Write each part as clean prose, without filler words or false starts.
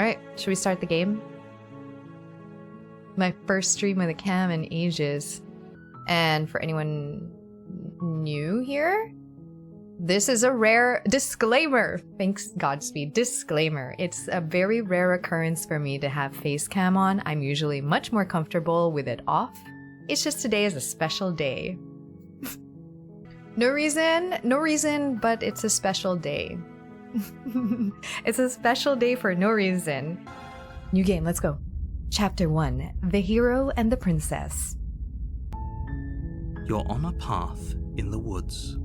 Alright, should we start the game? My first stream with a cam in ages. And for anyone new here, this is a rare disclaimer. Thanks, Godspeed. Disclaimer. It's a very rare occurrence for me to have face cam on. I'm usually much more comfortable with it off. It's just today is a special day. No reason, but it's a special day. It's a special day for no reason. New game, let's go. Chapter 1, The Hero and the Princess. You're on a path in the woods,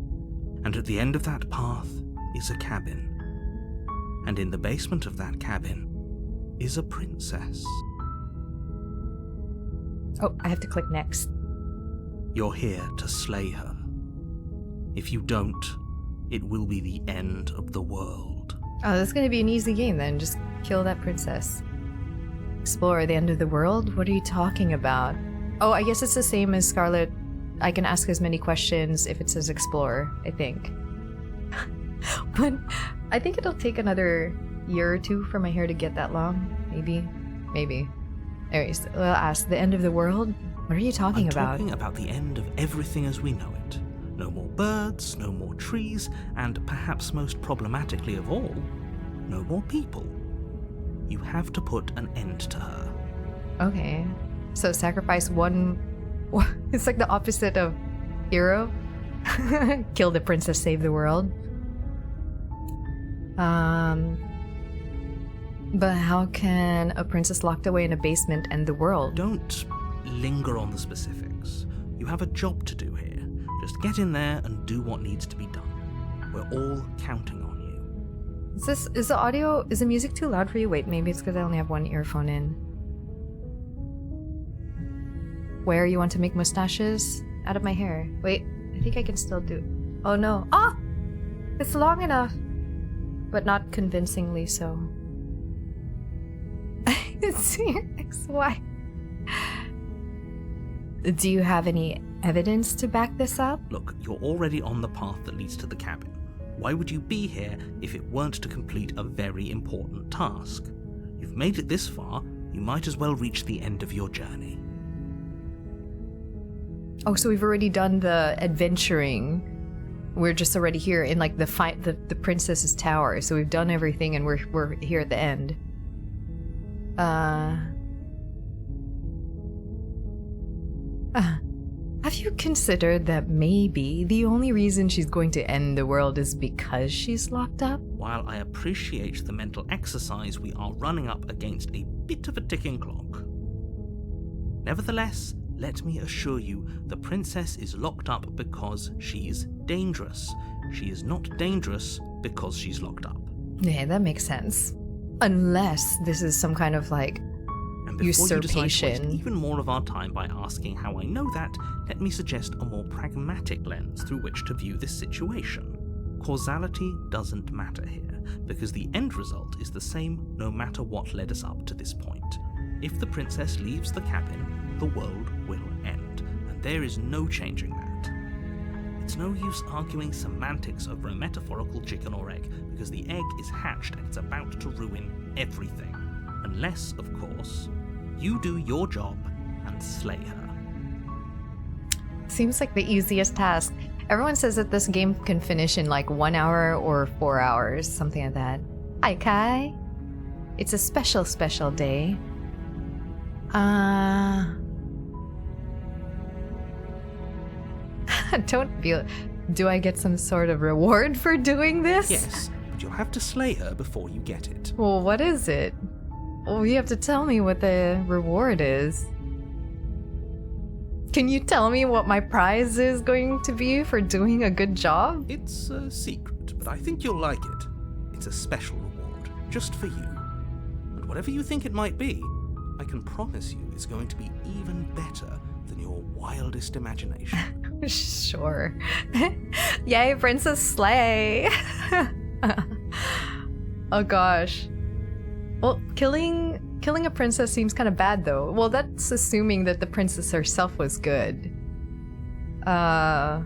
and at the end of that path is a cabin. And in the basement of that cabin is a princess. Oh, I have to click next. You're here to slay her. If you don't, it will be the end of the world. Oh, that's gonna be an easy game then. Just kill that princess. Explore the end of the world? What are you talking about? Oh, I guess it's the same as Scarlet. I can ask as many questions if it says explore, I think. But I think it'll take another year or two for my hair to get that long. Maybe. Anyways, I'll ask, the end of the world? What are you talking about? I'm talking about the end of everything as we know it. No more birds, no more trees, and perhaps most problematically of all, no more people. You have to put an end to her. Okay. So sacrifice one... It's like the opposite of hero. Kill the princess, save the world. But how can a princess locked away in a basement end the world? Don't linger on the specifics. You have a job to do here. Just get in there and do what needs to be done. We're all counting on you. Is the music too loud for you? Wait, maybe it's because I only have one earphone in. Where you want to make mustaches out of my hair? Wait, I think I can still do. Oh no. Ah! It's long enough. But not convincingly so. It's your ex-wife. Do you have any evidence to back this up? Look, you're already on the path that leads to the cabin. Why would you be here if it weren't to complete a very important task? You've made it this far, you might as well reach the end of your journey. Oh, so we've already done the adventuring. We're just already here in like the princess's tower. So we've done everything and we're here at the end. Have you considered that maybe the only reason she's going to end the world is because she's locked up? While I appreciate the mental exercise, we are running up against a bit of a ticking clock. Nevertheless, let me assure you, the princess is locked up because she's dangerous. She is not dangerous because she's locked up. Yeah, that makes sense. Unless this is some kind of like and before usurpation. You decide to waste even more of our time by asking how I know that, let me suggest a more pragmatic lens through which to view this situation. Causality doesn't matter here, because the end result is the same no matter what led us up to this point. If the princess leaves the cabin, the world will end, and there is no changing that. It's no use arguing semantics over a metaphorical chicken or egg, because the egg is hatched and it's about to ruin everything. Unless, of course, you do your job and slay her. Seems like the easiest task. Everyone says that this game can finish in like 1 hour or 4 hours, something like that. Hi, Kai. It's a special day. Don't feel... Do I get some sort of reward for doing this? Yes, but you'll have to slay her before you get it. Well, what is it? Well, you have to tell me what the reward is. Can you tell me what my prize is going to be for doing a good job? It's a secret, but I think you'll like it. It's a special reward, just for you. And whatever you think it might be, I can promise you it's going to be even better than your wildest imagination. Sure. Yay, Princess Slay! Oh gosh. Well, killing a princess seems kind of bad though. Well, that's assuming that the princess herself was good. Alright.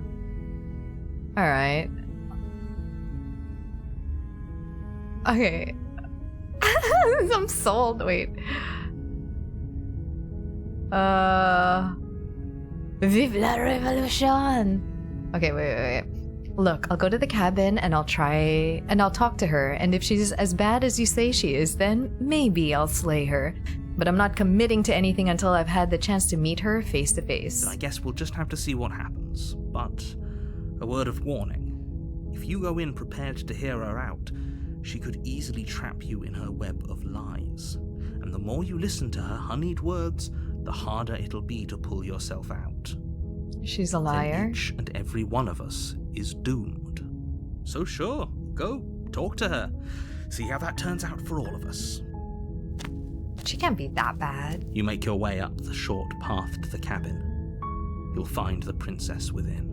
Okay. I'm sold. Wait. Vive la revolution! Okay, wait. Look, I'll go to the cabin and I'll talk to her, and if she's as bad as you say she is, then maybe I'll slay her. But I'm not committing to anything until I've had the chance to meet her face to face. I guess we'll just have to see what happens. But a word of warning. If you go in prepared to hear her out, she could easily trap you in her web of lies. And the more you listen to her honeyed words, the harder it'll be to pull yourself out. She's a liar. Then each and every one of us is doomed. So sure, go, talk to her. See how that turns out for all of us. She can't be that bad. You make your way up the short path to the cabin. You'll find the princess within.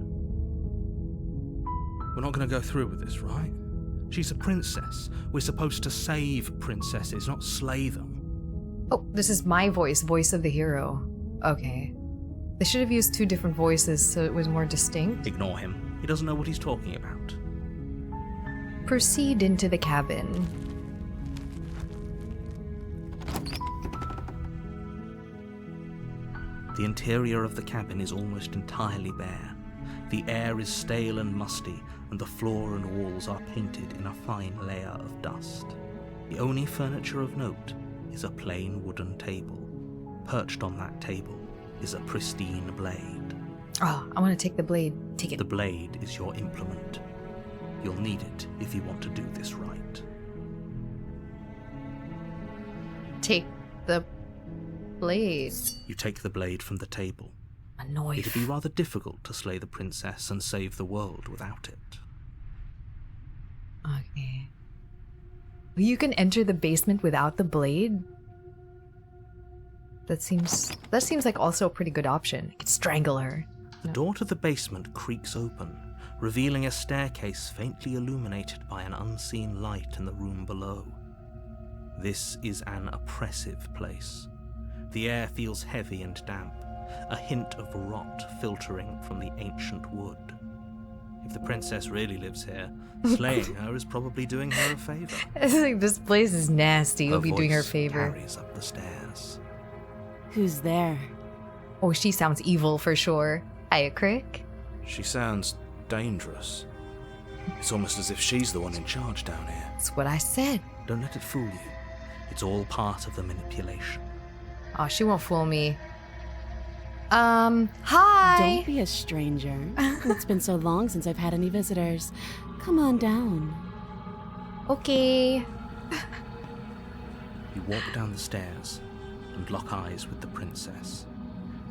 We're not going to go through with this, right? She's a princess. We're supposed to save princesses, not slay them. Oh, this is my voice of the hero. Okay. They should have used 2 different voices so it was more distinct. Ignore him. He doesn't know what he's talking about. Proceed into the cabin. The interior of the cabin is almost entirely bare. The air is stale and musty, and the floor and walls are painted in a fine layer of dust. The only furniture of note is a plain wooden table. Perched on that table is a pristine blade. Oh, I want to take the blade. Take it. The blade is your implement. You'll need it if you want to do this right. Take the blade. You take the blade from the table. A knife. It'd be rather difficult to slay the princess and save the world without it. Okay. You can enter the basement without the blade? That seems like also a pretty good option. I could strangle her. The door to the basement creaks open, revealing a staircase faintly illuminated by an unseen light in the room below. This is an oppressive place. The air feels heavy and damp, a hint of rot filtering from the ancient wood. If the princess really lives here, slaying her is probably doing her a favor. It's like, this place is nasty. You'll be doing her a favor. Carries up the stairs. Who's there? Oh, she sounds evil for sure. Hiya, Crick. She sounds dangerous. It's almost as if she's the one in charge down here. That's what I said. Don't let it fool you. It's all part of the manipulation. Oh, she won't fool me. Hi! Don't be a stranger. It's been so long since I've had any visitors. Come on down. Okay. You walk down the stairs and lock eyes with the princess.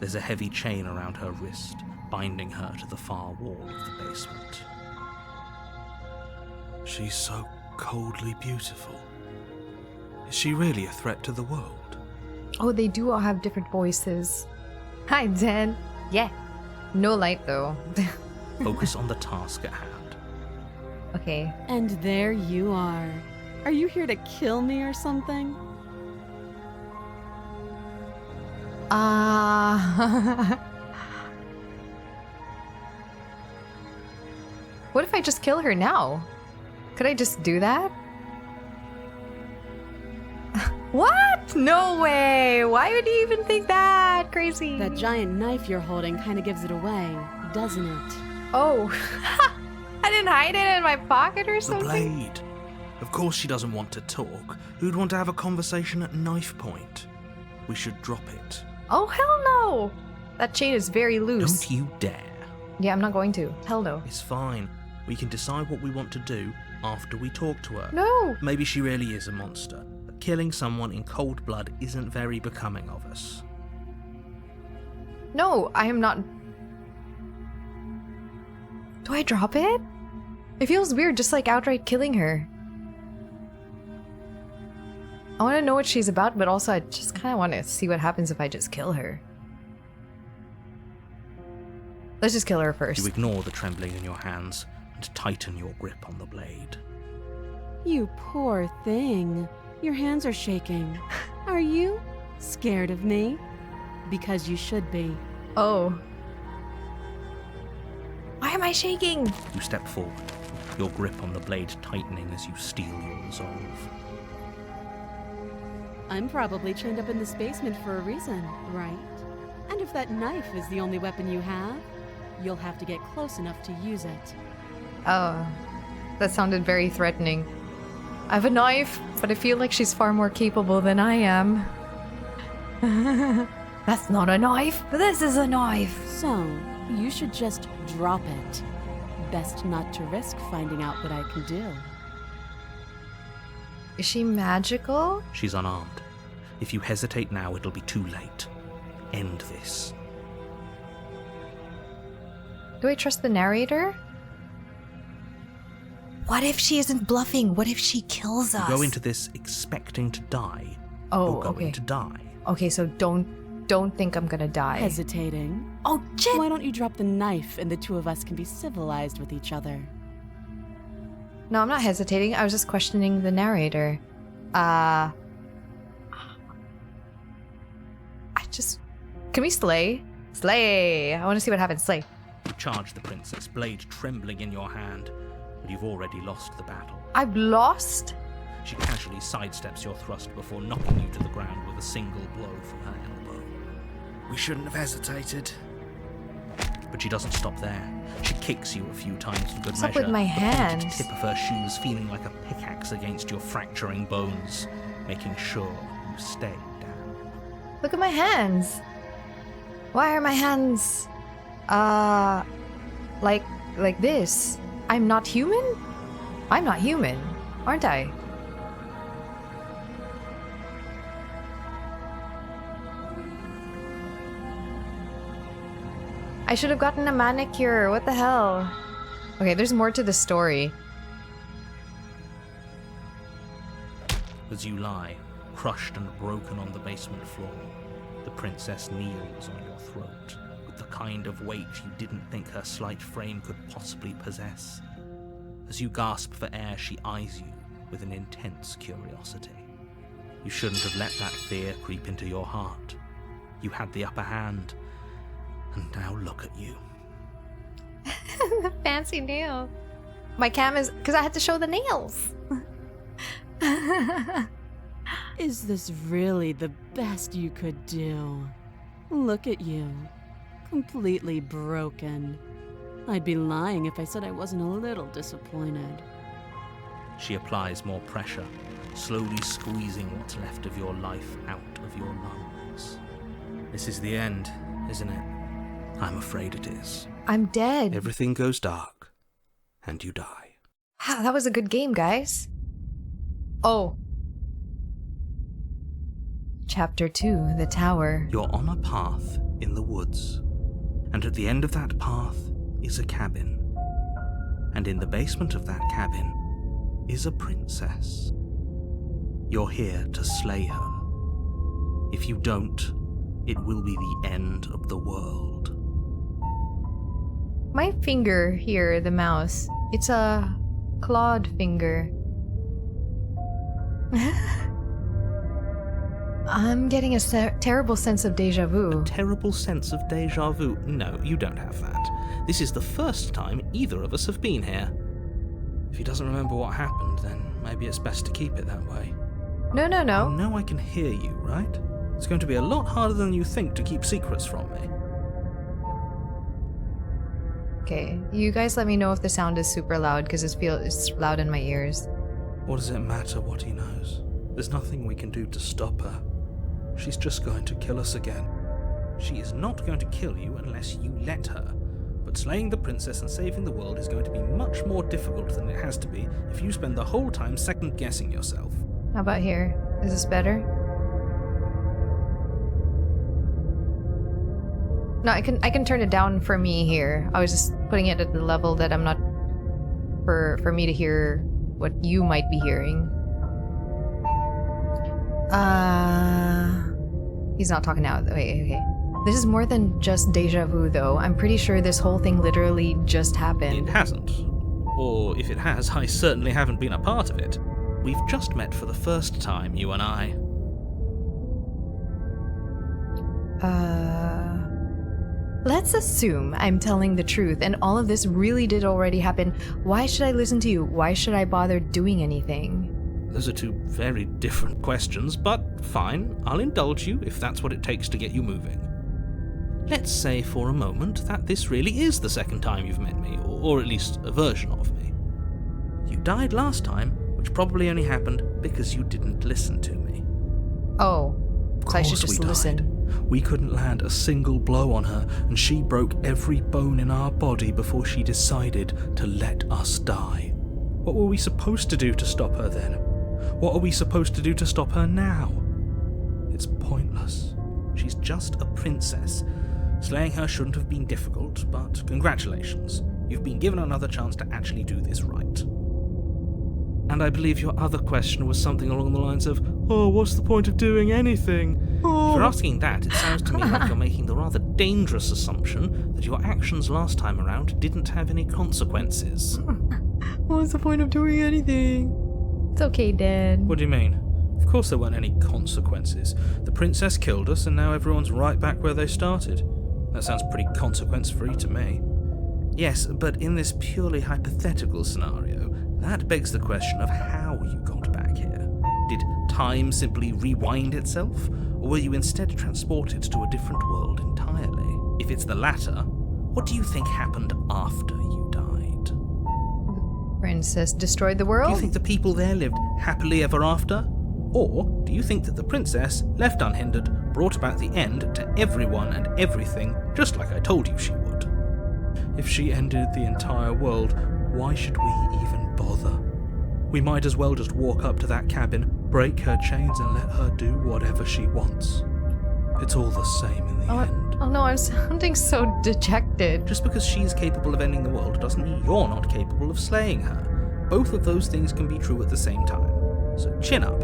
There's a heavy chain around her wrist, binding her to the far wall of the basement. She's so coldly beautiful. Is she really a threat to the world? Oh, they do all have different voices. Hi, Dan. Yeah. No light, though. Focus on the task at hand. Okay. And there you are. Are you here to kill me or something? What if I just kill her now? Could I just do that? What? No way! Why would you even think that? Crazy. That giant knife you're holding kind of gives it away, doesn't it? Oh. I didn't hide it in my pocket or The something? blade. Of course she doesn't want to talk. Who'd want to have a conversation at knife point? We should drop it. Oh, hell no! That chain is very loose. Don't you dare. Yeah, I'm not going to. Hell no. It's fine. We can decide what we want to do after we talk to her. No! Maybe she really is a monster, but killing someone in cold blood isn't very becoming of us. No, I am not. Do I drop it? It feels weird just like outright killing her. I want to know what she's about, but also I just kind of want to see what happens if I just kill her. Let's just kill her first. You ignore the trembling in your hands and tighten your grip on the blade. You poor thing. Your hands are shaking. Are you scared of me? Because you should be. Oh. Why am I shaking? You step forward, your grip on the blade tightening as you steel your resolve. I'm probably chained up in this basement for a reason, right? And if that knife is the only weapon you have, you'll have to get close enough to use it. Oh, that sounded very threatening. I have a knife, but I feel like she's far more capable than I am. That's not a knife. This is a knife. So, you should just drop it. Best not to risk finding out what I can do. Is she magical? She's unarmed. If you hesitate now, it'll be too late. End this. Do I trust the narrator? What if she isn't bluffing? What if she kills us? You go into this expecting to die. Oh, You're going okay. to die. Okay, so don't think I'm gonna die. Hesitating? Oh, shit! Why don't you drop the knife and the two of us can be civilized with each other? No, I'm not hesitating. I was just questioning the narrator. I just... Can we slay? Slay! I want to see what happens. Slay. You charge the princess, blade trembling in your hand, but you've already lost the battle. I've lost? She casually sidesteps your thrust before knocking you to the ground with a single blow from her elbow. We shouldn't have hesitated. But she doesn't stop there. She kicks you a few times for good What's measure. up with my the pointed hands? tip of her shoes feeling like a pickaxe against your fracturing bones, making sure you stay down. Look at my hands. Why are my hands... like this? I'm not human? I'm not human, aren't I? I should have gotten a manicure. What the hell? Okay, there's more to the story. As you lie, crushed and broken on the basement floor, the princess kneels on your throat with the kind of weight you didn't think her slight frame could possibly possess. As you gasp for air, she eyes you with an intense curiosity. You shouldn't have let that fear creep into your heart. You had the upper hand, and now look at you. Fancy nail. My cam is... because I had to show the nails. Is this really the best you could do? Look at you. Completely broken. I'd be lying if I said I wasn't a little disappointed. She applies more pressure, slowly squeezing what's left of your life out of your lungs. This is the end, isn't it? I'm afraid it is. I'm dead. Everything goes dark, and you die. Wow, that was a good game, guys. Oh. Chapter 2, The Tower. You're on a path in the woods, and at the end of that path is a cabin. And in the basement of that cabin is a princess. You're here to slay her. If you don't, it will be the end of the world. My finger here, the mouse, it's a clawed finger. I'm getting a terrible sense of deja vu. A terrible sense of deja vu? No, you don't have that. This is the first time either of us have been here. If he doesn't remember what happened, then maybe it's best to keep it that way. No. You know I can hear you, right? It's going to be a lot harder than you think to keep secrets from me. Okay, you guys let me know if the sound is super loud, because it's loud in my ears. What does it matter what he knows? There's nothing we can do to stop her. She's just going to kill us again. She is not going to kill you unless you let her. But slaying the princess and saving the world is going to be much more difficult than it has to be if you spend the whole time second-guessing yourself. How about here? Is this better? No, I can turn it down for me here. I was just putting it at the level that I'm not... For me to hear what you might be hearing. He's not talking now. Wait, okay. This is more than just deja vu, though. I'm pretty sure this whole thing literally just happened. It hasn't. Or if it has, I certainly haven't been a part of it. We've just met for the first time, you and I. Let's assume I'm telling the truth and all of this really did already happen. Why should I listen to you? Why should I bother doing anything? Those are two very different questions, but fine, I'll indulge you if that's what it takes to get you moving. Let's say for a moment that this really is the second time you've met me, or at least a version of me. You died last time, which probably only happened because you didn't listen to me. Oh, Of so I should course just we listen. died. We couldn't land a single blow on her, and she broke every bone in our body before she decided to let us die. What were we supposed to do to stop her then? What are we supposed to do to stop her now? It's pointless. She's just a princess. Slaying her shouldn't have been difficult, but congratulations. You've been given another chance to actually do this right. And I believe your other question was something along the lines of, oh, what's the point of doing anything? If you're asking that, it sounds to me like you're making the rather dangerous assumption that your actions last time around didn't have any consequences. What's the point of doing anything? It's okay, Dad. What do you mean? Of course there weren't any consequences. The princess killed us, and now everyone's right back where they started. That sounds pretty consequence-free to me. Yes, but in this purely hypothetical scenario, that begs the question of how you got back here. Did time simply rewind itself, or were you instead transported to a different world entirely? If it's the latter, what do you think happened after you died? Princess destroyed the Do world? you think the people there lived happily ever after? Or do you think that the princess, left unhindered, brought about the end to everyone and everything, just like I told you she would? If she ended the entire world, why should we even bother? We might as well just walk up to that cabin, break her chains, and let her do whatever she wants. It's all the same in the end. Oh no, I'm sounding so dejected. Just because she's capable of ending the world doesn't mean you're not capable of slaying her. Both of those things can be true at the same time. So chin up.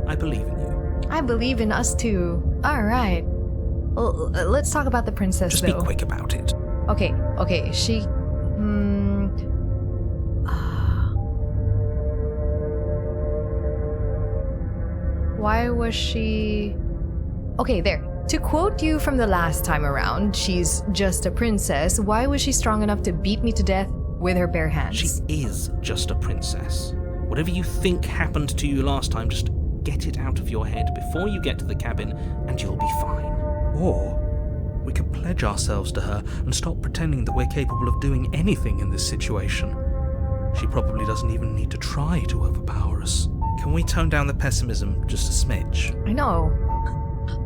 I believe in you. I believe in us too. Alright. Well, let's talk about the princess Just though. be quick about it. Okay, she... Why was she... Okay, there. To quote you from the last time around, she's just a princess. Why was she strong enough to beat me to death with her bare hands? She is just a princess. Whatever you think happened to you last time, just get it out of your head before you get to the cabin and you'll be fine. Or we could pledge ourselves to her and stop pretending that we're capable of doing anything in this situation. She probably doesn't even need to try to overpower us. Can we tone down the pessimism just a smidge? I know.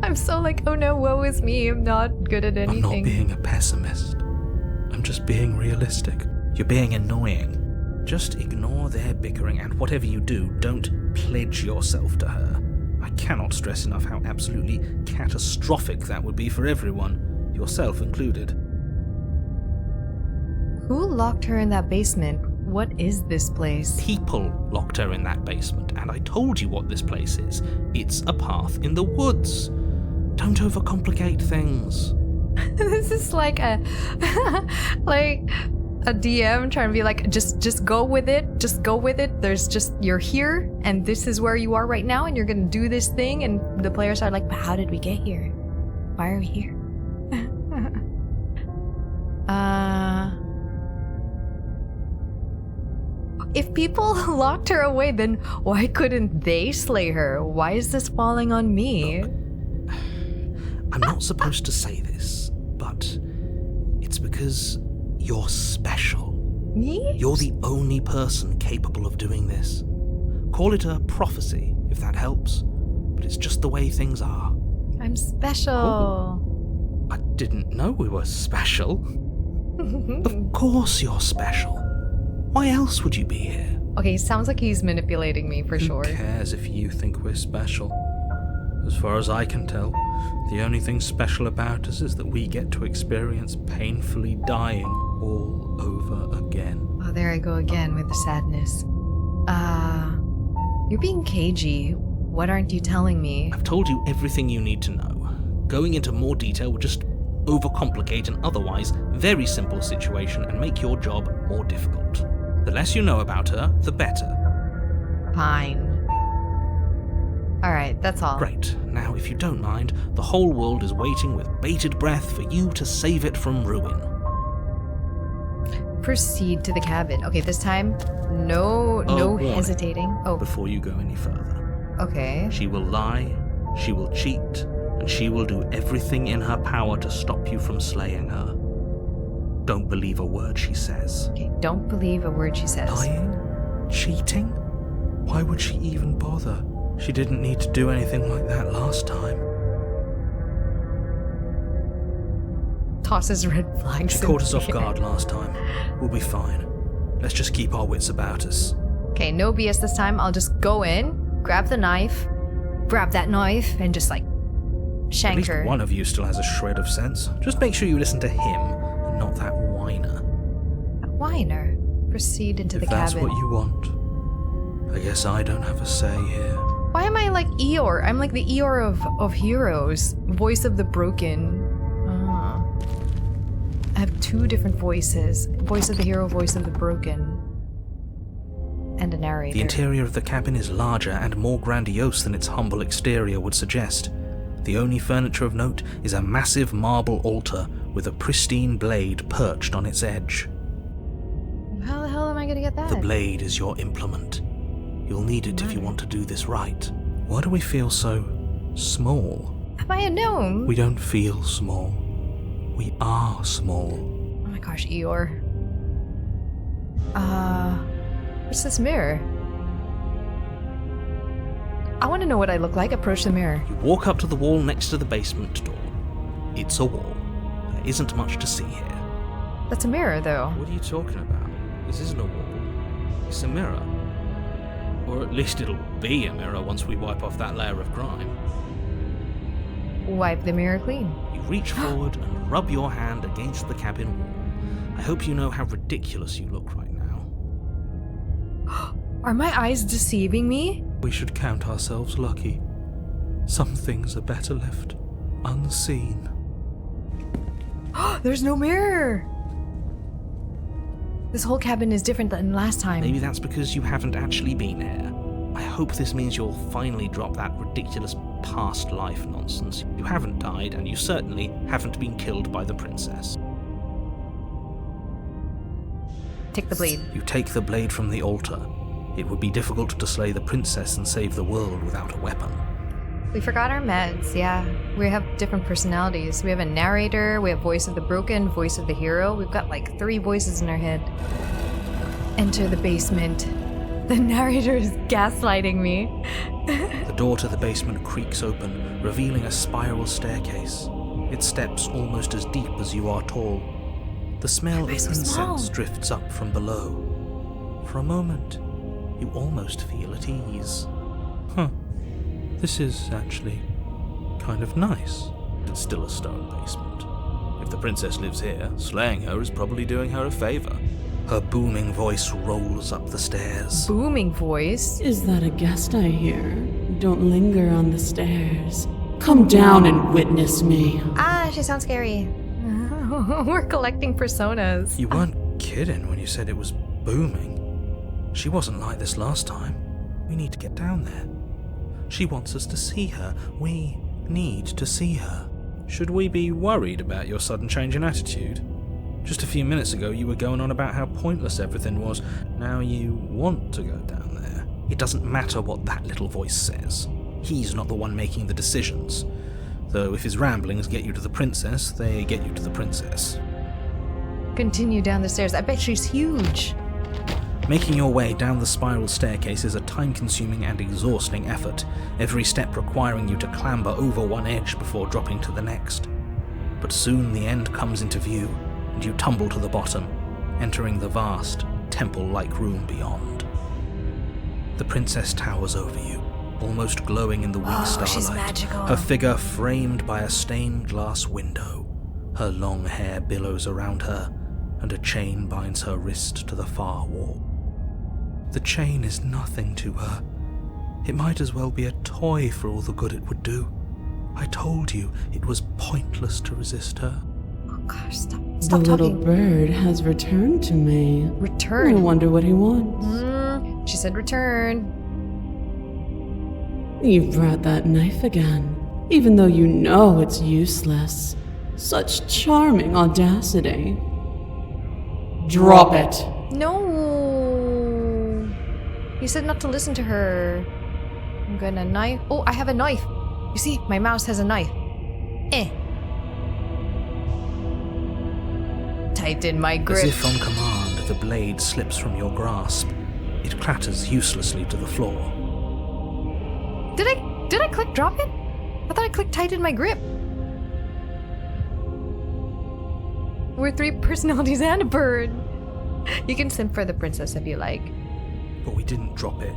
I'm so like, oh no, woe is me. I'm not good at anything. I'm not being a pessimist. I'm just being realistic. You're being annoying. Just ignore their bickering, and whatever you do, don't pledge yourself to her. I cannot stress enough how absolutely catastrophic that would be for everyone, yourself included. Who locked her in that basement? What is this place? People locked her in that basement, and I told you what this place is. It's a path in the woods. Don't overcomplicate things. This is like a like a DM trying to be like, just go with it. Just go with it. There's just, you're here and this is where you are right now and you're gonna do this thing, and the players are like, but how did we get here? Why are we here? If people locked her away, then why couldn't they slay her? Why is this falling on me? Look, I'm not supposed to say this, but it's because you're special. Me? You're the only person capable of doing this. Call it a prophecy, if that helps, but it's just the way things are. I'm special. I didn't know we were special. Of course you're special. Why else would you be here? Okay, sounds like he's manipulating me for sure. Who cares if you think we're special? As far as I can tell, the only thing special about us is that we get to experience painfully dying all over again. Oh, there I go again with the sadness. You're being cagey. What aren't you telling me? I've told you everything you need to know. Going into more detail would just overcomplicate an otherwise very simple situation and make your job more difficult. The less you know about her, the better. Fine. Alright, that's all. Great. Now, if you don't mind, the whole world is waiting with bated breath for you to save it from ruin. Proceed to the cabin. Okay, this time, no warning. hesitating. Oh, Before you go any further, okay. she will lie, she will cheat, and she will do everything in her power to stop you from slaying her. Don't believe a word she says. Okay, don't believe a word she says. Lying? Cheating? Why would she even bother? She didn't need to do anything like that last time. Tosses red flags. She in caught us the off air. guard last time. We'll be fine. Let's just keep our wits about us. Okay, no BS this time. I'll just go in, grab the knife, grab that knife, and just like At shank least her. one of you still has a shred of sense. Just make sure you listen to him and not that whiner. Whiner. Proceed into If the that's cabin. what you want, I guess I don't have a say here. Why am I like Eeyore? I'm like the Eeyore of heroes. Voice of the broken. Ah. I have two different voices. Voice of the hero, voice of the broken. And a narrator. The interior of the cabin is larger and more grandiose than its humble exterior would suggest. The only furniture of note is a massive marble altar with a pristine blade perched on its edge. How the hell am I gonna get that? The blade is your implement. You'll need it if you want to do this right. Why do we feel so small? Am I a gnome? We don't feel small. We are small. Oh my gosh, Eeyore. What's this mirror? I want to know what I look like. Approach the mirror. You walk up to the wall next to the basement door. It's a wall. There isn't much to see here. That's a mirror, though. What are you talking about? This isn't a wall. It's a mirror. Or at least it'll be a mirror once we wipe off that layer of grime. Wipe the mirror clean. You reach forward and rub your hand against the cabin wall. I hope you know how ridiculous you look right now. Are my eyes deceiving me? We should count ourselves lucky. Some things are better left unseen. There's no mirror! This whole cabin is different than last time. Maybe that's because you haven't actually been here. I hope this means you'll finally drop that ridiculous past life nonsense. You haven't died, and you certainly haven't been killed by the princess. Take the blade. You take the blade from the altar. It would be difficult to slay the princess and save the world without a weapon. We forgot our meds, yeah. We have different personalities. We have a narrator, we have voice of the broken, voice of the hero. We've got like 3 voices in our head. Enter the basement. The narrator is gaslighting me. The door to the basement creaks open, revealing a spiral staircase. Its steps almost as deep as you are tall. The smell of Why so incense small? drifts up from below. For a moment, you almost feel at ease. Huh. This is actually kind of nice. It's still a stone basement. If the princess lives here, slaying her is probably doing her a favor. Her booming voice rolls up the stairs. Booming voice. Is that a guest I hear? Don't linger on the stairs. Come down and witness me. Ah, she sounds scary. We're collecting personas. You weren't kidding when you said it was booming. She wasn't like this last time. We need to get down there. She wants us to see her. We need to see her. Should we be worried about your sudden change in attitude? Just a few minutes ago you were going on about how pointless everything was. Now you want to go down there. It doesn't matter what that little voice says. He's not the one making the decisions. Though if his ramblings get you to the princess, they get you to the princess. Continue down the stairs. I bet she's huge. Making your way down the spiral staircase is a time-consuming and exhausting effort, every step requiring you to clamber over one edge before dropping to the next. But soon the end comes into view, and you tumble to the bottom, entering the vast, temple-like room beyond. The princess towers over you, almost glowing in the weak starlight, she's magical. her figure framed by a stained glass window. Her long hair billows around her, and a chain binds her wrist to the far wall. The chain is nothing to her. It might as well be a toy for all the good it would do. I told you it was pointless to resist her. Oh gosh, stop The little talking. bird has returned to me. I Return. wonder what he wants. She said return. You've brought that knife again, even though you know it's useless. Such charming audacity. Drop it. No. You said not to listen to her. I'm gonna knife. Oh, I have a knife. You see, my mouse has a knife. Tighten my grip. As if on command, the blade slips from your grasp. It clatters uselessly to the floor. Did I click drop it? I thought I clicked tighten my grip. We're 3 personalities and a bird. You can simp for the princess if you like. But we didn't drop it.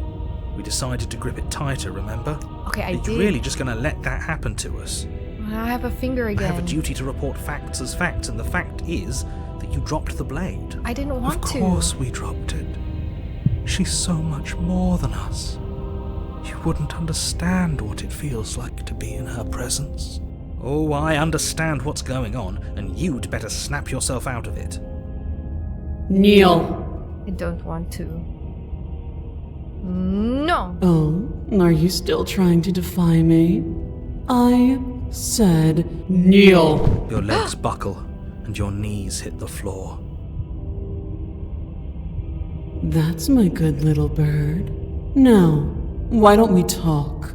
We decided to grip it tighter, remember? Okay, I Are did. you really just going to let that happen to us? I have a finger I again. have a duty to report facts as facts, and the fact is that you dropped the blade. I didn't want to. Of course we dropped it. She's so much more than us. You wouldn't understand what it feels like to be in her presence. Oh, I understand what's going on, and you'd better snap yourself out of it. Kneel. I don't want to. No. Oh, are you still trying to defy me? I said kneel. Your legs buckle, and your knees hit the floor. That's my good little bird. Now, why don't we talk?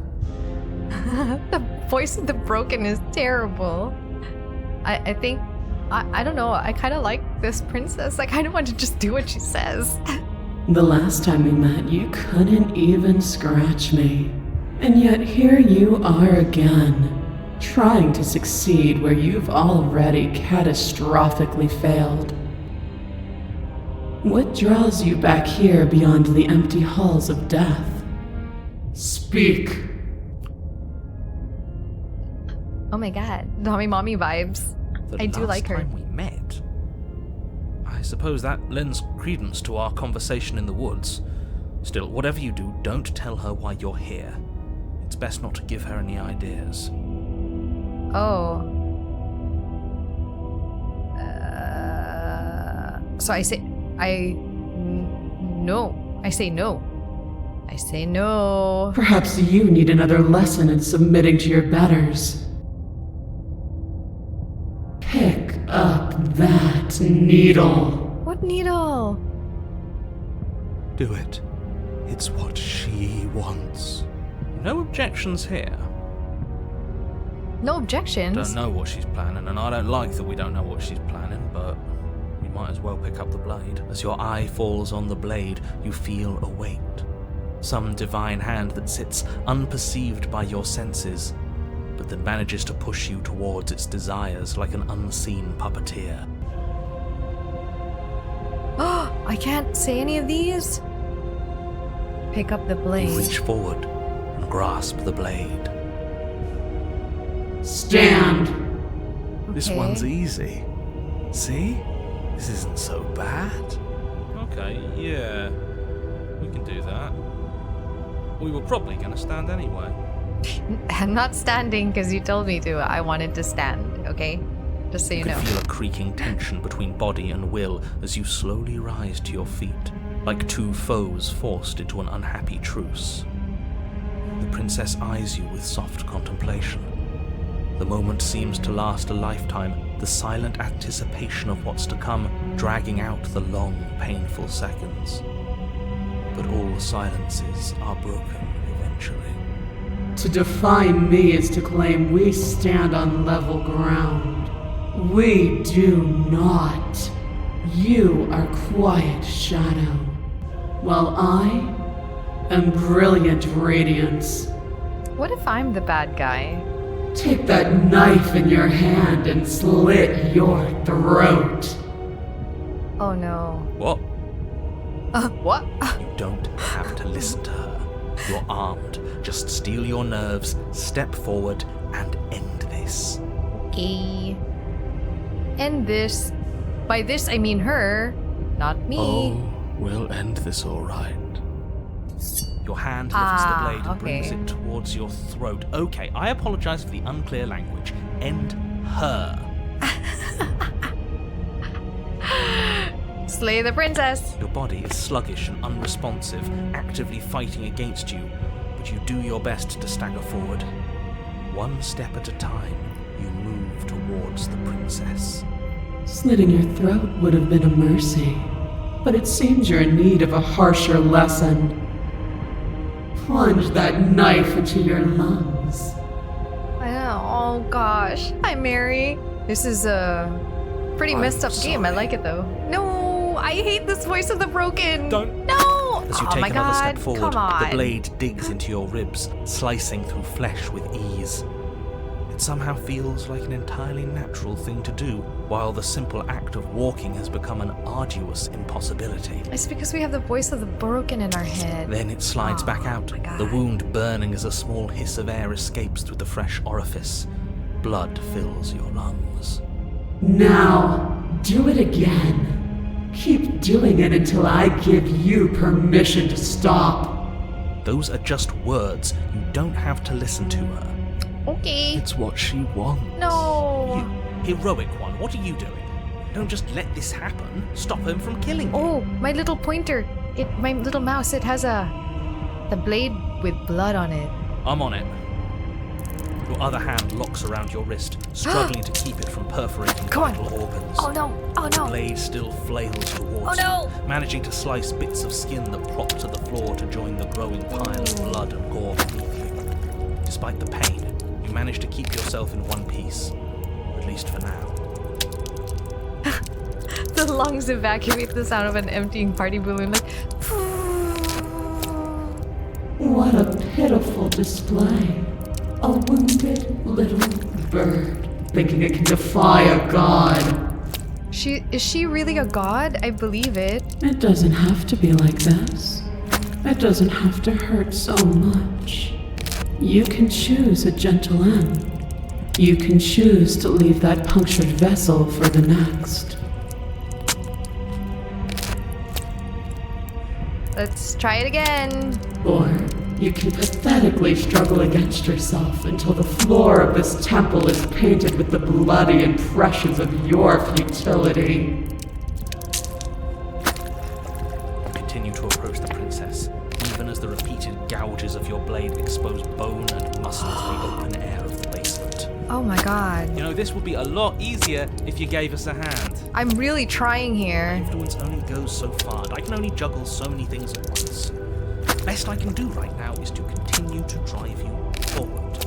The voice of the broken is terrible. I think, I don't know, I kind of like this princess. I kind of want to just do what she says. The last time we met, you couldn't even scratch me. And yet here you are again, trying to succeed where you've already catastrophically failed. What draws you back here beyond the empty halls of death? Speak. Oh my god, Mommy Mommy vibes. I do like her. The last time we met? I suppose that lends credence to our conversation in the woods. Still, whatever you do, don't tell her why you're here. It's best not to give her any ideas. Oh. So I say, no. I say no. I say no. Perhaps you need another lesson in submitting to your betters. Pick up that needle. What needle? Do it. It's what she wants. No objections here. No objections. Don't know what she's planning, and I don't like that we don't know what she's planning, but we might as well pick up the blade. As your eye falls on the blade, you feel a weight. Some divine hand that sits unperceived by your senses, but that manages to push you towards its desires like an unseen puppeteer. I can't say any of these. Pick up the You blade. reach forward and grasp the blade. Stand. This Okay. one's easy. See? This isn't so bad. Okay, yeah. We can do that. We were probably going to stand anyway. I'm not standing because you told me to. I wanted to stand, okay? Just so you You know. can feel a creaking tension between body and will as you slowly rise to your feet, like two foes forced into an unhappy truce. The princess eyes you with soft contemplation. The moment seems to last a lifetime, the silent anticipation of what's to come dragging out the long, painful seconds. But all silences are broken eventually. To defy me is to claim we stand on level ground. We do not. You are quiet shadow, while I am brilliant radiance. What if I'm the bad guy? Take that knife in your hand and slit your throat. Oh no. What? What? You don't have to listen to her. You're armed. Just steel your nerves, step forward, and end this. Okay. End this. By this I mean her, not me. Oh, we'll end this all right. Your hand lifts the blade and brings okay. it towards your throat. Okay, I apologize for the unclear language. End her. Slay the princess. Your body is sluggish and unresponsive, actively fighting against you, but you do your best to stagger forward. One step at a time, you move towards the princess. Slitting your throat would have been a mercy, but it seems you're in need of a harsher lesson. Plunge that knife into your lungs. I know. Oh gosh. HeyAmarii. This is a pretty messed up game. I like it though. No, I hate this voice of the broken. Don't. No. As you Oh take my another God. step forward, Come on. the blade digs into your ribs, slicing through flesh with ease. It somehow feels like an entirely natural thing to do, while the simple act of walking has become an arduous impossibility. It's because we have the voice of the broken in our head. Then it slides back out, my God. the wound burning as a small hiss of air escapes through the fresh orifice. Blood fills your lungs. Now, do it again. Keep doing it until I give you permission to stop. Those are just words. You don't have to listen to her. Okay. It's what she wants. No. You heroic one, what are you doing? Don't just let this happen. Stop him from killing you. Oh, my little pointer. My little mouse. It has the blade with blood on it. I'm on it. Your other hand locks around your wrist, struggling to keep it from perforating Come on. vital organs. Oh no. Oh The no. blade still flails towards Oh, no. you, managing to slice bits of skin that prop to the floor to join the growing pile of blood and gore beneath you. Despite the pain, you manage to keep yourself in one piece, at least for now. The lungs evacuate the sound of an emptying party balloon. Like, What a pitiful display. A wounded little bird, thinking it can defy a god. is she really a god? I believe it. It doesn't have to be like this. It doesn't have to hurt so much. You can choose a gentle end. You can choose to leave that punctured vessel for the next. Let's try it again. Or you can pathetically struggle against yourself until the floor of this temple is painted with the bloody impressions of your futility. You continue to approach the princess, even as the repeated gouges of your blade expose bone and muscle to the open air of the basement. Oh my god. You know, this would be a lot easier if you gave us a hand. I'm really trying here. Influence only goes so far, and I can only juggle so many things at once. Best I can do right now is to continue to drive you forward.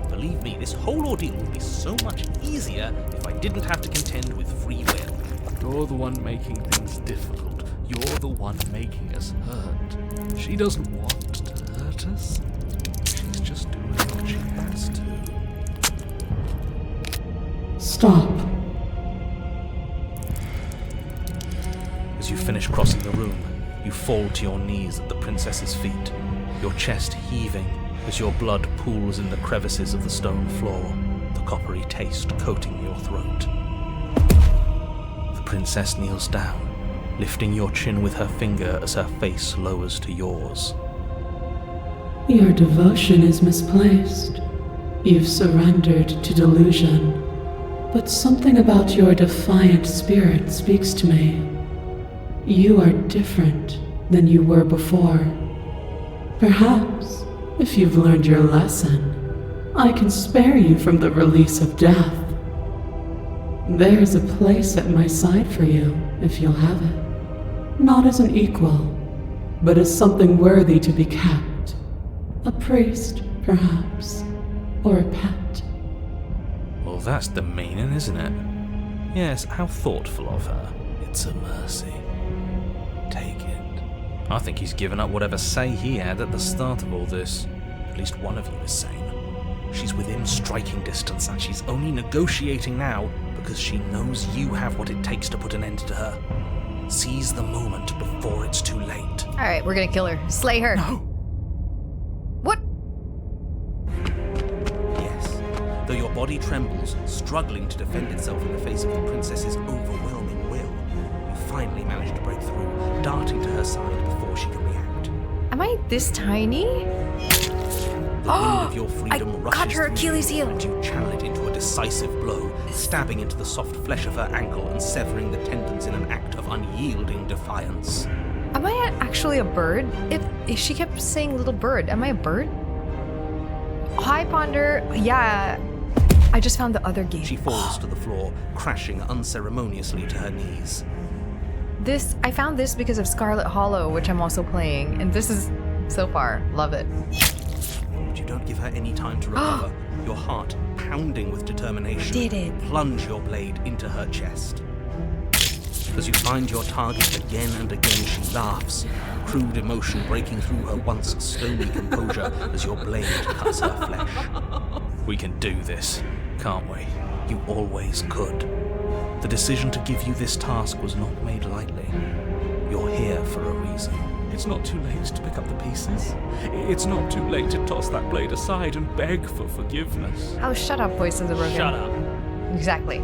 Believe me, this whole ordeal would be so much easier if I didn't have to contend with free will. You're the one making things difficult. You're the one making us hurt. She doesn't want to hurt us. She's just doing what she has to. Stop. As you finish crossing the room, you fall to your knees at the princess's feet, your chest heaving as your blood pools in the crevices of the stone floor, the coppery taste coating your throat. The princess kneels down, lifting your chin with her finger as her face lowers to yours. Your devotion is misplaced. You've surrendered to delusion. But something about your defiant spirit speaks to me. You are different than you were before. Perhaps, if you've learned your lesson, I can spare you from the release of death. There's a place at my side for you, if you'll have it. Not as an equal, but as something worthy to be kept. A priest, perhaps, or a pet. Well, that's the meaning, isn't it? Yes, how thoughtful of her. It's a mercy. Take it. I think he's given up whatever say he had at the start of all this. At least one of you is sane. She's within striking distance, and she's only negotiating now because she knows you have what it takes to put an end to her. Seize the moment before it's too late. Alright, we're gonna kill her. Slay her. No! What? Yes. Though your body trembles, struggling to defend itself in the face of the princess's overwhelming will, you finally manage to break through, darting to her side before she can react. Am I this tiny? The wind of your freedom I rushes caught her through Achilles you, heel. and you channel it into a decisive blow, stabbing into the soft flesh of her ankle and severing the tendons in an act of unyielding defiance. Am I actually a bird? If she kept saying little bird, am I a bird? Hi, Ponder. Yeah. I just found the other game. She falls to the floor, crashing unceremoniously to her knees. I found this because of Scarlet Hollow, which I'm also playing, and this is, so far, love it. But you don't give her any time to recover. Your heart pounding with determination. Did it. Plunge your blade into her chest. As you find your target again and again, she laughs, crude emotion breaking through her once stony composure as your blade cuts her flesh. We can do this, can't we? You always could. The decision to give you this task was not made lightly. You're here for a reason. It's not too late to pick up the pieces. It's not too late to toss that blade aside and beg for forgiveness. Oh, shut up, Voice of the Broken. Shut up. Exactly.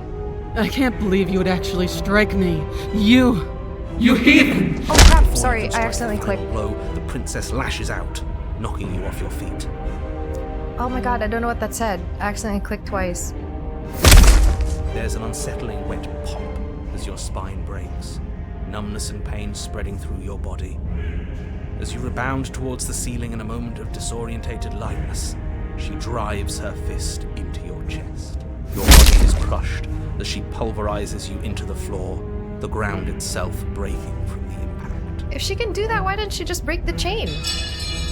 I can't believe you would actually strike me. You heathen! Oh crap, Before sorry, you can I strike accidentally the final clicked. blow, the princess lashes out, knocking you off your feet. Oh my god, I don't know what that said. I accidentally clicked twice. There's an unsettling wet pop as your spine breaks, numbness and pain spreading through your body. As you rebound towards the ceiling in a moment of disorientated lightness, she drives her fist into your chest. Your body is crushed as she pulverizes you into the floor, the ground itself breaking from the impact. If she can do that, why didn't she just break the chain?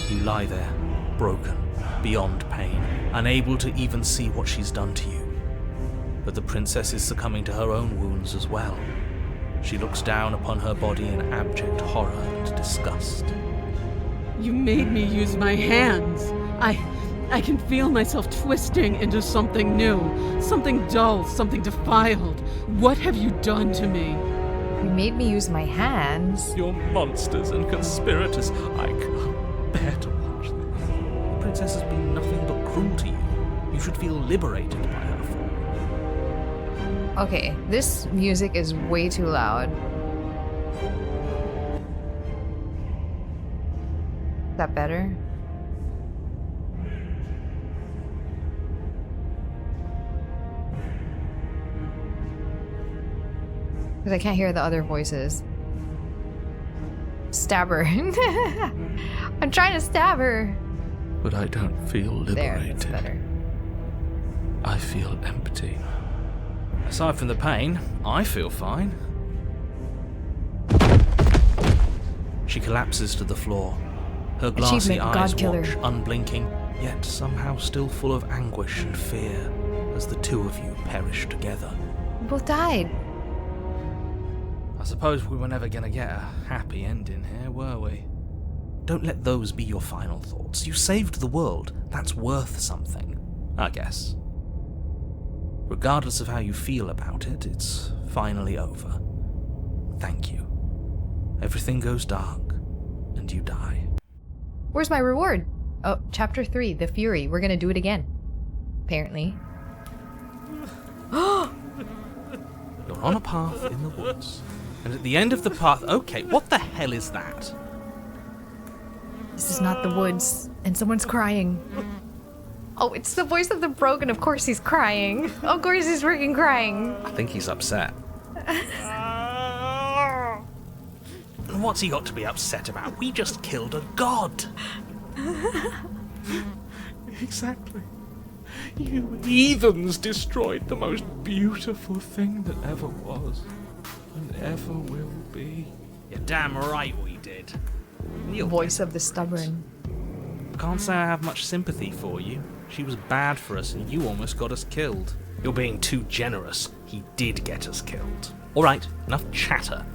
You lie there, broken, beyond pain, unable to even see what she's done to you. But the princess is succumbing to her own wounds as well. She looks down upon her body in abject horror and disgust. You made me use my hands. I can feel myself twisting into something new, something dull, something defiled. What have you done to me? You made me use my hands. You're monsters and conspirators. I can't bear to watch this. The princess has been nothing but cruel to you. You should feel liberated by her fall. Okay, this music is way too loud. Is that better? Because I can't hear the other voices. Stab her. I'm trying to stab her. But I don't feel liberated. There, that's better. I feel empty. Aside from the pain, I feel fine. She collapses to the floor. Her glassy Achievement, eyes God killer. watch, unblinking, yet somehow still full of anguish and fear, as the two of you perish together. We both died. I suppose we were never gonna get a happy ending here, were we? Don't let those be your final thoughts. You saved the world. That's worth something, I guess. Regardless of how you feel about it, it's finally over. Thank you. Everything goes dark, and you die. Where's my reward? Oh, chapter 3, The Fury. We're gonna do it again. Apparently. You're on a path in the woods. And at the end of the path... Okay, what the hell is that? This is not the woods, and someone's crying. Oh, it's the voice of the broken. Of course he's crying. Of course he's freaking crying. I think he's upset. What's he got to be upset about? We just killed a god. Exactly. You heathens destroyed the most beautiful thing that ever was and ever will be. You're damn right we did. You'll Voice of the stubborn. Can't say I have much sympathy for you. She was bad for us and you almost got us killed. You're being too generous. He did get us killed. Alright, enough chatter.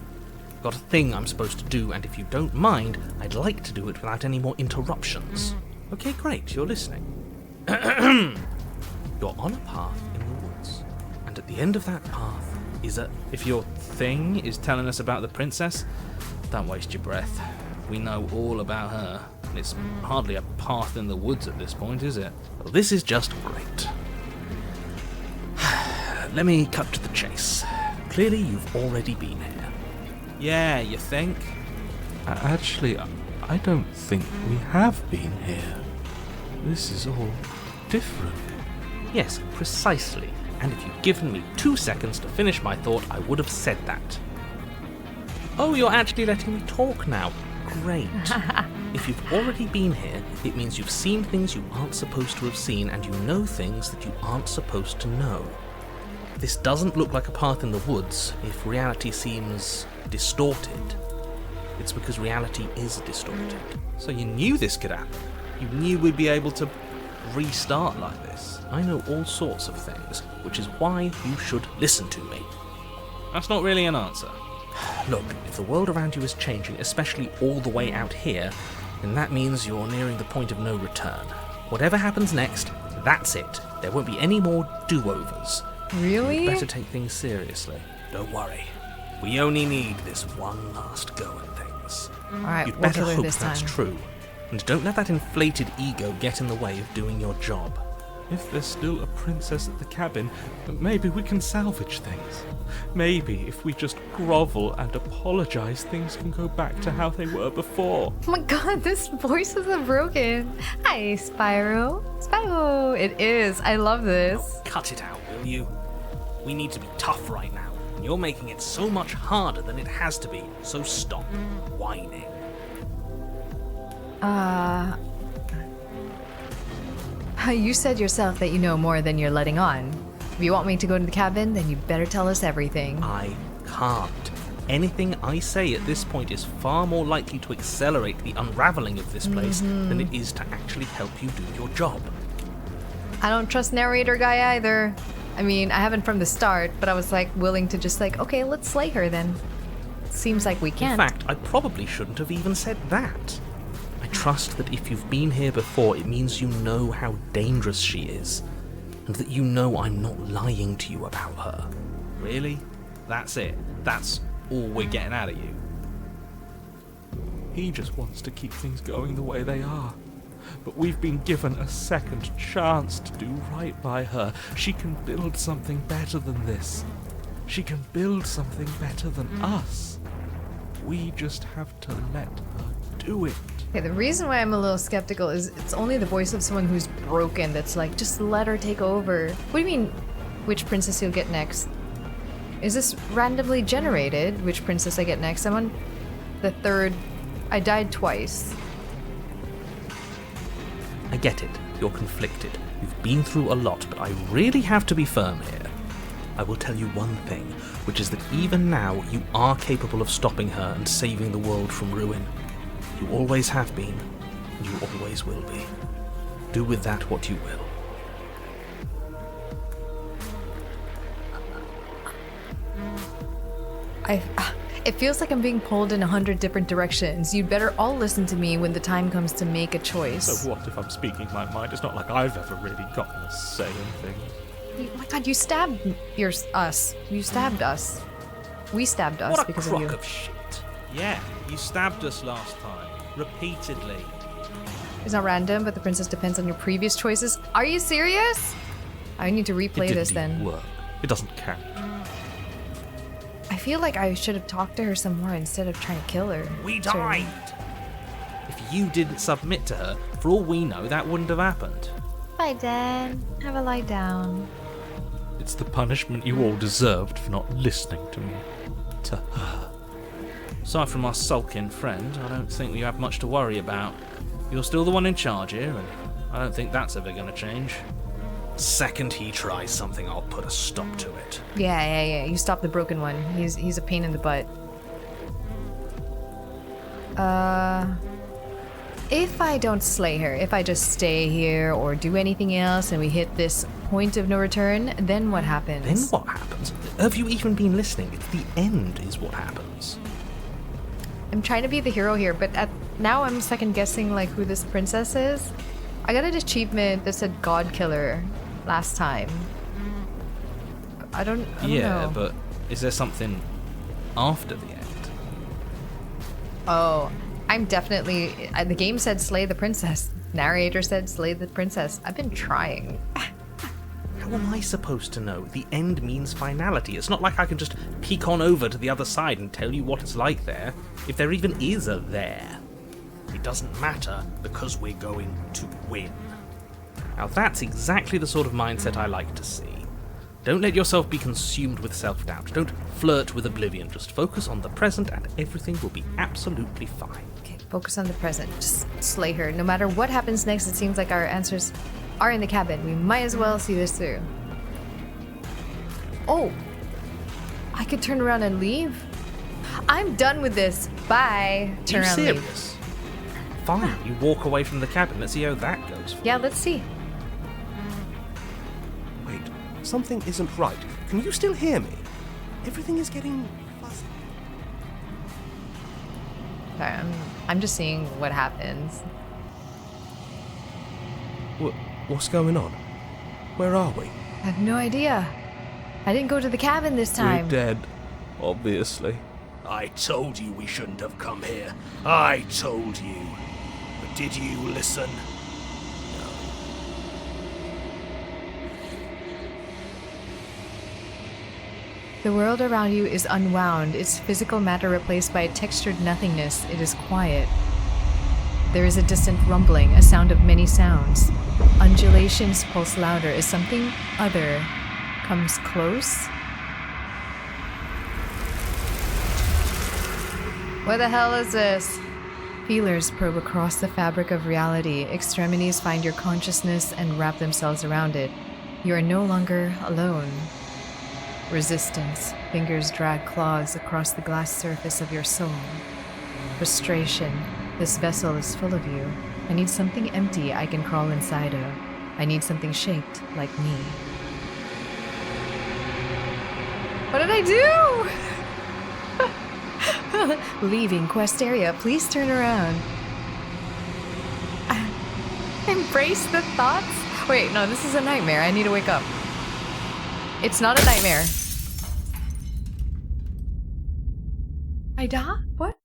Got a thing I'm supposed to do, and if you don't mind, I'd like to do it without any more interruptions. Okay, great, you're listening. You're on a path in the woods, and at the end of that path is a... If your thing is telling us about the princess, don't waste your breath. We know all about her, and it's hardly a path in the woods at this point, is it? Well, this is just great. Let me cut to the chase. Clearly, you've already been here. Yeah, you think? Actually, I don't think we have been here. This is all different. Yes, precisely. And if you'd given me 2 seconds to finish my thought, I would have said that. Oh, you're actually letting me talk now. Great. If you've already been here, it means you've seen things you aren't supposed to have seen, and you know things that you aren't supposed to know. This doesn't look like a path in the woods if reality seems distorted. It's because reality is distorted. So you knew this could happen. You knew we'd be able to restart like this. I know all sorts of things, which is why you should listen to me. That's not really an answer. Look, if the world around you is changing, especially all the way out here, then that means you're nearing the point of no return. Whatever happens next, that's it. There won't be any more do-overs. Really? You'd better take things seriously. Don't worry. We only need this one last go at things. Alright, You'd we'll better kill her hope this that's time. true. And don't let that inflated ego get in the way of doing your job. If there's still a princess at the cabin, maybe we can salvage things. Maybe if we just grovel and apologize, things can go back to how they were before. Oh my god, this voice is broken. Hi, Spyro. Spyro! It is. I love this. Cut it out, will you? We need to be tough right now. And you're making it so much harder than it has to be. So stop whining. You said yourself that you know more than you're letting on. If you want me to go to the cabin, then you better tell us everything. I can't. Anything I say at this point is far more likely to accelerate the unraveling of this place than it is to actually help you do your job. I don't trust narrator guy either. I mean, I haven't from the start, but I was like willing to just like, okay, let's slay her then. Seems like we In can. fact, I probably shouldn't have even said that. I trust that if you've been here before, it means you know how dangerous she is, and that you know I'm not lying to you about her. Really? That's it? That's all we're getting out of you? He just wants to keep things going the way they are. But we've been given a second chance to do right by her. She can build something better than this. She can build something better than us. We just have to let her do it. Okay, the reason why I'm a little skeptical is it's only the voice of someone who's broken that's like, just let her take over. What do you mean, which princess you'll get next? Is this randomly generated, which princess I get next? I'm on the third. I died twice. I get it. You're conflicted. You've been through a lot, but I really have to be firm here. I will tell you one thing, which is that even now you are capable of stopping her and saving the world from ruin. You always have been, and you always will be. Do with that what you will. It feels like I'm being pulled in 100 different directions. You'd better all listen to me when the time comes to make a choice. So what if I'm speaking my mind? It's not like I've ever really gotten a say in things. Oh my god, you stabbed us. You stabbed us. We stabbed us What a because crock of you. of shit. Yeah, you stabbed us last time. Repeatedly. It's not random, but the princess depends on your previous choices. Are you serious? I need to replay this then. Work. It doesn't count. I feel like I should have talked to her some more instead of trying to kill her. We died! If you didn't submit to her, for all we know, that wouldn't have happened. Bye, Dad. Have a lie down. It's the punishment you all deserved for not listening to me. To her. Aside from our sulking friend, I don't think we have much to worry about. You're still the one in charge here, and I don't think that's ever going to change. Second he tries something, I'll put a stop to it. Yeah. You stop the broken one. He's a pain in the butt. If I don't slay her, if I just stay here or do anything else and we hit this point of no return, then what happens? Then what happens? Have you even been listening? It's the end is what happens. I'm trying to be the hero here, but now I'm second guessing like who this princess is. I got an achievement that said God Killer last time. I don't know. But is there something after the end? Oh, I'm definitely... the game said slay the princess. Narrator said slay the princess. I've been trying. How am I supposed to know? The end means finality. It's not like I can just peek on over to the other side and tell you what it's like there, if there even is a there. It doesn't matter because we're going to win. Now that's exactly the sort of mindset I like to see. Don't let yourself be consumed with self-doubt. Don't flirt with oblivion. Just focus on the present and everything will be absolutely fine. Okay, Focus on the present. Just slay her. No matter what happens next, it seems like our answers are in the cabin. We might as well see this through. Oh! I could turn around and leave? I'm done with this. Bye. Turn around and leave. Serious? Fine, you walk away from the cabin. Let's see how that goes. Yeah, let's see. Wait, something isn't right. Can you still hear me? Everything is getting fuzzy. Sorry, I'm just seeing what happens. What's going on? Where are we? I have no idea. I didn't go to the cabin this time. We're dead, obviously. I told you we shouldn't have come here. I told you. But did you listen? The world around you is unwound, its physical matter replaced by a textured nothingness. It is quiet. There is a distant rumbling, a sound of many sounds. Undulations pulse louder as something other comes close. What the hell is this? Feelers probe across the fabric of reality. Extremities find your consciousness and wrap themselves around it. You are no longer alone. Resistance. Fingers drag claws across the glass surface of your soul. Frustration. This vessel is full of you. I need something empty I can crawl inside of. I need something shaped like me. What did I do? Leaving quest area. Please turn around. Embrace the thoughts? Wait, no, this is a nightmare. I need to wake up. It's not a nightmare. I die? What?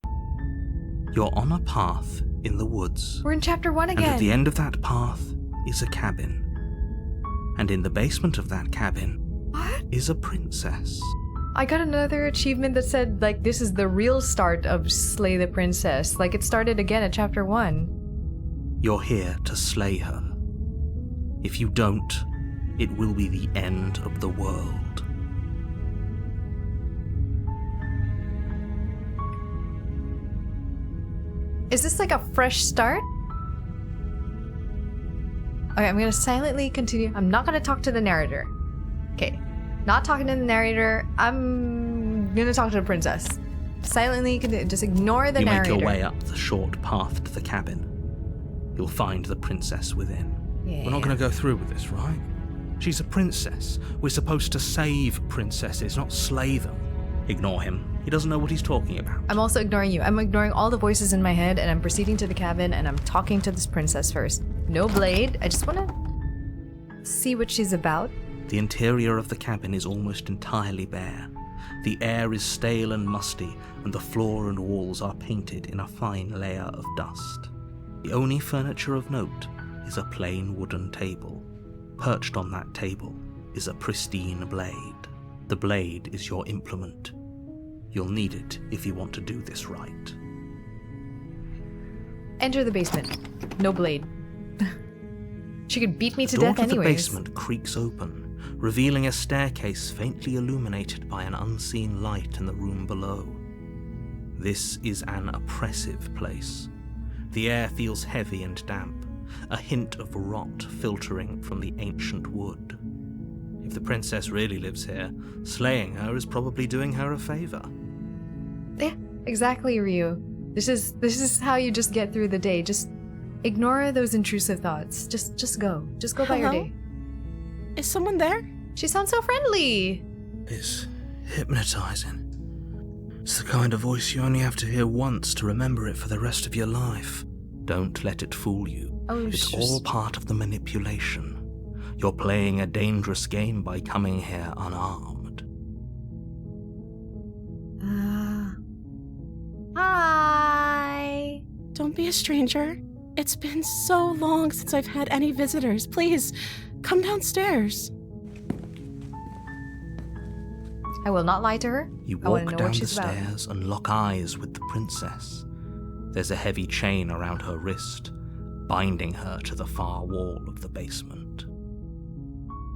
You're on a path in the woods. We're in chapter 1 again. And at the end of that path is a cabin. And in the basement of that cabin is a princess. I got another achievement that said, like, this is the real start of Slay the Princess. Like, it started again at chapter 1. You're here to slay her. If you don't, it will be the end of the world. Is this like a fresh start? Okay, I'm gonna silently continue. I'm not gonna talk to the narrator. Okay, not talking to the narrator. I'm gonna talk to the princess. Silently, just ignore the narrator. You make your way up the short path to the cabin. You'll find the princess within. Yeah. We're not gonna go through with this, right? She's a princess. We're supposed to save princesses, not slay them. Ignore him. He doesn't know what he's talking about. I'm also ignoring you. I'm ignoring all the voices in my head, and I'm proceeding to the cabin, and I'm talking to this princess first. No blade. I just want to see what she's about. The interior of the cabin is almost entirely bare. The air is stale and musty, and the floor and walls are painted in a fine layer of dust. The only furniture of note is a plain wooden table. Perched on that table is a pristine blade. The blade is your implement. You'll need it if you want to do this right. Enter the basement. No blade. She could beat me to The door death to the anyways. basement creaks open, revealing a staircase faintly illuminated by an unseen light in the room below. This is an oppressive place. The air feels heavy and damp, a hint of rot filtering from the ancient wood. If the princess really lives here, slaying her is probably doing her a favor. Yeah, exactly, Ryu. This is how you just get through the day. Just ignore those intrusive thoughts. Just go. Just go by your Hello? day. Is someone there? She sounds so friendly. It's hypnotizing. It's the kind of voice you only have to hear once to remember it for the rest of your life. Don't let it fool you. Oh, It's all part of the manipulation. You're playing a dangerous game by coming here unarmed. Hi. Don't be a stranger. It's been so long since I've had any visitors. Please, come downstairs. I will not lie to her. You I wanna walk know down what the she's about. stairs and lock eyes with the princess. There's a heavy chain around her wrist, binding her to the far wall of the basement.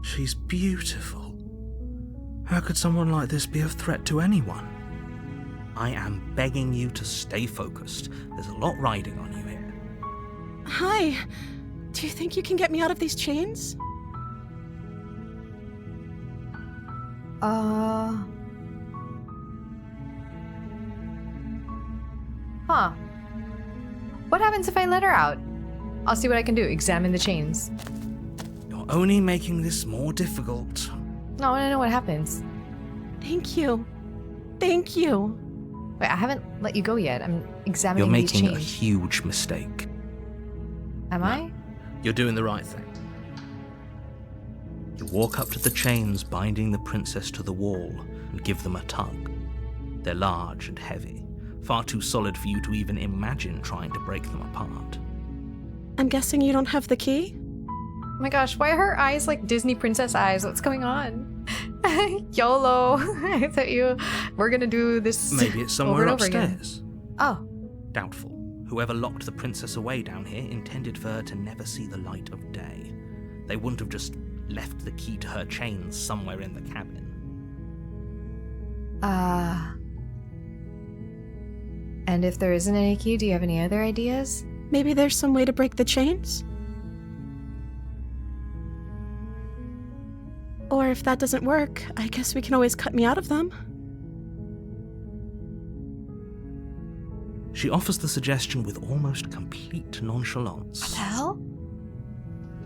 She's beautiful. How could someone like this be of threat to anyone? I am begging you to stay focused. There's a lot riding on you here. Hi. Do you think you can get me out of these chains? Huh. What happens if I let her out? I'll see what I can do. Examine the chains. You're only making this more difficult. No, I want to know what happens. Thank you. Thank you. Wait, I haven't let you go yet. I'm examining You're making these a chains. huge mistake. Am I? You're doing the right thing. You walk up to the chains binding the princess to the wall and give them a tug. They're large and heavy, far too solid for you to even imagine trying to break them apart. I'm guessing you don't have the key? Oh my gosh, why are her eyes like Disney princess eyes? What's going on? YOLO. I thought we're gonna do this Maybe it's over somewhere and over again. upstairs. Oh, Doubtful. Whoever locked the princess away down here intended for her to never see the light of day. They wouldn't have just left the key to her chains somewhere in the cabin. And if there isn't any key, do you have any other ideas? Maybe there's some way to break the chains? Or if that doesn't work, I guess we can always cut me out of them. She offers the suggestion with almost complete nonchalance. What the hell?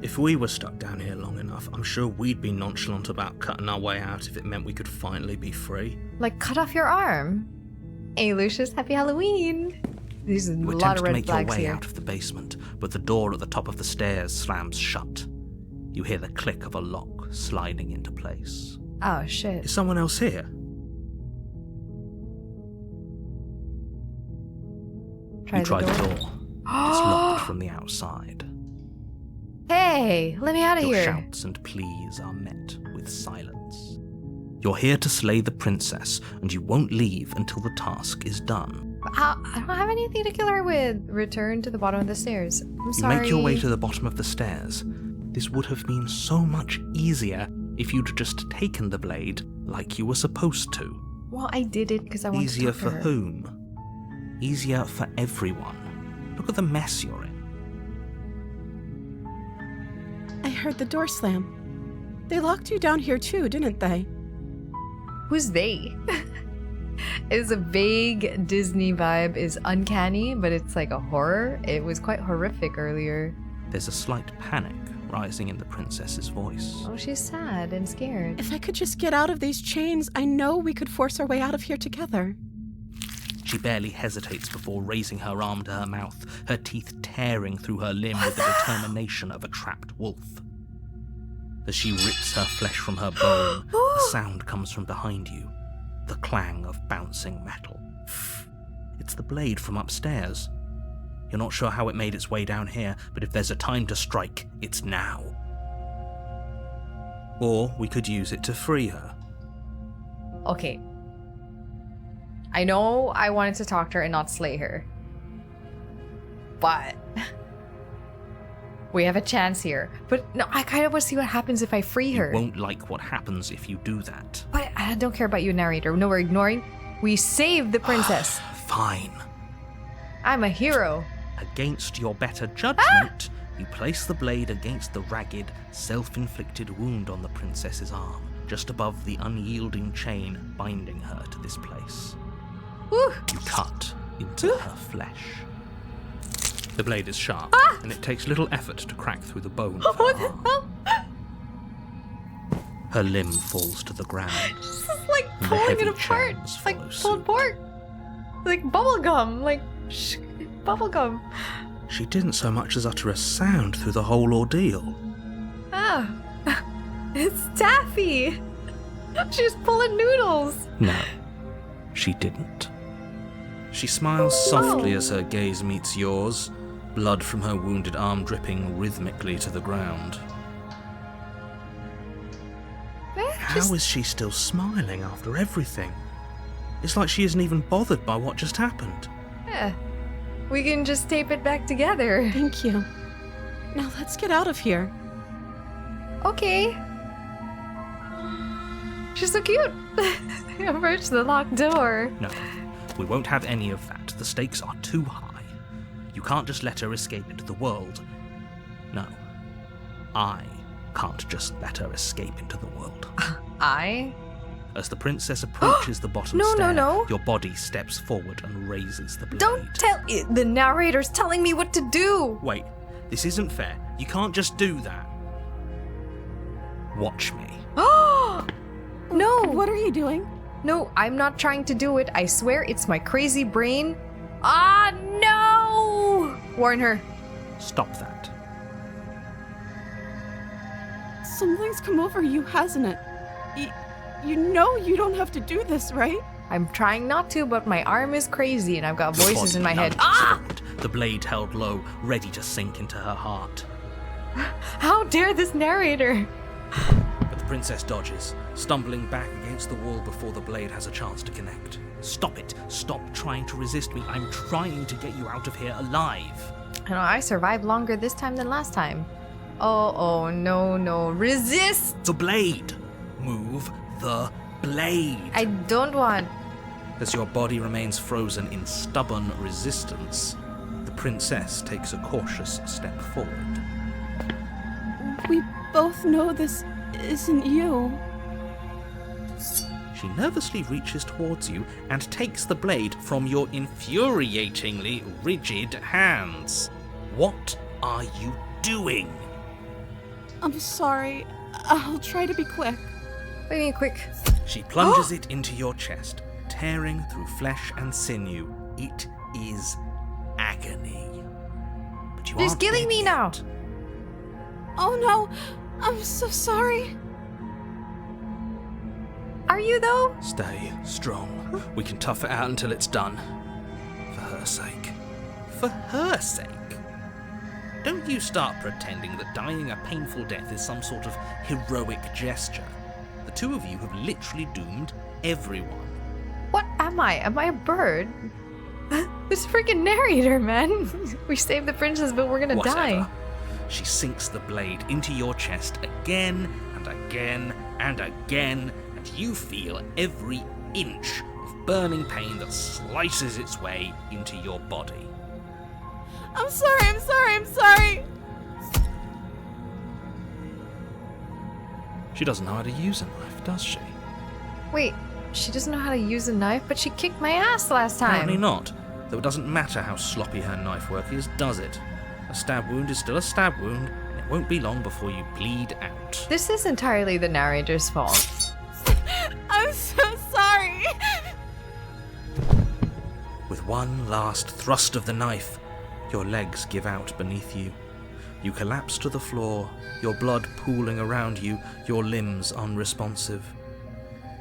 If we were stuck down here long enough, I'm sure we'd be nonchalant about cutting our way out if it meant we could finally be free. Like, cut off your arm. Hey, Lucius, happy Halloween. There's a You lot attempt of to red make your flags way here. out of the basement, but the door at the top of the stairs slams shut. You hear the click of a lock sliding into place. Oh, shit. Is someone else here? You try the door. It's locked from the outside. Hey, let me out of Your here. shouts and pleas are met with silence. You're here to slay the princess, and you won't leave until the task is done. I don't have anything to kill her with. Return to the bottom of the stairs. I'm You sorry. make your way to the bottom of the stairs. This would have been so much easier if you'd just taken the blade like you were supposed to. Well, I did it because I wanted Easier to talk for to her. whom? Easier for everyone. Look at the mess you're in. I heard the door slam. They locked you down here too, didn't they? Who's they? It's a vague Disney vibe. Is uncanny, but it's like a horror. It was quite horrific earlier. There's a slight panic rising in the princess's voice. Oh, she's sad and scared. If I could just get out of these chains, I know we could force our way out of here together. She barely hesitates before raising her arm to her mouth, her teeth tearing through her limb with the determination of a trapped wolf. As she rips her flesh from her bone, a sound comes from behind you, the clang of bouncing metal. It's the blade from upstairs. You're not sure how it made its way down here, but if there's a time to strike, it's now. Or we could use it to free her. Okay. I know I wanted to talk to her and not slay her. But we have a chance here. But no, I kind of want to see what happens if I free her. You won't like what happens if you do that. But I don't care about you, narrator. No, we're ignoring. We saved the princess. Fine. I'm a hero. Against your better judgment, you place the blade against the ragged, self-inflicted wound on the princess's arm, just above the unyielding chain binding her to this place. Woo! You cut into her flesh. The blade is sharp, and it takes little effort to crack through the bone of her What the arm. hell? Her limb falls to the ground. This is like The pulling heavy it apart. chains It's like follow pulled suit. pork. Like bubble gum. Like bubble gum. She didn't so much as utter a sound through the whole ordeal. Ah. It's Taffy. She's pulling noodles. No, she didn't. She smiles softly as her gaze meets yours, blood from her wounded arm dripping rhythmically to the ground. How is she still smiling after everything? It's like she isn't even bothered by what just happened. Yeah. We can just tape it back together. Thank you. Now let's get out of here. Okay. She's so cute. Approach the locked door. No, We won't have any of that. The stakes are too high. You can't just let her escape into the world. No. I can't just let her escape into the world. I? As the princess approaches the bottom No, stair, no. your body steps forward and raises the blade. Don't tell it. The narrator's telling me what to do. Wait, this isn't fair. You can't just do that. Watch me. No. What are you doing? No, I'm not trying to do it. I swear it's my crazy brain. Ah, no! Warn her. Stop that. Something's come over you, hasn't it? You know you don't have to do this, right? I'm trying not to, but my arm is crazy and I've got Your voices in my body head. lunges forward, the blade held low, ready to sink into her heart. How dare this narrator? But the princess dodges, stumbling back against the wall before the blade has a chance to connect. Stop it. Stop trying to resist me. I'm trying to get you out of here alive. I know, I survived longer this time than last time. Oh, no. Resist! The blade. Move the blade. I don't want. As your body remains frozen in stubborn resistance, the princess takes a cautious step forward. We both know this isn't you. She nervously reaches towards you and takes the blade from your infuriatingly rigid hands. What are you doing? I'm sorry. I'll try to be quick. What do you mean quick? She plunges it into your chest, tearing through flesh and sinew. It is agony. But you She's aren't killing dead me now. yet. Oh no, I'm so sorry. Are you though? Stay strong. We can tough it out until it's done. For her sake. For her sake? Don't you start pretending that dying a painful death is some sort of heroic gesture. The two of you have literally doomed everyone. What am I? Am I a bird? This freaking narrator, man. We saved the princess, but we're gonna Whatever. die. She sinks the blade into your chest again and again and again, and you feel every inch of burning pain that slices its way into your body. I'm sorry. She doesn't know how to use a knife, does she? Wait, she doesn't know how to use a knife, but she kicked my ass last time. Apparently not, though it doesn't matter how sloppy her knife work is, does it? A stab wound is still a stab wound, and it won't be long before you bleed out. This is entirely the narrator's fault. I'm so sorry. With one last thrust of the knife, your legs give out beneath you. You collapse to the floor, your blood pooling around you, your limbs unresponsive.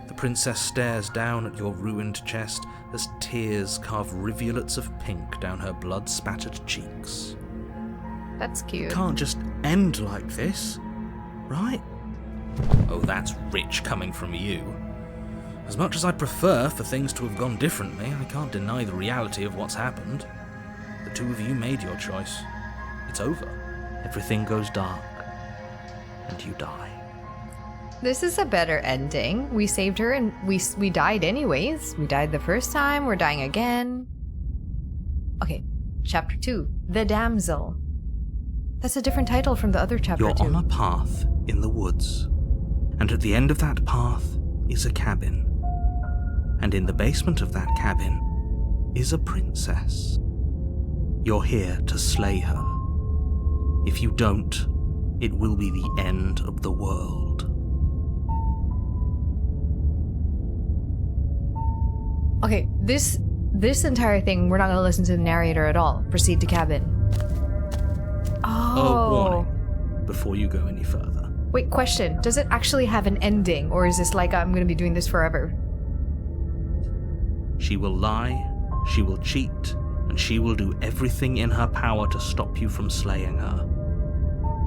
The princess stares down at your ruined chest as tears carve rivulets of pink down her blood-spattered cheeks. That's cute. It can't just end like this, right? Oh, that's rich coming from you. As much as I'd prefer for things to have gone differently, I can't deny the reality of what's happened. The two of you made your choice. It's over. Everything goes dark, and you die. This is a better ending. We saved her and we died anyways. We died the first time, we're dying again. Okay, chapter 2, The Damsel. That's a different title from the other chapter. You're on a path in the woods, and at the end of that path is a cabin. And in the basement of that cabin is a princess. You're here to slay her. If you don't, it will be the end of the world. Okay, this entire thing, we're not gonna listen to the narrator at all. Proceed to cabin. A warning before you go any further. Wait, question. Does it actually have an ending, or is this like I'm gonna be doing this forever? She will lie, she will cheat, and she will do everything in her power to stop you from slaying her.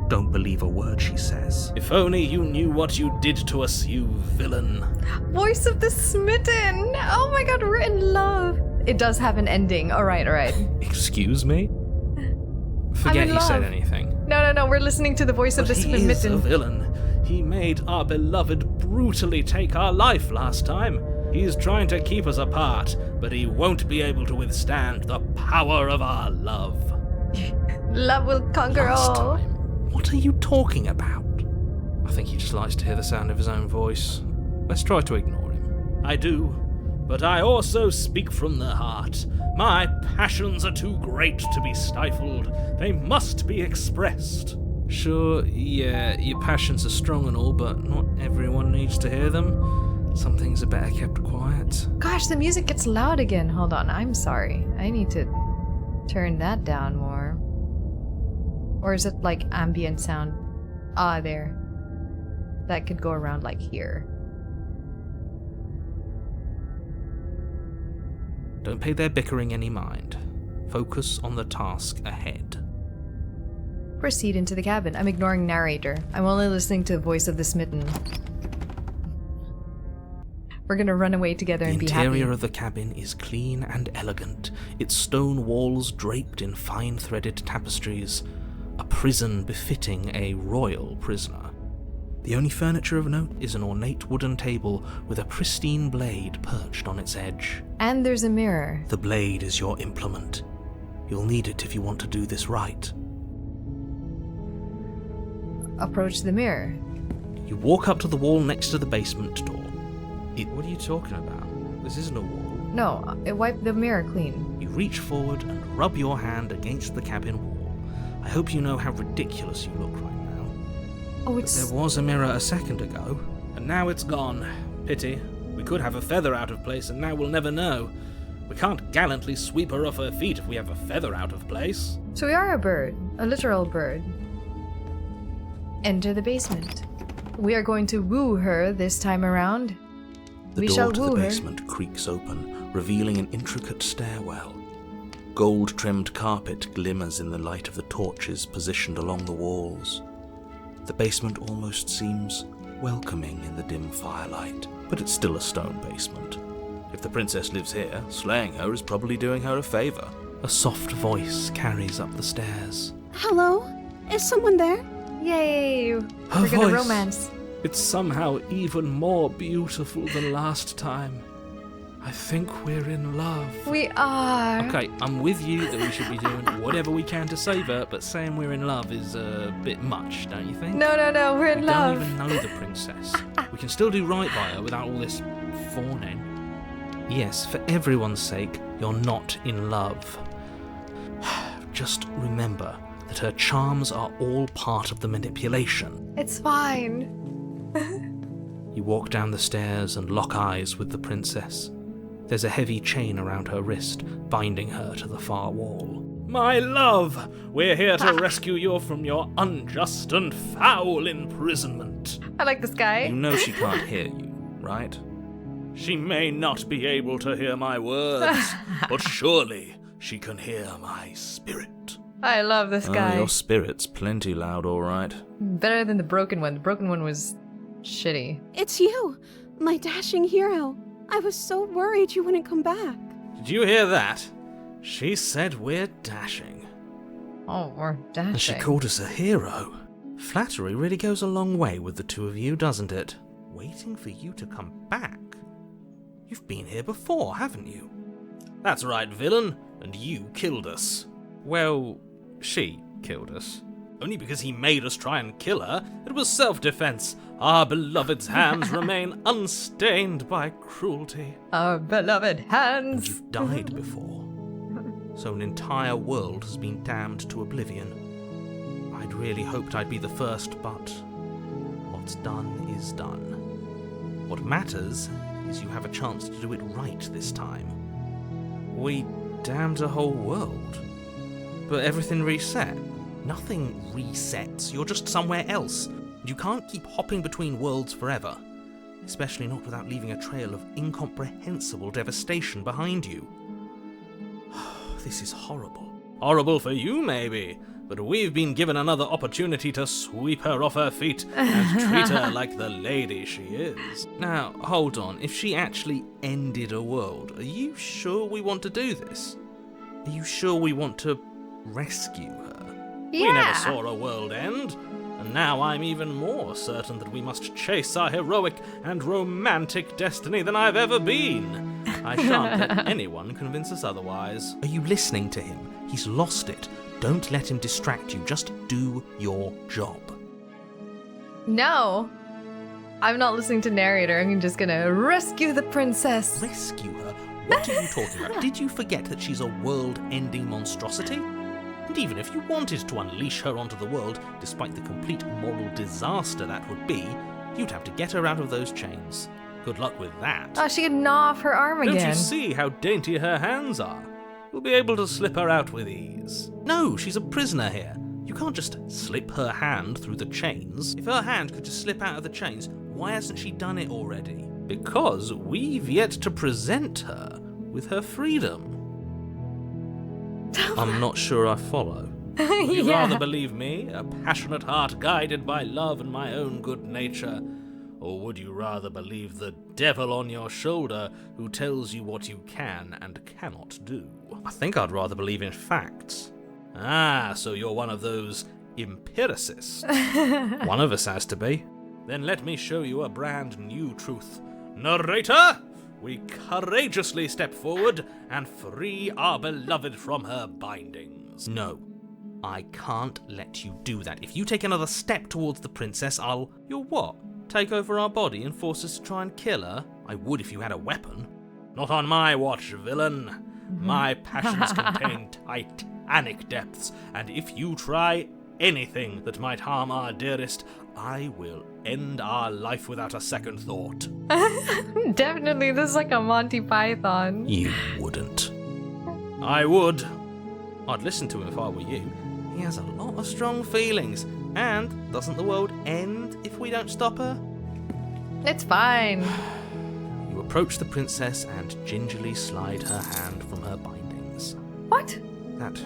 Don't believe a word she says. If only you knew what you did to us, you villain. Voice of the Smitten! Oh my god, we're in love! It does have an ending. Alright. Excuse me? Forget he said anything. No, we're listening to the voice of the He is a Smitten. villain. He made our beloved brutally take our life last time. He's trying to keep us apart, but he won't be able to withstand the power of our love. Love will conquer Last all. time? What are you talking about? I think he just likes to hear the sound of his own voice. Let's try to ignore him. I do, but I also speak from the heart. My passions are too great to be stifled. They must be expressed. Sure, yeah, your passions are strong and all, but not everyone needs to hear them. Some things are better kept quiet. Gosh, the music gets loud again. Hold on, I'm sorry. I need to turn that down more. Or is it like ambient sound? Ah, there. That could go around like here. Don't pay their bickering any mind. Focus on the task ahead. Proceed into the cabin. I'm ignoring narrator. I'm only listening to the voice of the Smitten. We're gonna run away together and be happy. The interior of the cabin is clean and elegant, its stone walls draped in fine threaded tapestries, a prison befitting a royal prisoner. The only furniture of note is an ornate wooden table with a pristine blade perched on its edge. And there's a mirror. The blade is your implement. You'll need it if you want to do this right. Approach the mirror. You walk up to the wall next to the basement door. What are you talking about? This isn't a wall. No, it wiped the mirror clean. You reach forward and rub your hand against the cabin wall. I hope you know how ridiculous you look right now. Oh, But it's... there was a mirror a second ago, and now it's gone. Pity. We could have a feather out of place, and now we'll never know. We can't gallantly sweep her off her feet if we have a feather out of place. So we are a bird. A literal bird. Enter the basement. We are going to woo her this time around. The We door shall to the woo her. basement creaks open, revealing an intricate stairwell. Gold-trimmed carpet glimmers in the light of the torches positioned along the walls. The basement almost seems welcoming in the dim firelight, but it's still a stone basement. If the princess lives here, slaying her is probably doing her a favor. A soft voice carries up the stairs. Hello? Is someone there? Yay! Her We're gonna voice. romance. It's somehow even more beautiful than last time. I think we're in love. We are. Okay, I'm with you that we should be doing whatever we can to save her, but saying we're in love is a bit much, don't you think? No, we're in We love. don't even know the princess. We can still do right by her without all this fawning. Yes, for everyone's sake, you're not in love. Just remember that her charms are all part of the manipulation. It's fine. You walk down the stairs and lock eyes with the princess. There's a heavy chain around her wrist, binding her to the far wall. My love, we're here to rescue you from your unjust and foul imprisonment. I like this guy. You know she can't hear you, right? She may not be able to hear my words, but surely she can hear my spirit. I love this guy. Your spirit's plenty loud, all right. Better than the broken one. The broken one was shitty. It's you, my dashing hero. I was so worried you wouldn't come back. Did you hear that? She said we're dashing. Oh, we're And she dashing. called us a hero. Flattery really goes a long way with the two of you, doesn't it? Waiting for you to come back. You've been here before, haven't you? That's right, villain. And you killed us. Well, she killed us. Only because he made us try and kill her. It was self-defense. Our beloved's hands remain unstained by cruelty. Our beloved And hands. you've died before. So an entire world has been damned to oblivion. I'd really hoped I'd be the first, but what's done is done. What matters is you have a chance to do it right this time. We damned a whole world. But everything reset. Nothing resets, you're just somewhere else. You can't keep hopping between worlds forever. Especially not without leaving a trail of incomprehensible devastation behind you. This is horrible. Horrible for you, maybe, but we've been given another opportunity to sweep her off her feet and treat her like the lady she is. Now, hold on, if she actually ended a world, are you sure we want to do this? Are you sure we want to rescue her? Yeah. We never saw a world end, And now I'm even more certain that we must chase our heroic and romantic destiny than I've ever been. I shan't let anyone convince us otherwise. Are you listening to him? He's lost it. Don't let him distract you. Just do your job. No. I'm not listening to narrator. I'm just gonna rescue the princess. Rescue her? What are you talking about? Did you forget that she's a world-ending monstrosity? And even if you wanted to unleash her onto the world, despite the complete moral disaster that would be, you'd have to get her out of those chains. Good luck with that. Oh, she could gnaw off her arm again. Don't you see how dainty her hands are? You'll be able to slip her out with ease. No, she's a prisoner here. You can't just slip her hand through the chains. If her hand could just slip out of the chains, why hasn't she done it already? Because we've yet to present her with her freedom. I'm not sure I follow. Would you rather believe me, a passionate heart guided by love and my own good nature? Or would you rather believe the devil on your shoulder who tells you what you can and cannot do? I think I'd rather believe in facts. Ah, so you're one of those empiricists. One of us has to be. Then let me show you a brand new truth. Narrator, we courageously step forward and free our beloved from her bindings. No, I can't let you do that. If you take another step towards the princess, You'll what? Take over our body and force us to try and kill her? I would if you had a weapon. Not on my watch, villain. My passions contain titanic depths, and if you try anything that might harm our dearest, I will end our life without a second thought. Definitely, this is like a Monty Python. You wouldn't. I would. I'd listen to him if I were you. He has a lot of strong feelings. And doesn't the world end if we don't stop her? It's fine. You approach the princess and gingerly slide her hand from her bindings. What? That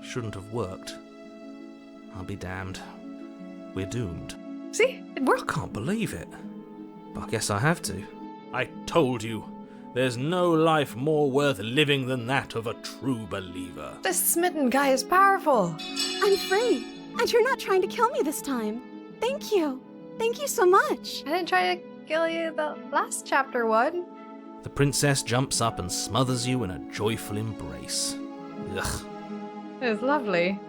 shouldn't have worked. I'll be damned. We're doomed. See? It I worked. can't believe it. But I guess I have to. I told you. There's no life more worth living than that of a true believer. This Smitten guy is powerful. I'm free, and you're not trying to kill me this time. Thank you. Thank you so much. I didn't try to kill you the last chapter one. The princess jumps up and smothers you in a joyful embrace. Ugh. It was lovely.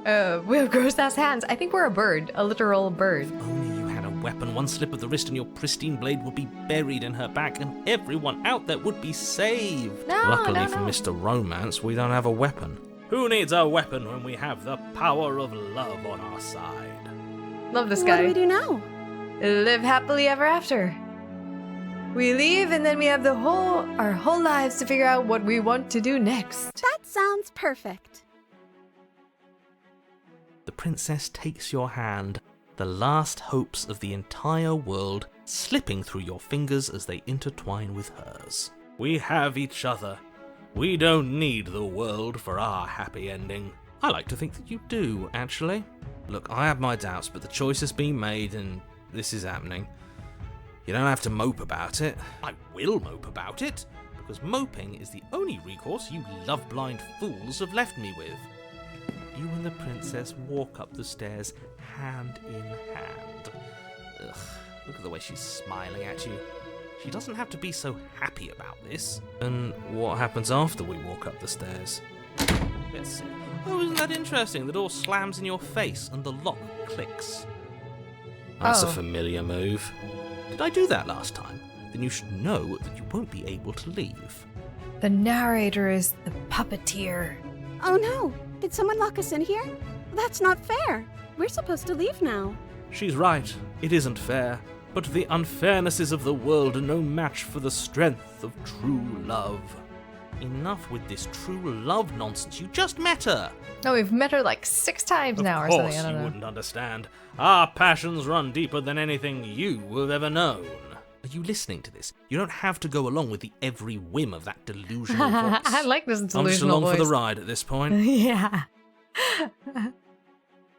We have gross-ass hands. I think we're a bird. A literal bird. If only you had a weapon. One slip of the wrist and your pristine blade would be buried in her back, and everyone out there would be saved. No, Luckily for Mr. Romance, we don't have a weapon. Who needs a weapon when we have the power of love on our side? Love this What guy. do we do now? Live happily ever after. We leave and then we have our whole lives to figure out what we want to do next. That sounds perfect. The princess takes your hand, the last hopes of the entire world slipping through your fingers as they intertwine with hers. We have each other. We don't need the world for our happy ending. I like to think that you do, actually. Look, I have my doubts, but the choice has been made and this is happening. You don't have to mope about it. I will mope about it, because moping is the only recourse you love-blind fools have left me with. You and the princess walk up the stairs hand in hand. Ugh, look at the way she's smiling at you. She doesn't have to be so happy about this. And what happens after we walk up the stairs? Let's see. Oh, isn't that interesting? The door slams in your face and the lock clicks. That's a familiar move. Did I do that last time? Then you should know that you won't be able to leave. The narrator is the puppeteer. Oh no! Did someone lock us in here? That's not fair. We're supposed to leave now. She's right. It isn't fair. But the unfairnesses of the world are no match for the strength of true love. Enough with this true love nonsense. You just met her. No, we've met her like 6 times now or Of something. course I don't you know. wouldn't understand. Our passions run deeper than anything you have ever known. Are you listening to this? You don't have to go along with the every whim of that delusional voice. I like this delusional I'm just along voice. for the ride at this point. Yeah.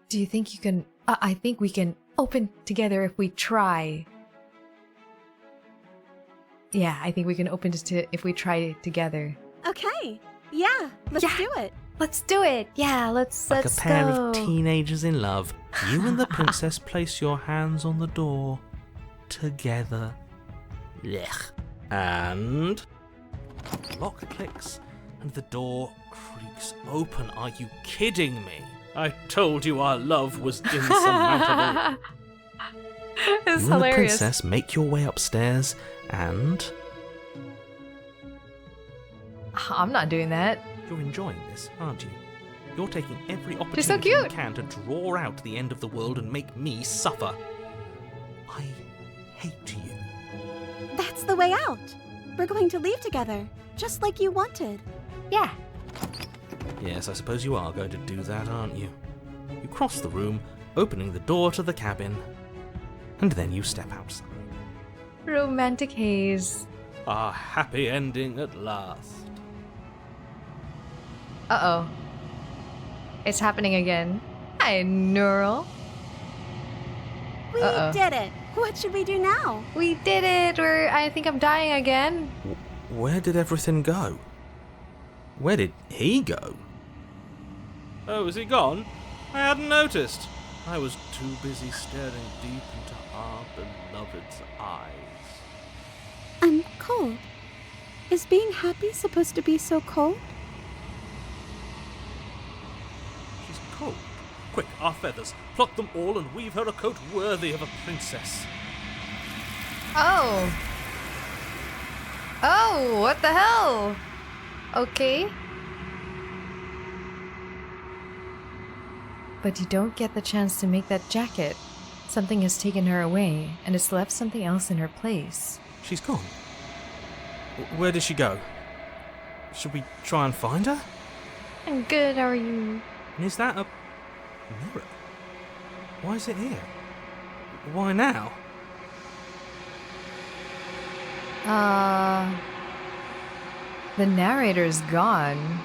Do you think you can... I think we can open together if we try. Yeah, I think we can open this if we try it together. Okay. Yeah, let's Yeah. do it. Let's do it. Yeah, let's Like a pair go. of teenagers in love, you and the princess place your hands on the door together. Blech. And the lock clicks and the door creaks open. Are you kidding me? I told you our love was insurmountable. It's You and the hilarious. princess make your way upstairs and I'm not doing that. you're enjoying this, aren't you? You're taking every so opportunity you cute. can to draw out the end of the world and make me suffer. I hate you. That's the way out. We're going to leave together, just like you wanted. Yeah. Yes, I suppose you are going to do that, aren't you? You cross the room, opening the door to the cabin, and then you step outside. Romantic haze. A happy ending at last. Uh-oh. It's happening again. Hi, Neural. We Uh-oh. did it. What should we do now? We did it! I think I'm dying again. Where did everything go? Where did he go? Oh, is he gone? I hadn't noticed. I was too busy staring deep into our beloved's eyes. I'm cold. Is being happy supposed to be so cold? She's cold. Quick, our feathers. Pluck them all and weave her a coat worthy of a princess. Oh. Oh, what the hell? Okay. But you don't get the chance to make that jacket. Something has taken her away, and it's left something else in her place. She's gone. Where did she go? Should we try and find her? I'm good, how are you? And is that a mirror? Why is it here? Why now? The narrator's gone.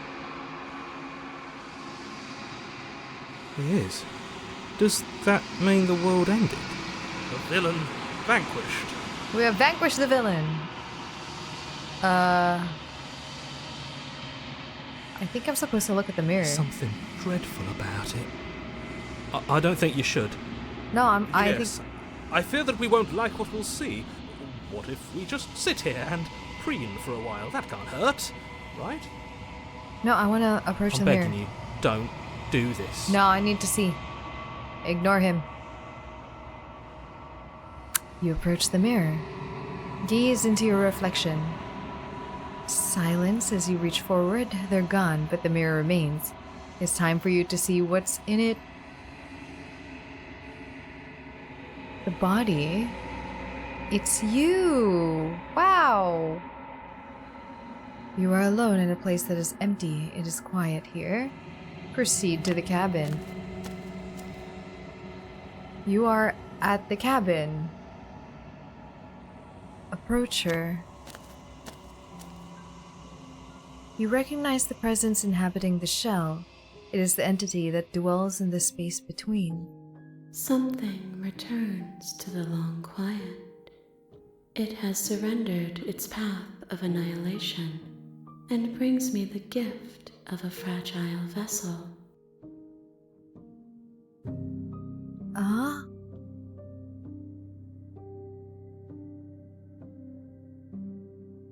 He is. Does that mean the world ended? The villain vanquished. We have vanquished the villain. I think I'm supposed to look at the mirror. Something dreadful about it. I don't think you should. No, I think... I fear that we won't like what we'll see. What if we just sit here and preen for a while? That can't hurt, right? No, I want to approach I'm the mirror. begging you, don't do this. No, I need to see. Ignore him. You approach the mirror. Gaze into your reflection. Silence as you reach forward. They're gone, but the mirror remains. It's time for you to see what's in it. The body. It's you! Wow! You are alone in a place that is empty. It is quiet here. Proceed to the cabin. You are at the cabin. Approach her. You recognize the presence inhabiting the shell. It is the entity that dwells in the space between. Something returns to the long quiet. It has surrendered its path of annihilation and brings me the gift of a fragile vessel.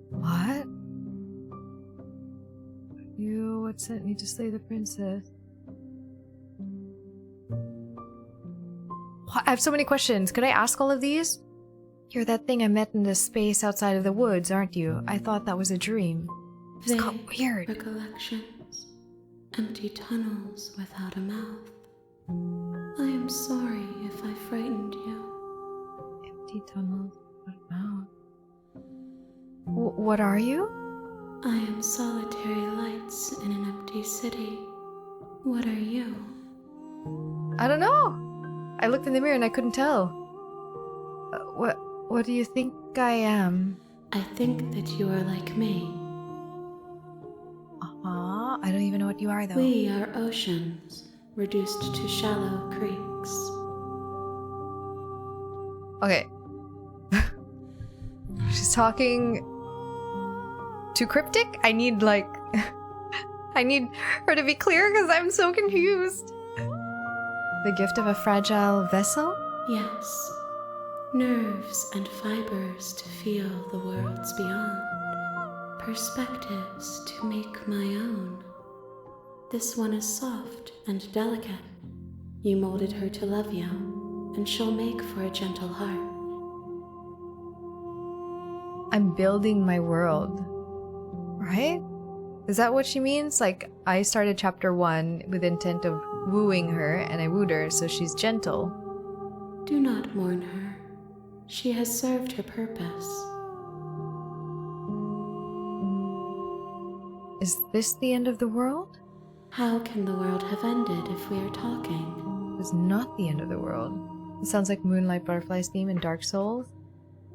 What? What sent me to slay the princess? I have so many questions. Could I ask all of these? You're that thing I met in the space outside of the woods, aren't you? I thought that was a dream. This got weird. Recollections, empty tunnels without a mouth. I am sorry if I frightened you. Empty tunnels without a mouth. What are you? I am solitary lights in an empty city. What are you? I don't know. I looked in the mirror and I couldn't tell. What do you think I am? I think that you are like me. I don't even know what you are, though. We are oceans, reduced to shallow creeks. Okay. She's talking too cryptic? I need, like... I need her to be clear because I'm so confused. The gift of a fragile vessel? Yes. Nerves and fibers to feel the worlds beyond. Perspectives to make my own. This one is soft and delicate. You molded her to love you, and she'll make for a gentle heart. I'm building my world. Right? Is that what she means? Like, I started chapter 1 with intent of wooing her, and I wooed her, so she's gentle. Do not mourn her. She has served her purpose. Is this the end of the world? How can the world have ended if we are talking? It's not the end of the world. It sounds like Moonlight Butterfly's theme in Dark Souls.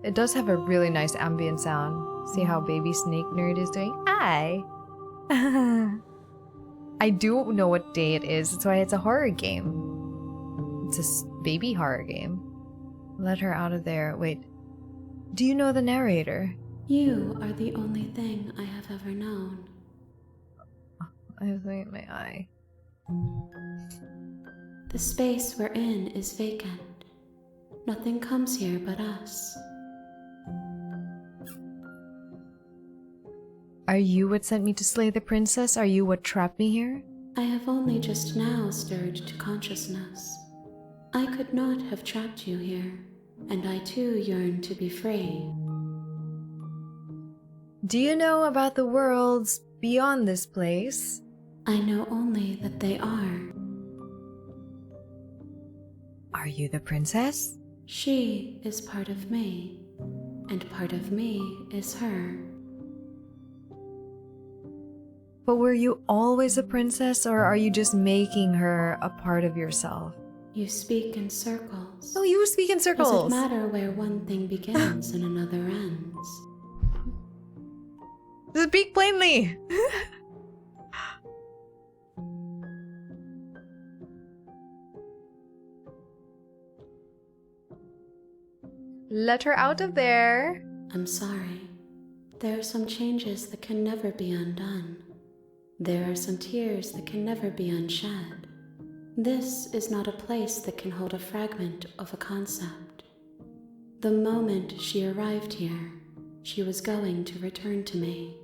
It does have a really nice ambient sound. See how Baby Snake Nerd is doing? Hi! I do know what day it is. That's why it's a horror game. It's a baby horror game. Let her out of there. Wait. Do you know the narrator? You are the only thing I have ever known. I was looking at my eye. The space we're in is vacant. Nothing comes here but us. Are you what sent me to slay the princess? Are you what trapped me here? I have only just now stirred to consciousness. I could not have trapped you here, and I too yearn to be free. Do you know about the worlds beyond this place? I know only that they are. Are you the princess? She is part of me, and part of me is her. But were you always a princess, or are you just making her a part of yourself? You speak in circles. Oh, you speak in circles! Does it matter where one thing begins and another ends? Speak plainly! Let her out of there! I'm sorry. There are some changes that can never be undone. There are some tears that can never be unshed. This is not a place that can hold a fragment of a concept. The moment she arrived here, she was going to return to me.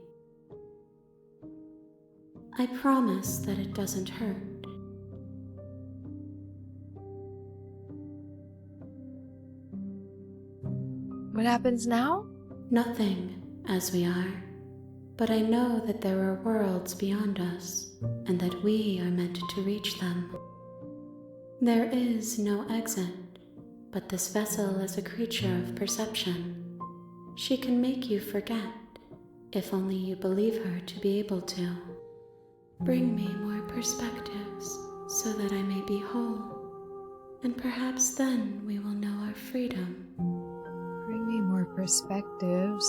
I promise that it doesn't hurt. What happens now? Nothing, as we are. But I know that there are worlds beyond us, and that we are meant to reach them. There is no exit, but this vessel is a creature of perception. She can make you forget, if only you believe her to be able to. Bring me more perspectives, so that I may be whole, and perhaps then we will know our freedom. Bring me more perspectives.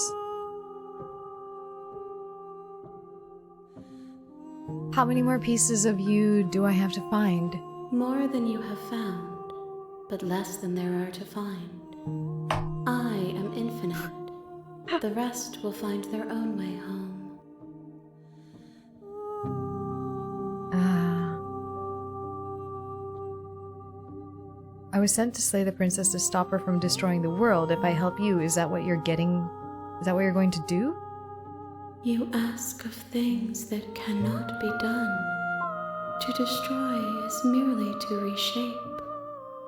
How many more pieces of you do I have to find? More than you have found, but less than there are to find. I am infinite. The rest will find their own way home. I was sent to slay the princess to stop her from destroying the world. If I help you, is that what you're getting? Is that what you're going to do? You ask of things that cannot be done. To destroy is merely to reshape,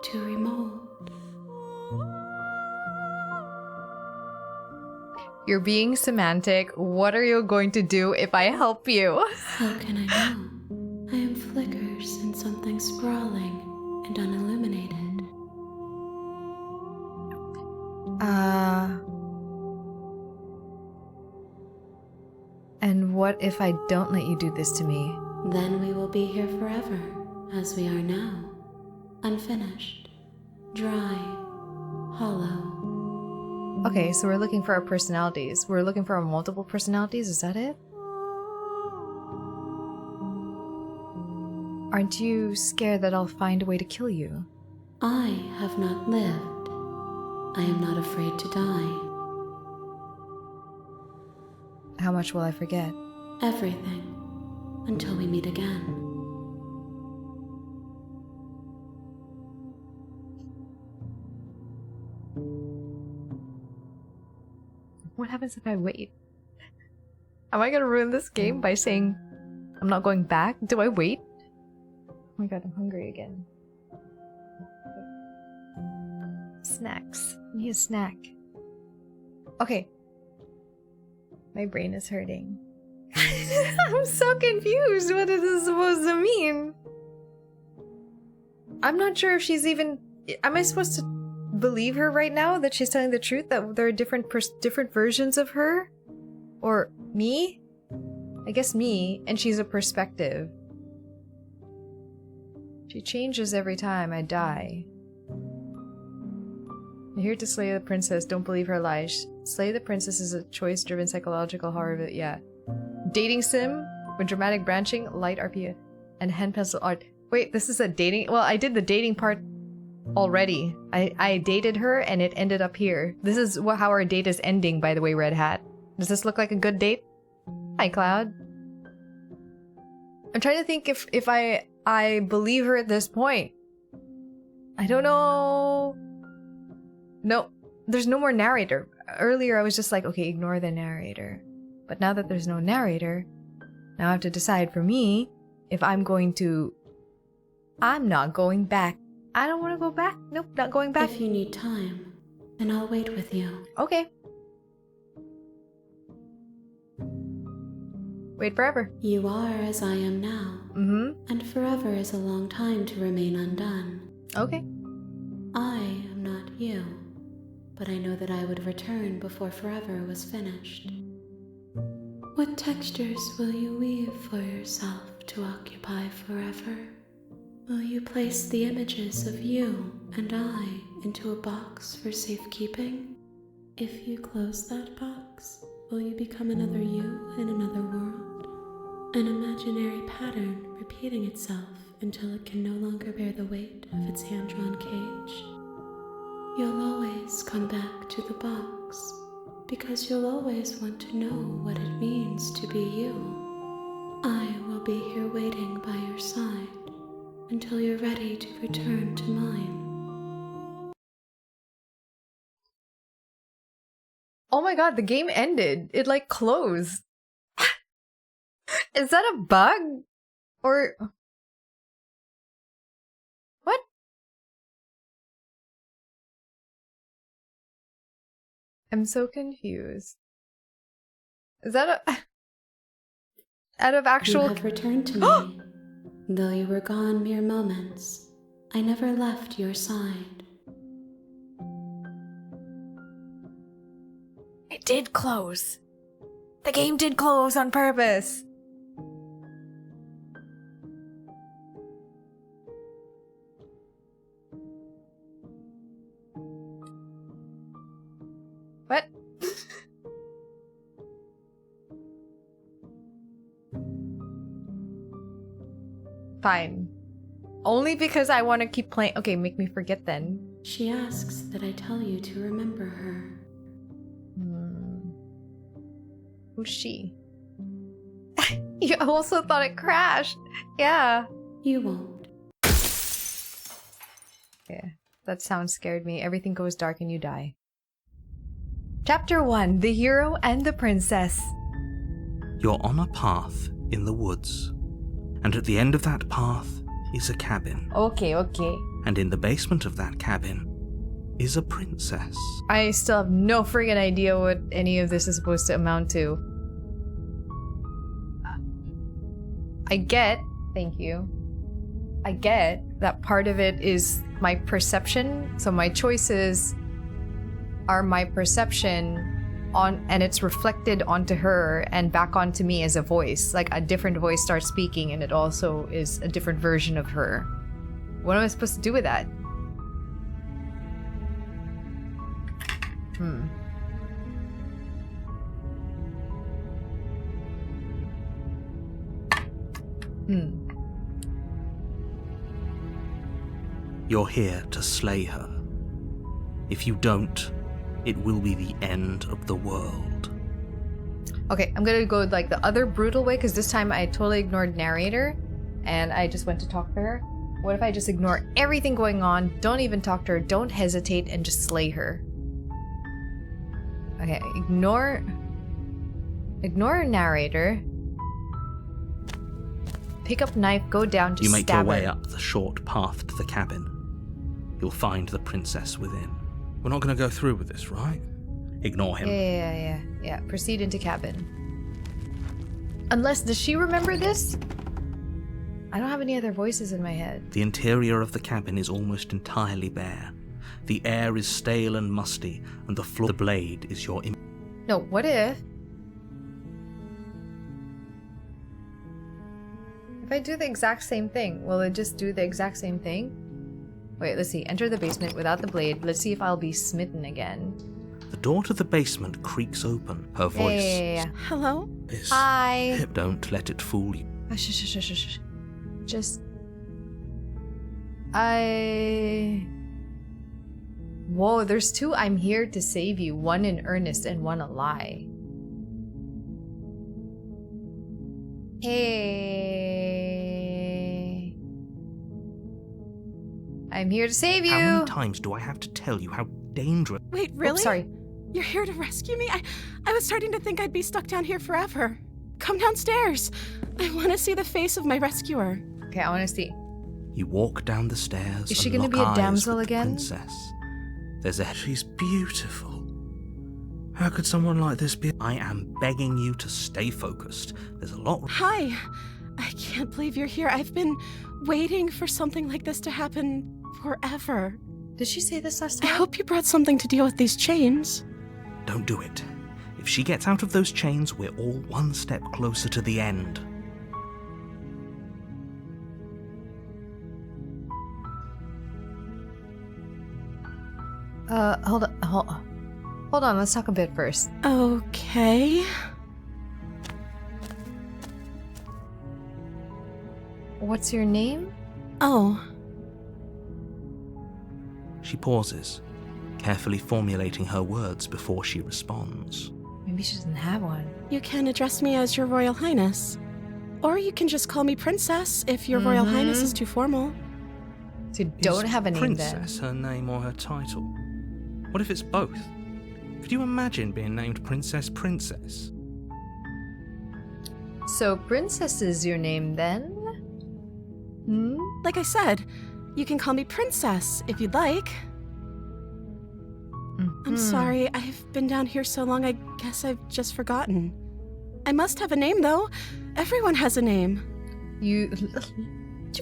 to remold. You're being semantic. What are you going to do if I help you? How can I know? I am flickers in something sprawling and unilluminated. And what if I don't let you do this to me? Then we will be here forever, as we are now. Unfinished, dry, hollow. Okay, so we're looking for our personalities. We're looking for our multiple personalities, is that it? Aren't you scared that I'll find a way to kill you? I have not lived. I am not afraid to die. How much will I forget? Everything. until we meet again. What happens if I wait? Am I gonna ruin this game by saying I'm not going back? Do I wait? Oh my god, I'm hungry again. Snacks. I need a snack. Okay. My brain is hurting. I'm so confused. What is this supposed to mean? I'm not sure if she's even... Am I supposed to believe her right now? That she's telling the truth? That there are different versions of her? Or me? I guess me. And she's a perspective. She changes every time I die. You're here to slay the princess. Don't believe her lies. Slay the princess is a choice-driven psychological horror. Yeah. Dating sim with dramatic branching, light RP, and hand pencil art. Wait, this is a dating... Well, I did the dating part already. I dated her and it ended up here. This is how our date is ending, by the way, Red Hat. Does this look like a good date? Hi, Cloud. I'm trying to think if I believe her at this point. I don't know... No, there's no more narrator. Earlier I was just like, okay, ignore the narrator. But now that there's no narrator, now I have to decide for me if I'm going to... I'm not going back. I don't want to go back. Nope, not going back. If you need time, then I'll wait with you. Okay. Wait forever. You are as I am now. And forever is a long time to remain undone. Okay. I am not you, but I know that I would return before forever was finished. What textures will you weave for yourself to occupy forever? Will you place the images of you and I into a box for safekeeping? If you close that box, will you become another you in another world? An imaginary pattern repeating itself until it can no longer bear the weight of its hand-drawn cage? You'll always come back to the box, because you'll always want to know what it means to be you. I will be here waiting by your side until you're ready to return to mine. Oh my god, the game ended. It like closed. Is that a bug? Or... What? I'm so confused. Is that a... Out of actual... You have returned to me. Though you were gone mere moments, I never left your side. It did close. The game did close on purpose. What? Fine. Only because I want to keep playing. Okay, make me forget then. She asks that I tell you to remember her. Who's she? You also thought it crashed. Yeah. You won't. Yeah, that sound scared me. Everything goes dark and you die. Chapter 1. The Hero and the Princess. You're on a path in the woods, and at the end of that path is a cabin. Okay. And in the basement of that cabin is a princess. I still have no friggin' idea what any of this is supposed to amount to. I get, thank you. I get that part of it is my perception, so my choices are my perception on, and it's reflected onto her and back onto me as a voice. Like a different voice starts speaking and it also is a different version of her. What am I supposed to do with that? You're here to slay her. If you don't, it will be the end of the world. Okay, I'm gonna go like the other brutal way because this time I totally ignored narrator and I just went to talk to her. What if I just ignore everything going on, don't even talk to her, don't hesitate, and just slay her? Okay, ignore narrator. Pick up knife, go down, just You make stab your way her. up the short path to the cabin. You'll find the princess within. We're not going to go through with this, right? Ignore him. Yeah. Proceed into cabin. Unless, does she remember this? I don't have any other voices in my head. The interior of the cabin is almost entirely bare. The air is stale and musty, and the floor of the blade is your No, what if I do the exact same thing? Will it just do the exact same thing? Wait, let's see. Enter the basement without the blade. Let's see if I'll be smitten again. The door to the basement creaks open. Her voice. Yeah. Hello? Is Hi. Don't let it fool you. Shh. Just... Whoa, there's two I'm here to save you. One in earnest and one a lie. Hey. I'm here to save you. How many times do I have to tell you how dangerous? Wait, really? Oops, sorry. You're here to rescue me? I was starting to think I'd be stuck down here forever. Come downstairs. I want to see the face of my rescuer. Okay, I want to see. You walk down the stairs. Is she going to be a damsel again? Princess. There's a. She's beautiful. How could someone like this be? I am begging you to stay focused. There's a lot. Hi. I can't believe you're here. I've been waiting for something like this to happen forever. Did she say this last I time? hope you brought something to deal with these chains. Don't do it. If she gets out of those chains, we're all one step closer to the end. Hold on, let's talk a bit first. Okay. What's your name? Oh. She pauses, carefully formulating her words before she responds. Maybe she doesn't have one. You can address me as Your Royal Highness. Or you can just call me Princess if Your Royal Highness is too formal. So you don't have a name Princess her name or her title? What if it's both? Could you imagine being named Princess? then. So Princess is your name then? Hmm? Like I said, you can call me Princess if you'd like. I'm sorry, I've been down here so long, I guess I've just forgotten. I must have a name, though. Everyone has a name. You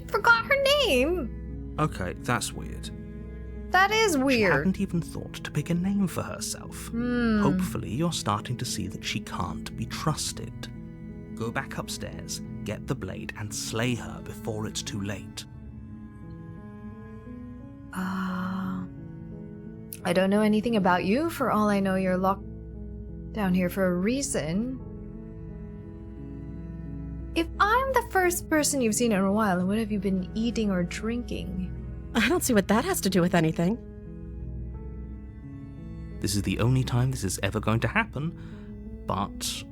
forgot her name? Okay, that's weird. That is She weird. hadn't even thought to pick a name for herself. Hopefully, you're starting to see that she can't be trusted. Go back upstairs, get the blade, and slay her before it's too late. I don't know anything about you. For all I know, you're locked down here for a reason. If I'm the first person you've seen in a while, then what have you been eating or drinking? I don't see what that has to do with anything. This is the only time this is ever going to happen, but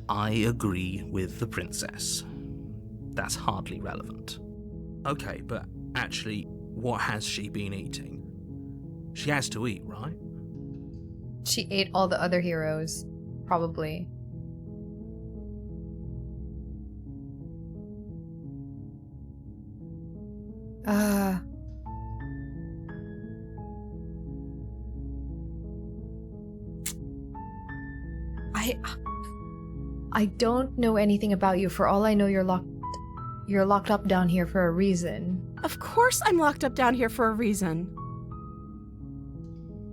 I agree with the princess. That's hardly relevant. Okay, but actually, what has she been eating? She has to eat, right? She ate all the other heroes, probably. I don't know anything about you. For all I know, you're locked up down here for a reason. Of course I'm locked up down here for a reason.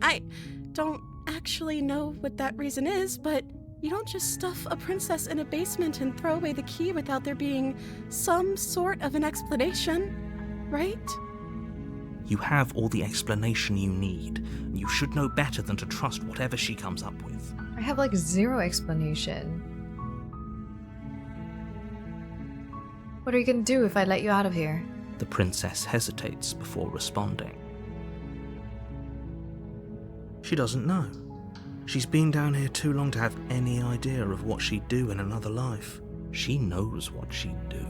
I don't actually know what that reason is, but you don't just stuff a princess in a basement and throw away the key without there being some sort of an explanation, right? You have all the explanation you need. You should know better than to trust whatever she comes up with. I have like zero explanation. What are you gonna do if I let you out of here? The princess hesitates before responding. She doesn't know. She's been down here too long to have any idea of what she'd do in another life. She knows what she'd do.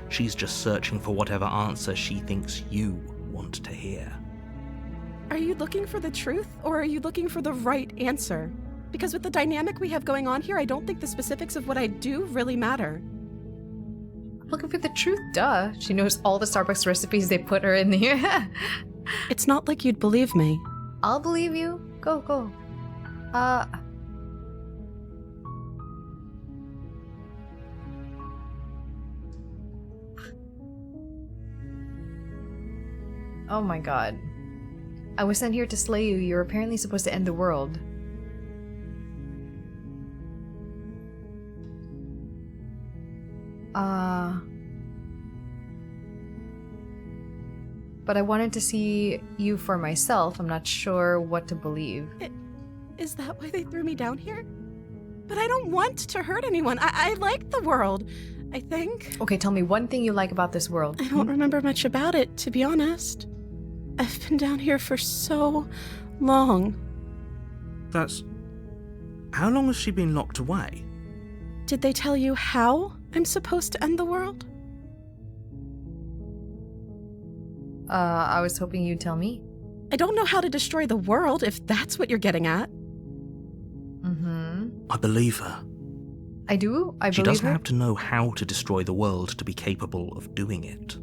She's just searching for whatever answer she thinks you want to hear. Are you looking for the truth, or are you looking for the right answer? Because with the dynamic we have going on here, I don't think the specifics of what I do really matter. I'm looking for the truth, duh. She knows all the Starbucks recipes they put her in here. It's not like you'd believe me. I'll believe you. Go, go. Oh my god. I was sent here to slay you. You're apparently supposed to end the world. But I wanted to see you for myself. I'm not sure what to believe. Is that why they threw me down here? But I don't want to hurt anyone. I like the world, I think. Okay, tell me one thing you like about this world. I don't remember much about it, to be honest. I've been down here for so long. That's... How long has she been locked away? Did they tell you how I'm supposed to end the world? I was hoping you'd tell me. I don't know how to destroy the world, if that's what you're getting at. Mm-hmm. I believe her. I do? I believe She doesn't her? have to know how to destroy the world to be capable of doing it.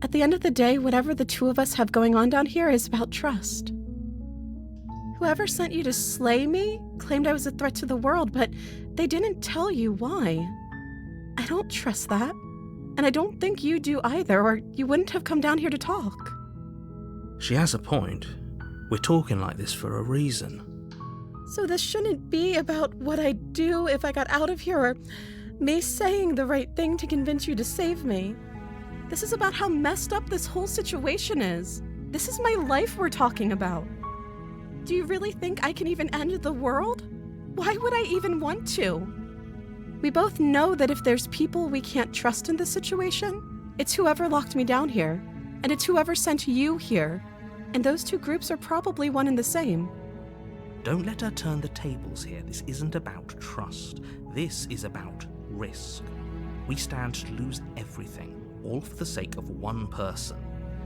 At the end of the day, whatever the two of us have going on down here is about trust. Whoever sent you to slay me claimed I was a threat to the world, but they didn't tell you why. I don't trust that. And I don't think you do either, or you wouldn't have come down here to talk. She has a point. We're talking like this for a reason. So this shouldn't be about what I'd do if I got out of here, or me saying the right thing to convince you to save me. This is about how messed up this whole situation is. This is my life we're talking about. Do you really think I can even end the world? Why would I even want to? We both know that if there's people we can't trust in this situation, it's whoever locked me down here, and it's whoever sent you here. And those two groups are probably one and the same. Don't let her turn the tables here. This isn't about trust. This is about risk. We stand to lose everything, all for the sake of one person,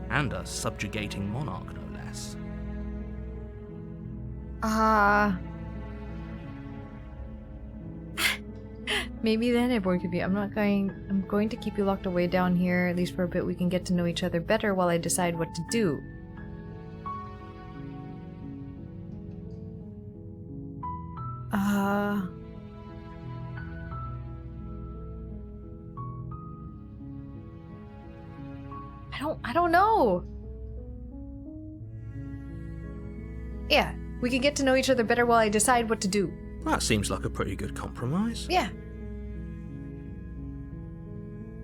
and a subjugating monarch, no less. Maybe then it would be. I'm going to keep you locked away down here, at least for a bit. We can get to know each other better while I decide what to do. I don't know. Yeah, we can get to know each other better while I decide what to do. That seems like a pretty good compromise. Yeah.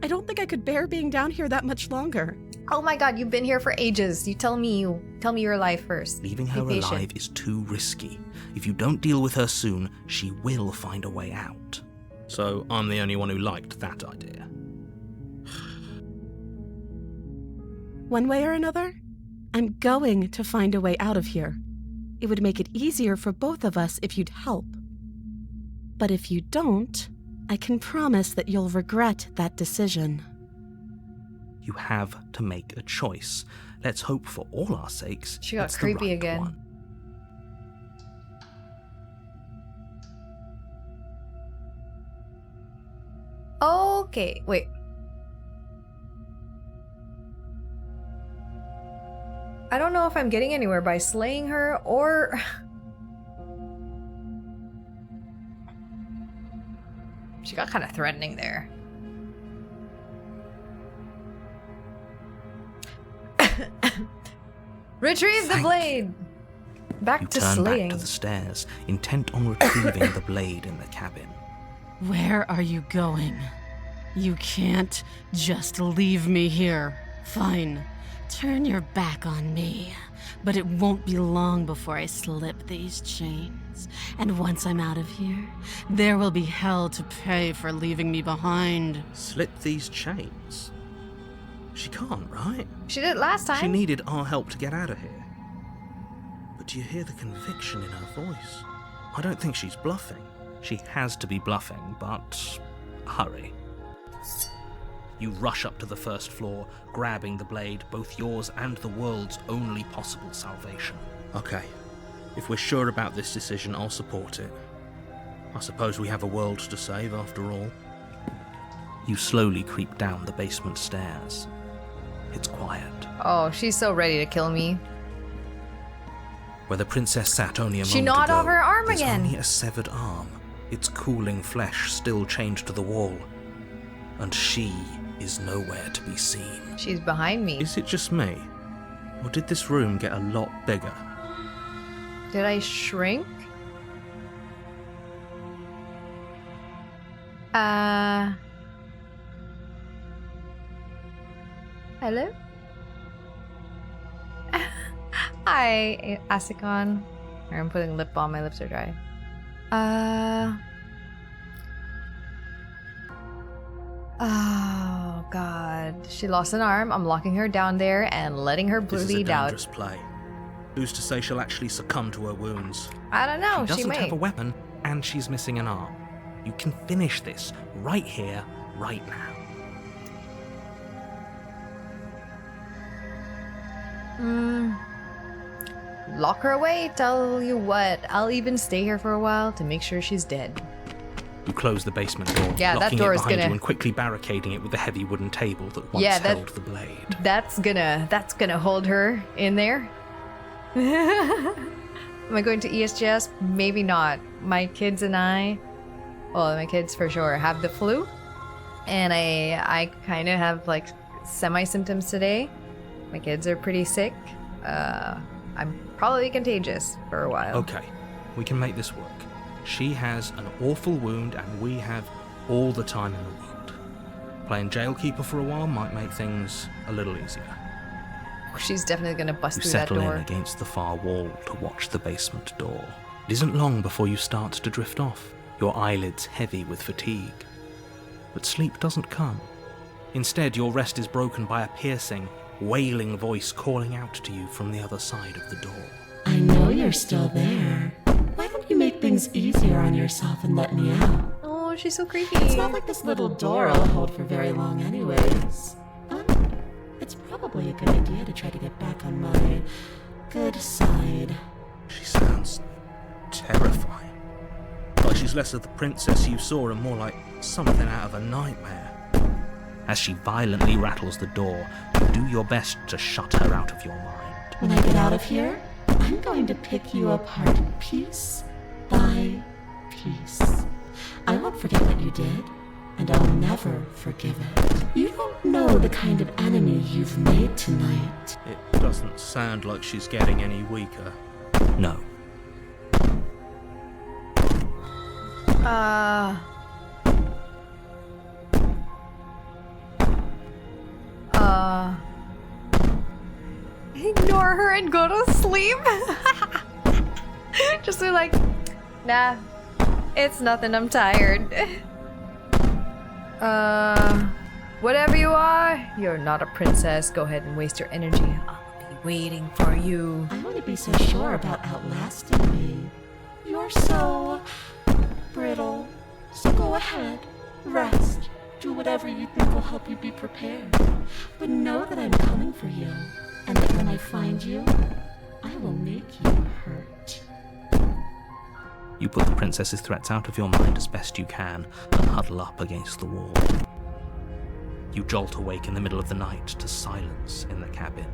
I don't think I could bear being down here that much longer. Oh my god, you've been here for ages. You tell me you're alive first. Leaving Be her patient. alive is too risky. If you don't deal with her soon, she will find a way out. So I'm the only one who liked that idea. One way or another, I'm going to find a way out of here. It would make it easier for both of us if you'd help. But if you don't, I can promise that you'll regret that decision. You have to make a choice. Let's hope for all our sakes. She got it's the creepy right again. one. Okay, wait. I don't know if I'm getting anywhere by slaying her or... She got kind of threatening there. Retrieve the blade! Back You to turn slaying. back to the stairs, intent on retrieving the blade in the cabin. Where are you going? You can't just leave me here. Fine, turn your back on me. But it won't be long before I slip these chains. And once I'm out of here, there will be hell to pay for leaving me behind. Slip these chains? She can't, right? She did it last time. She needed our help to get out of here. But Do you hear the conviction in her voice? I don't think she's bluffing. She has to be bluffing, but hurry. You rush up to the first floor, grabbing the blade, both yours and the world's only possible salvation. Okay, if we're sure about this decision, I'll support it. I suppose we have a world to save after all. You slowly creep down the basement stairs. It's quiet. Oh, she's so ready to kill me. Where the princess sat only a She moment gnawed ago, off her arm there's again. only a severed arm, its cooling flesh still chained to the wall. And she is nowhere to be seen. She's behind me. Is it just me? Or did this room get a lot bigger? Did I shrink? Hello? Hi, Asicon. I'm putting lip balm, my lips are dry. Oh god. She lost an arm. I'm locking her down there and letting her bleed out. This is a dangerous play. Who's to say she'll actually succumb to her wounds? I don't know, She she doesn't might. have a weapon, and she's missing an arm. You can finish this right here, right now. Lock her away, tell you what. I'll even stay here for a while to make sure she's dead. You close the basement door, Yeah, that locking door it is behind gonna- you and quickly barricading it with the heavy wooden table that once Yeah, that- held the blade. That's gonna hold her in there. Am I going to ESGS? Maybe not. My kids and I, well, my kids for sure have the flu, and I kind of have like semi-symptoms today. My kids are pretty sick. I'm probably contagious for a while. Okay, we can make this work. She has an awful wound and we have all the time in the world. Playing jailkeeper for a while might make things a little easier. She's definitely gonna bust You through that settle door. in against the far wall to watch the basement door. It isn't long before you start to drift off, your eyelids heavy with fatigue. But sleep doesn't come. Instead, your rest is broken by a piercing, wailing voice calling out to you from the other side of the door. I know you're still there. Why don't you make things easier on yourself and let me out? Oh, she's so creepy. It's not like this little door will hold for very long anyways. It's probably a good idea to try to get back on my good side. She sounds terrifying. Like she's less of the princess you saw and more like something out of a nightmare. As she violently rattles the door, you do your best to shut her out of your mind. When I get out of here, I'm going to pick you apart piece by piece. I won't forget what you did, and I'll never forgive it. You don't know the kind of enemy you've made tonight. It doesn't sound like she's getting any weaker. No. Ignore her and go to sleep. Just be like, nah, it's nothing, I'm tired. Whatever you are, you're not a princess. Go ahead and waste your energy. I'll be waiting for you. I wouldn't be so sure about outlasting me. You're so brittle. So go ahead, rest, do whatever you think will help you be prepared. But know that I'm coming for you, and that when I find you, I will make you hurt. You put the princess's threats out of your mind as best you can and huddle up against the wall. You jolt awake in the middle of the night to silence in the cabin.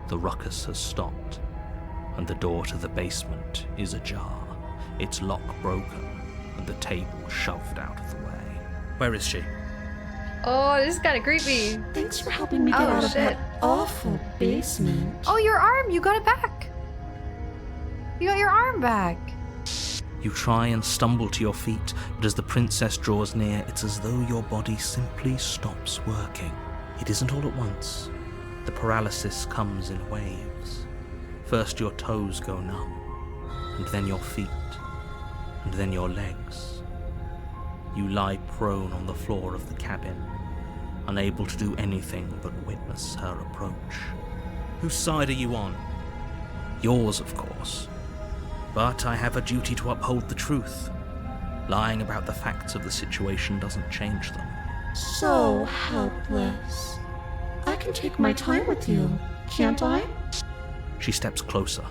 The ruckus has stopped, and the door to the basement is ajar, its lock broken, and the table shoved out of the way. Where is she? Oh, this is kind of creepy. Thanks for helping me get out of that awful basement. Oh, your arm, you got it back. You got your arm back. You try and stumble to your feet, but as the princess draws near, it's as though your body simply stops working. It isn't all at once. The paralysis comes in waves. First your toes go numb, and then your feet, and then your legs. You lie prone on the floor of the cabin, unable to do anything but witness her approach. Whose side are you on? Yours, of course. But I have a duty to uphold the truth. Lying about the facts of the situation doesn't change them. So helpless. I can take my time with you, can't I? She steps closer,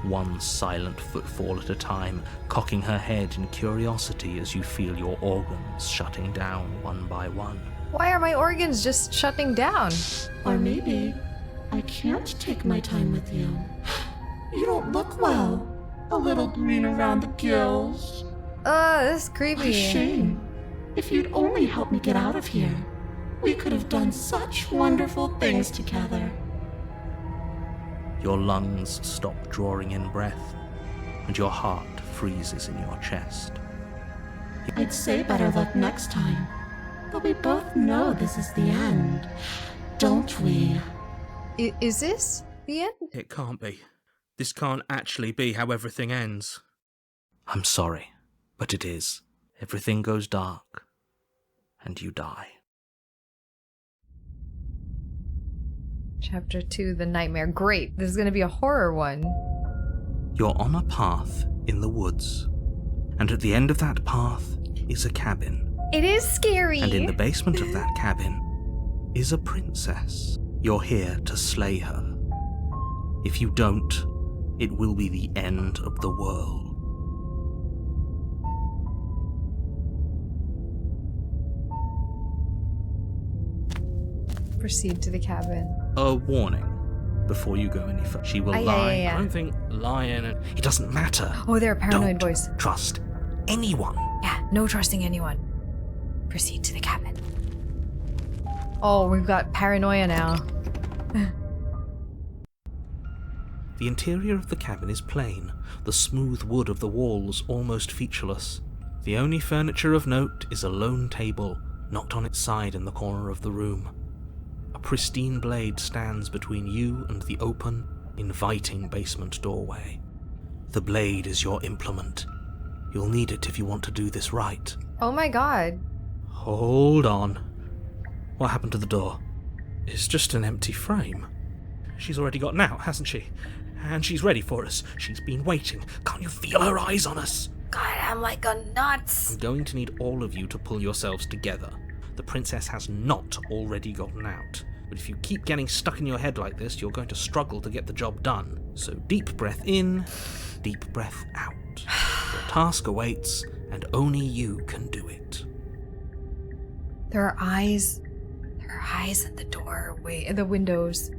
one silent footfall at a time, cocking her head in curiosity as you feel your organs shutting down one by one. Why are my organs just shutting down? Or maybe I can't take my time with you. You don't look well. A little green around the gills. This is creepy. A shame. If you'd only help me get out of here, we could have done such wonderful things together. Your lungs stop drawing in breath, and your heart freezes in your chest. I'd say better luck next time, but we both know this is the end, don't we? Is this the end? It can't be. This can't actually be how everything ends. I'm sorry, but it is. Everything goes dark, and you die. Chapter 2, The Nightmare. Great, this is gonna be a horror one. You're on a path in the woods, and at the end of that path is a cabin. It is scary! And in the basement of that cabin is a princess. You're here to slay her. If you don't, it will be the end of the world. Proceed to the cabin. A warning before you go any further. She will lie. Yeah. I don't think lying and... It doesn't matter. Oh, they're a paranoid Don't voice. trust anyone. Yeah, no trusting anyone. Proceed to the cabin. Oh, we've got paranoia now. The interior of the cabin is plain, the smooth wood of the walls almost featureless. The only furniture of note is a lone table, knocked on its side in the corner of the room. A pristine blade stands between you and the open, inviting basement doorway. The blade is your implement. You'll need it if you want to do this right. Oh my god. Hold on. What happened to the door? It's just an empty frame. She's already gotten out, hasn't she? And she's ready for us. She's been waiting. Can't you feel her eyes on us? God, I'm like a nuts. I'm going to need all of you to pull yourselves together. The princess has not already gotten out. But if you keep getting stuck in your head like this, you're going to struggle to get the job done. So deep breath in, deep breath out. Your task awaits, and only you can do it. There are eyes. There are eyes at the doorway, the windows.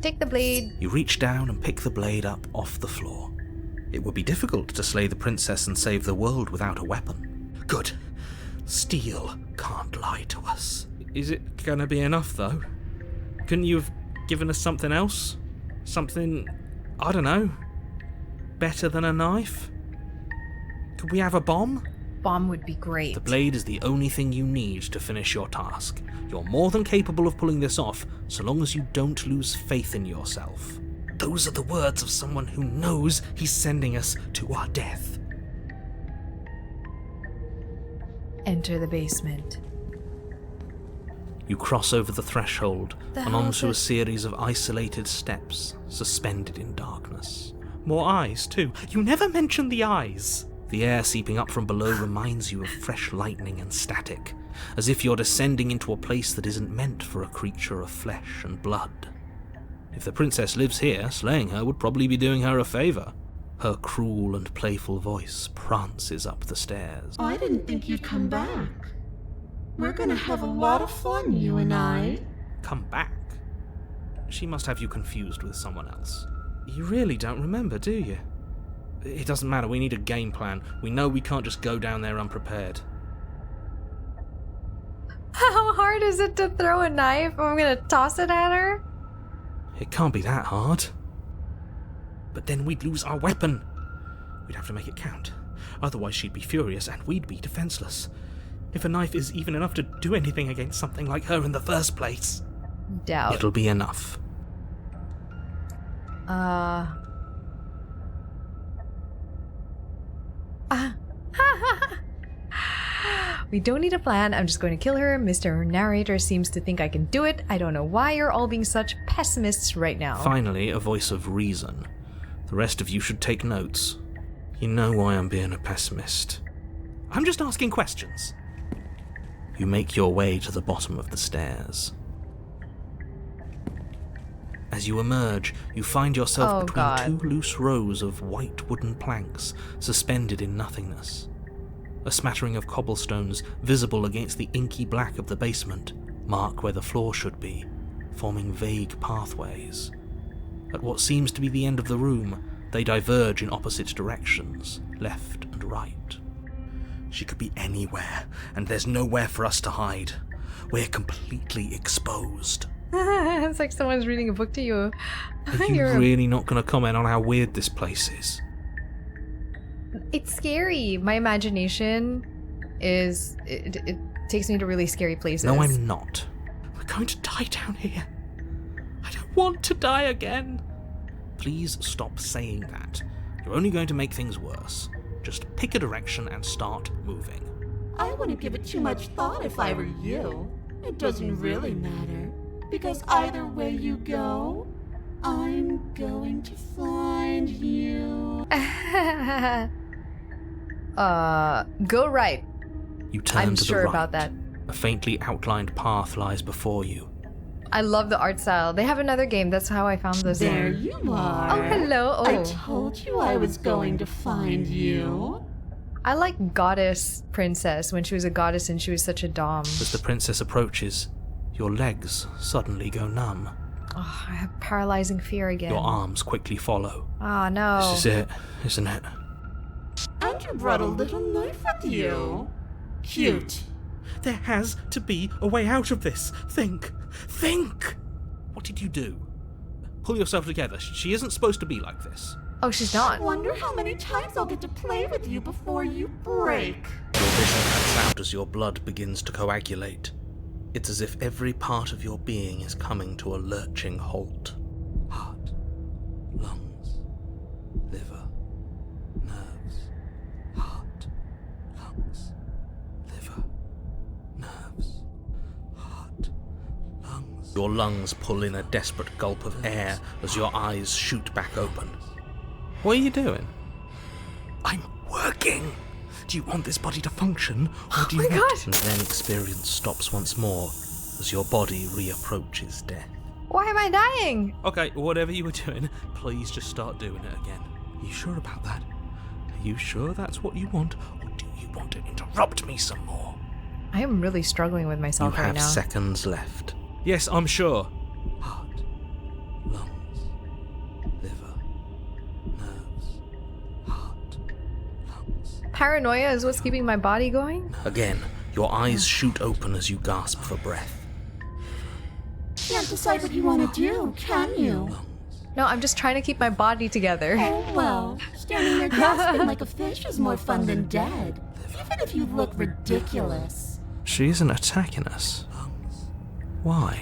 Take the blade. You reach down and pick the blade up off the floor. It would be difficult to slay the princess and save the world without a weapon. Good. Steel can't lie to us. Is it gonna be enough, though? Couldn't you have given us something else? Something, I don't know, better than a knife? Could we have a bomb? Bomb would be great. The blade is the only thing you need to finish your task. You're more than capable of pulling this off, so long as you don't lose faith in yourself. Those are the words of someone who knows he's sending us to our death. Enter the basement. You cross over the threshold The and hell onto a is it? series of isolated steps, suspended in darkness. More eyes, too. You never mentioned the eyes. The air seeping up from below reminds you of fresh lightning and static, as if you're descending into a place that isn't meant for a creature of flesh and blood. If the princess lives here, slaying her would probably be doing her a favour. Her cruel and playful voice prances up the stairs. I didn't think you'd come back. We're gonna have a lot of fun, you and I. Come back? She must have you confused with someone else. You really don't remember, do you? It doesn't matter, we need a game plan. We know we can't just go down there unprepared. How hard is it to throw a knife? I'm gonna toss it at her? It can't be that hard. But then we'd lose our weapon. We'd have to make it count. Otherwise she'd be furious and we'd be defenseless. If a knife is even enough to do anything against something like her in the first place. Doubt. It'll be enough. We don't need a plan. I'm just going to kill her. Mr. Narrator seems to think I can do it. I don't know why you're all being such pessimists right now. Finally, a voice of reason. The rest of you should take notes. You know why I'm being a pessimist. I'm just asking questions. You make your way to the bottom of the stairs. As you emerge, you find yourself between 2 loose rows of white wooden planks suspended in nothingness. A smattering of cobblestones, visible against the inky black of the basement, mark where the floor should be, forming vague pathways. At what seems to be the end of the room, they diverge in opposite directions, left and right. She could be anywhere, and there's nowhere for us to hide. We're completely exposed. It's like someone's reading a book to you. Are you really not going to comment on how weird this place is? It's scary. My imagination is... It takes me to really scary places. No, I'm not. We're going to die down here. I don't want to die again. Please stop saying that. You're only going to make things worse. Just pick a direction and start moving. I wouldn't give it too much thought if I were you. It doesn't really matter. Because either way you go, I'm going to find you. Go right. You turn I'm to sure the right. about that. A faintly outlined path lies before you. I love the art style. They have another game. That's how I found this There one. you are. Oh, hello. Oh. I told you I was going to find you. I like Goddess Princess when she was a goddess and she was such a dom. As the princess approaches, your legs suddenly go numb. Oh, I have paralyzing fear again. Your arms quickly follow. Ah, no. This is it, isn't it? And you brought a little knife with you. Cute. There has to be a way out of this. Think! What did you do? Pull yourself together. She isn't supposed to be like this. Oh, she's not. Wonder how many times I'll get to play with you before you break. Your vision cuts out as your blood begins to coagulate. It's as if every part of your being is coming to a lurching halt. Heart, lungs, liver, nerves. Heart, lungs, liver, nerves. Heart, lungs. Your lungs pull in a desperate gulp of air as your eyes shoot back open. What are you doing? I'm working. Do you want this body to function, or do you Oh my want... God. And then experience stops once more as your body reapproaches death. Why am I dying? Okay, whatever you were doing, please just start doing it again. Are you sure about that? Are you sure that's what you want, or do you want to interrupt me some more? I am really struggling with You myself right have now. seconds left. Yes, I'm sure. Heart, lungs, liver, nerves. Heart, lungs. Paranoia is what's keeping my body going? Again, your eyes shoot open as you gasp for breath. Can't decide what you want to do, can you? No, I'm just trying to keep my body together. Oh well, standing there gasping like a fish is more fun than dead. Even if you look ridiculous. She isn't attacking us. Why?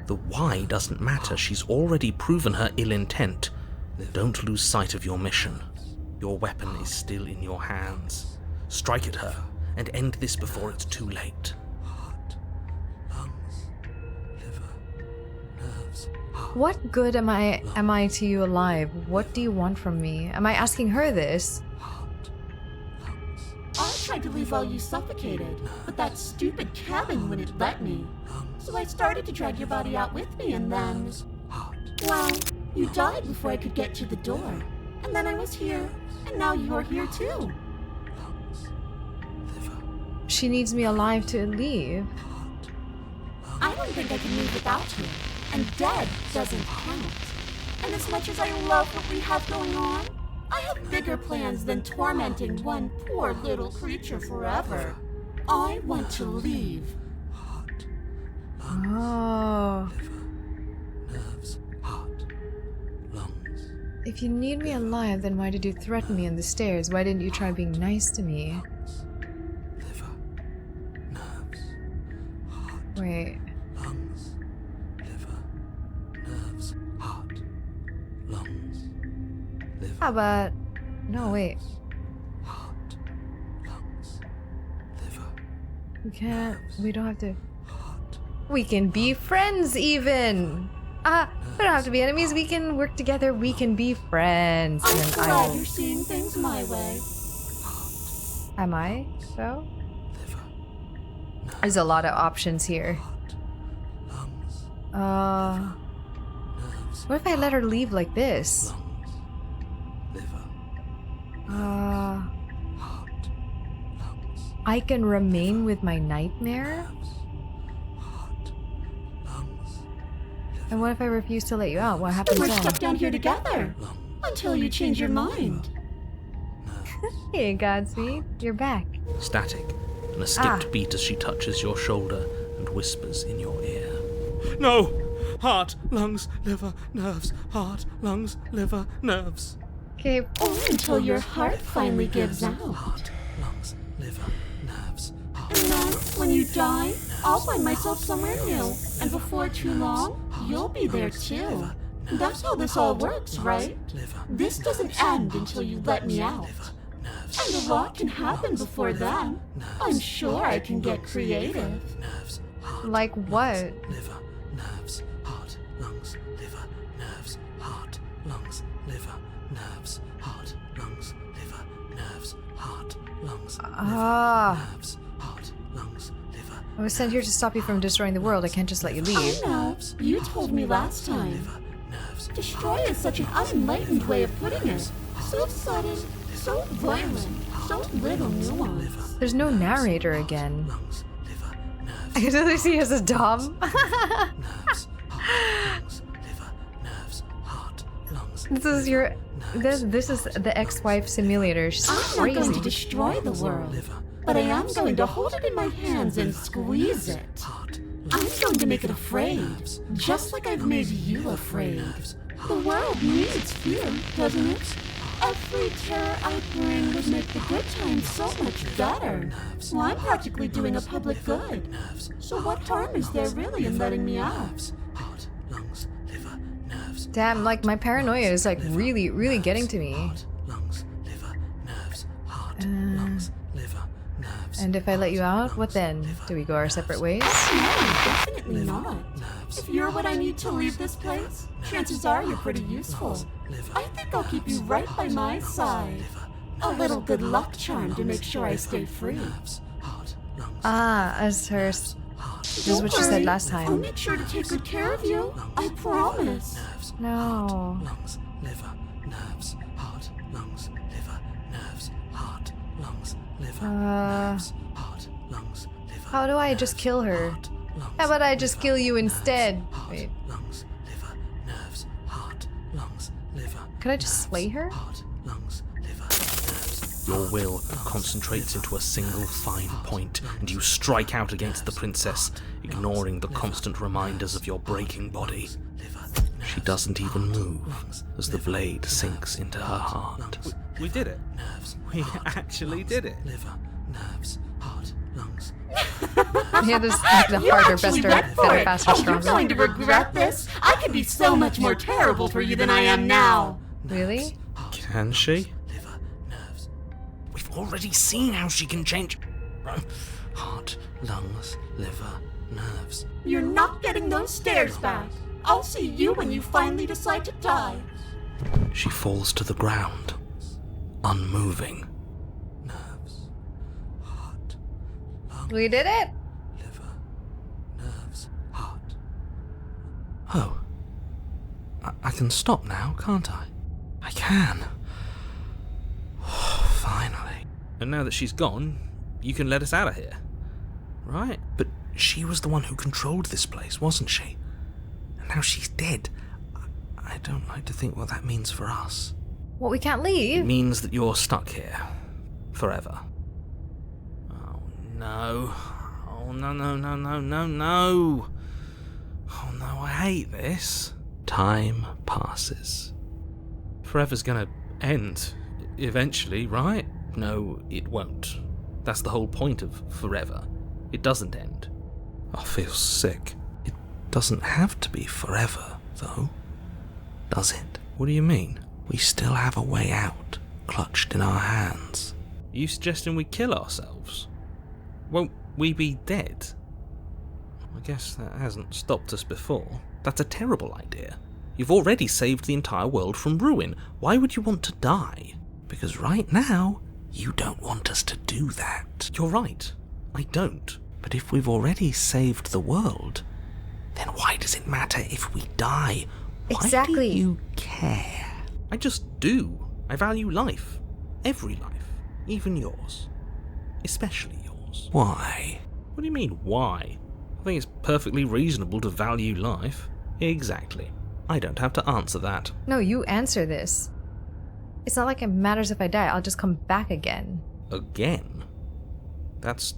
The why doesn't matter. She's already proven her ill intent. Don't lose sight of your mission. Your weapon is still in your hands. Strike at her and end this before it's too late. Heart, lungs, liver, nerves. What good am I to you alive? What do you want from me? Am I asking her this? I tried to leave while you suffocated, but that stupid cabin wouldn't let me. So I started to drag your body out with me and then... Well, you died before I could get to the door. And then I was here, and now you're here too. She needs me alive to leave. I don't think I can leave without you. And dead doesn't count. And as much as I love what we have going on, I have bigger plans than tormenting one poor little creature forever. I want to leave. Oh. Nerves, heart, lungs. If you need me alive, then why did you threaten me on the stairs? Why didn't you try being nice to me? Liver, nerves, heart, Wait. lungs, liver, nerves, heart, lungs, liver. How about... No, wait. Heart, lungs, liver, We don't have to. We can be friends even. We don't have to be enemies. We can work together. We can be friends. I'm And glad you're seeing things my way. Am I? So? There's a lot of options here. What if I let her leave like this? I can remain with my nightmare? And what if I refuse to let you out? What happens We're then? stuck down here together until you change your mind. Hey, Godspeed, you're back. Static, and a skipped beat as she touches your shoulder and whispers in your ear. No! Heart, lungs, liver, nerves. Heart, lungs, liver, nerves. Okay. Or until your heart finally gives out. Heart, lungs, liver, nerves. And then, when you die, I'll find myself somewhere new. And before too long, you'll be there too. That's how this all works, right? This doesn't end until you let me out. And a lot can happen before then. I'm sure I can get creative. Like what? Liver, nerves, heart, lungs, liver, nerves, heart, lungs, liver, nerves, heart, lungs, liver, nerves, heart, lungs, nerves, heart, lungs, liver. I was sent here to stop you from destroying the world. I can't just let you leave. I know. You told me last time. Destroy is such an unenlightened way of putting it. So sudden, so violent, so little nuance. There's no narrator again. I can totally see as a dom. This is your. This is the ex-wife simulator. She's I'm not crazy. going to destroy the world, but I am going to hold it in my hands and squeeze it. I'm going to make it afraid, just like I've made you afraid. The world needs fear, doesn't it? Every terror I bring would make the good times so much better. Well, I'm practically doing a public good. So what harm is there really in letting me out? Damn, like my paranoia is like really, really getting to me. And if I let you out, what then? Do we go our separate ways? No, definitely not. If you're what I need to leave this place, chances are you're pretty useful. I think I'll keep you right by my side. A little good luck charm to make sure I stay free. As her. This is what she said last I'll time. make sure to take good care of you. I promise. No. Lungs, liver, nerves, heart, lungs, liver, nerves, heart, lungs, liver, nerves, heart, lungs, liver. How do I just kill her? How about I just kill you instead? Wait. Lungs, liver, nerves, heart, lungs, liver. Could I just slay her? Heart, lungs, liver, nerves. Your will concentrates into a single fine point, and you strike out against the princess, ignoring the constant reminders of your breaking body. She doesn't even move as the blade sinks into her heart. We did it. We actually did it. Liver, nerves, heart, lungs. Yeah, there's like the You harder, actually better, went for better, it. faster, Oh, you're stronger. going to regret this. I could be so much more terrible for you than I am now. Really? Can she? Liver, nerves. We've already seen how she can change. Heart, lungs, liver, nerves. You're not getting those stairs back. I'll see you when you finally decide to die. She falls to the ground, unmoving. Nerves, heart, lungs, We did it! liver, nerves, heart. Oh. I can stop now, can't I? I can. Finally. And now that she's gone, you can let us out of here. Right? But she was the one who controlled this place, wasn't she? And now she's dead. I don't like to think what that means for us. Well, we can't It leave. means that you're stuck here. Forever. Oh no. Oh no, no, no, no, no, no. Oh no, I hate this. Time passes. Forever's gonna end. Eventually, right? No, it won't. That's the whole point of forever. It doesn't end. I feel sick. It doesn't have to be forever, though. Does it? What do you mean? We still have a way out, clutched in our hands. Are you suggesting we kill ourselves? Won't We be dead? I guess that hasn't stopped us before. That's a terrible idea. You've already saved the entire world from ruin. Why would you want to die? Because right now, you don't want us to do that. You're right. I don't. But if we've already saved the world, then why does it matter if we die? Why Exactly. do you care? I just do. I value life. Every life. Even yours. Especially yours. Why? What do you mean, why? I think it's perfectly reasonable to value life. Exactly. I don't have to answer that. No, you answer this. It's not like it matters if I die. I'll just come back again. Again? That's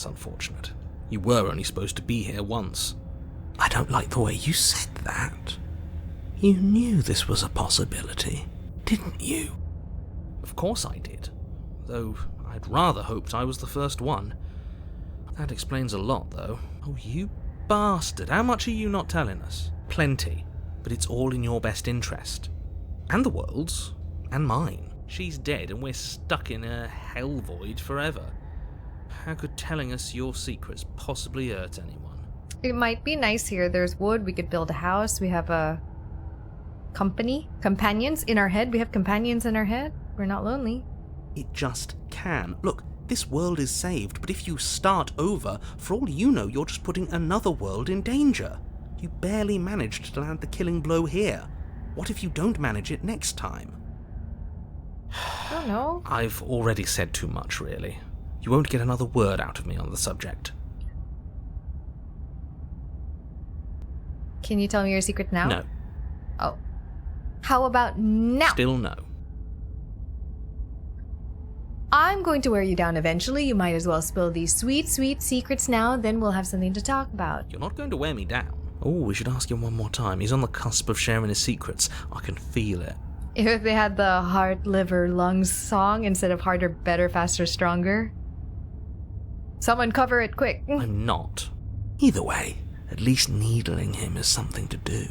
unfortunate. You were only supposed to be here once. I don't like the way you said that. You knew this was a possibility, didn't you? Of course I did. Though I'd rather hoped I was the first one. That explains a lot, though. Oh, you bastard. How much are you not telling us? Plenty. But it's all in your best interest. And the world's. And mine. She's dead and we're stuck in a hell void forever. How could telling us your secrets possibly hurt anyone? It might be nice here. There's wood. We could build a house. We have a companions in our head. We have companions in our head. We're not lonely. It just can. Look, this world is saved, but if you start over, for all you know, you're just putting another world in danger. You barely managed to land the killing blow here. What if you don't manage it next time? I don't know. I've already said too much, really. You won't get another word out of me on the subject. Can you tell me your secret now? No. Oh. How about now? Still no. I'm going to wear you down eventually. You might as well spill these sweet, sweet secrets now, then we'll have something to talk about. You're not going to wear me down. Oh, we should ask him one more time. He's on the cusp of sharing his secrets. I can feel it. If they had the heart, liver, lungs song instead of harder, better, faster, stronger. Someone cover it quick. I'm not. Either way, at least needling him is something to do.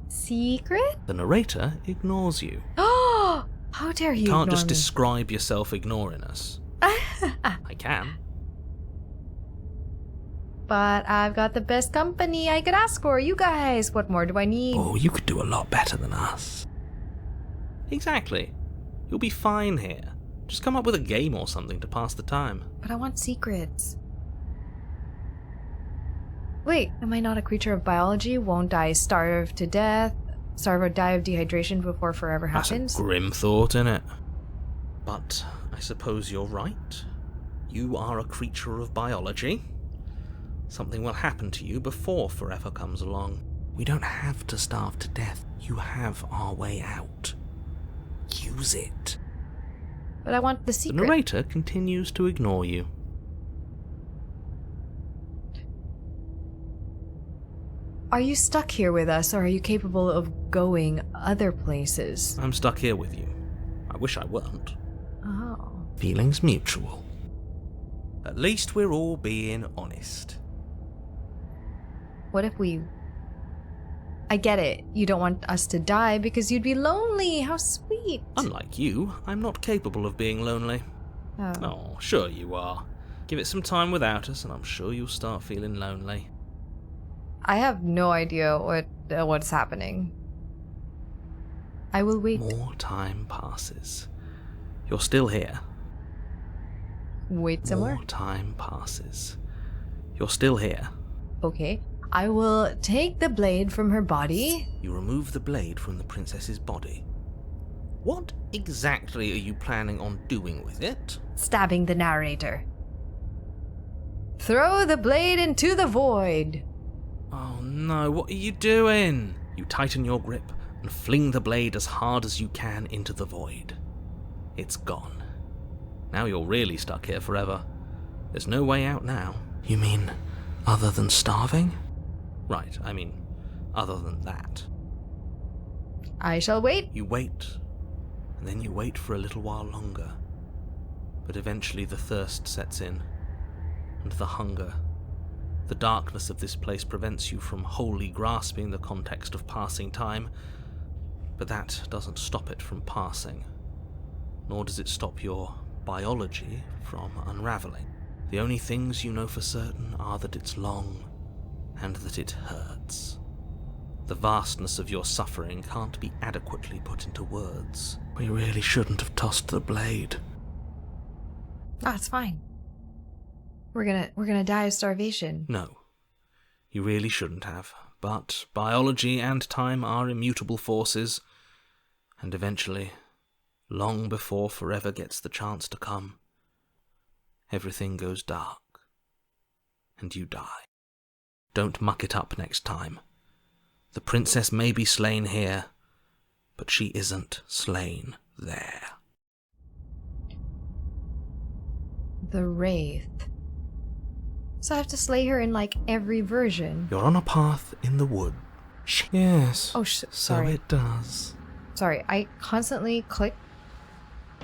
Secret? The narrator ignores you. Oh! How dare you Can't ignore just me? describe yourself ignoring us. I can. But I've got the best company I could ask for. You guys, what more do I need? Oh, you could do a lot better than us. Exactly. You'll be fine here. Just come up with a game or something to pass the time. But I want secrets. Wait, am I not a creature of biology? Won't I starve to death? Starve or die of dehydration before forever happens? That's a grim thought, innit? But I suppose you're right. You are a creature of biology. Something will happen to you before forever comes along. We don't have to starve to death. You have our way out. Use it. But I want the The secret. narrator continues to ignore you. Are you stuck here with us, or are you capable of going other places? I'm stuck here with you. I wish I weren't. Oh. Feelings mutual. At least we're all being honest. What if we... I get it. You don't want us to die because you'd be lonely. How sweet. Unlike you, I'm not capable of being lonely. Oh. Oh, sure you are. Give it some time without us, and I'm sure you'll start feeling lonely. I have no idea what's happening. I will wait. More time passes. You're still here. Wait some more. More time passes. You're still here. Okay. I will take the blade from her body. You remove the blade from the princess's body. What exactly are you planning on doing with it? Stabbing the narrator. Throw the blade into the void. Oh no, what are you doing? You tighten your grip and fling the blade as hard as you can into the void. It's gone. Now you're really stuck here forever. There's no way out now. You mean other than starving? Right, I mean, other than that. I shall wait. You wait, and then you wait for a little while longer. But eventually the thirst sets in, and the hunger. The darkness of this place prevents you from wholly grasping the context of passing time, but that doesn't stop it from passing, nor does it stop your biology from unraveling. The only things you know for certain are that it's long and that it hurts. The vastness of your suffering can't be adequately put into words. We really shouldn't have tossed the blade. Oh, it's fine. We're gonna die of starvation. No, you really shouldn't have. But biology and time are immutable forces, and eventually, long before forever gets the chance to come, everything goes dark, and you die. Don't muck it up next time. The princess may be slain here, but she isn't slain there. The wraith. So I have to slay her in like every version. You're on a path in the wood. Yes. Oh, so sorry. it does. Sorry, I constantly click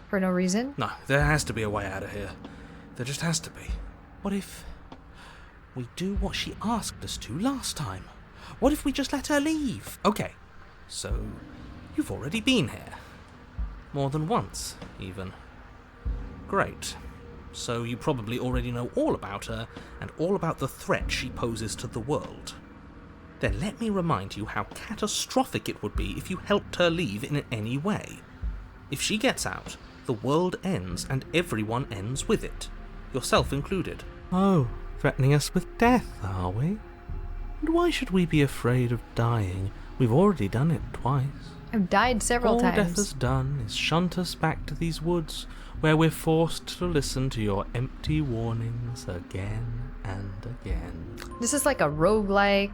for no reason. No, there has to be a way out of here. There just has to be. What if we do what she asked us to last time? What if we just let her leave? Okay, so you've already been here. More than once, even. Great. So you probably already know all about her and all about the threat she poses to the world. Then let me remind you how catastrophic it would be if you helped her leave in any way. If she gets out, the world ends and everyone ends with it, yourself included. Oh, threatening us with death, are we? And why should we be afraid of dying? We've already done it twice. I've died several times. All death has done is shunt us back to these woods, where we're forced to listen to your empty warnings again and again. This is like a roguelike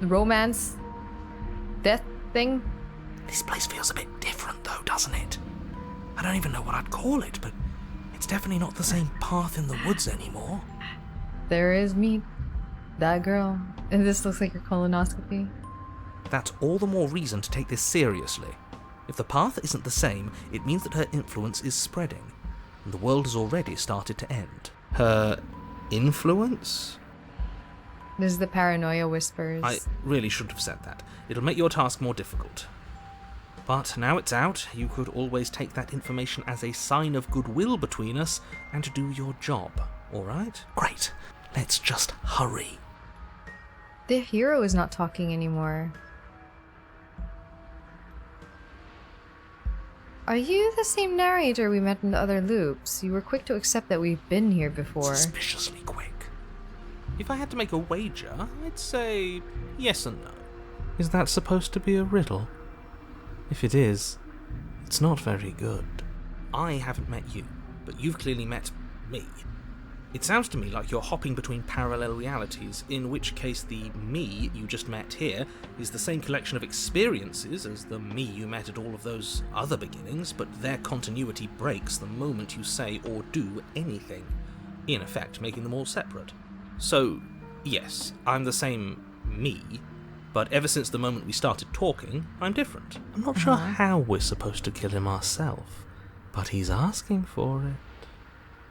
romance death thing. This place feels a bit different though, doesn't it? I don't even know what I'd call it, but it's definitely not the same path in the woods anymore. There is me, that girl. And this looks like your colonoscopy. That's all the more reason to take this seriously. If the path isn't the same, it means that her influence is spreading, and the world has already started to end. Her influence? This is the paranoia whispers. I really shouldn't have said that. It'll make your task more difficult. But now it's out, you could always take that information as a sign of goodwill between us and do your job, alright? Great. Let's just hurry. The hero is not talking anymore. Are you the same narrator we met in the other loops? You were quick to accept that we've been here before. Suspiciously quick. If I had to make a wager, I'd say yes and no. Is that supposed to be a riddle? If it is, it's not very good. I haven't met you, but you've clearly met me. It sounds to me like you're hopping between parallel realities, in which case the me you just met here is the same collection of experiences as the me you met at all of those other beginnings, but their continuity breaks the moment you say or do anything, in effect making them all separate. So, yes, I'm the same me, but ever since the moment we started talking, I'm different. I'm not sure how we're supposed to kill him ourselves, but he's asking for it.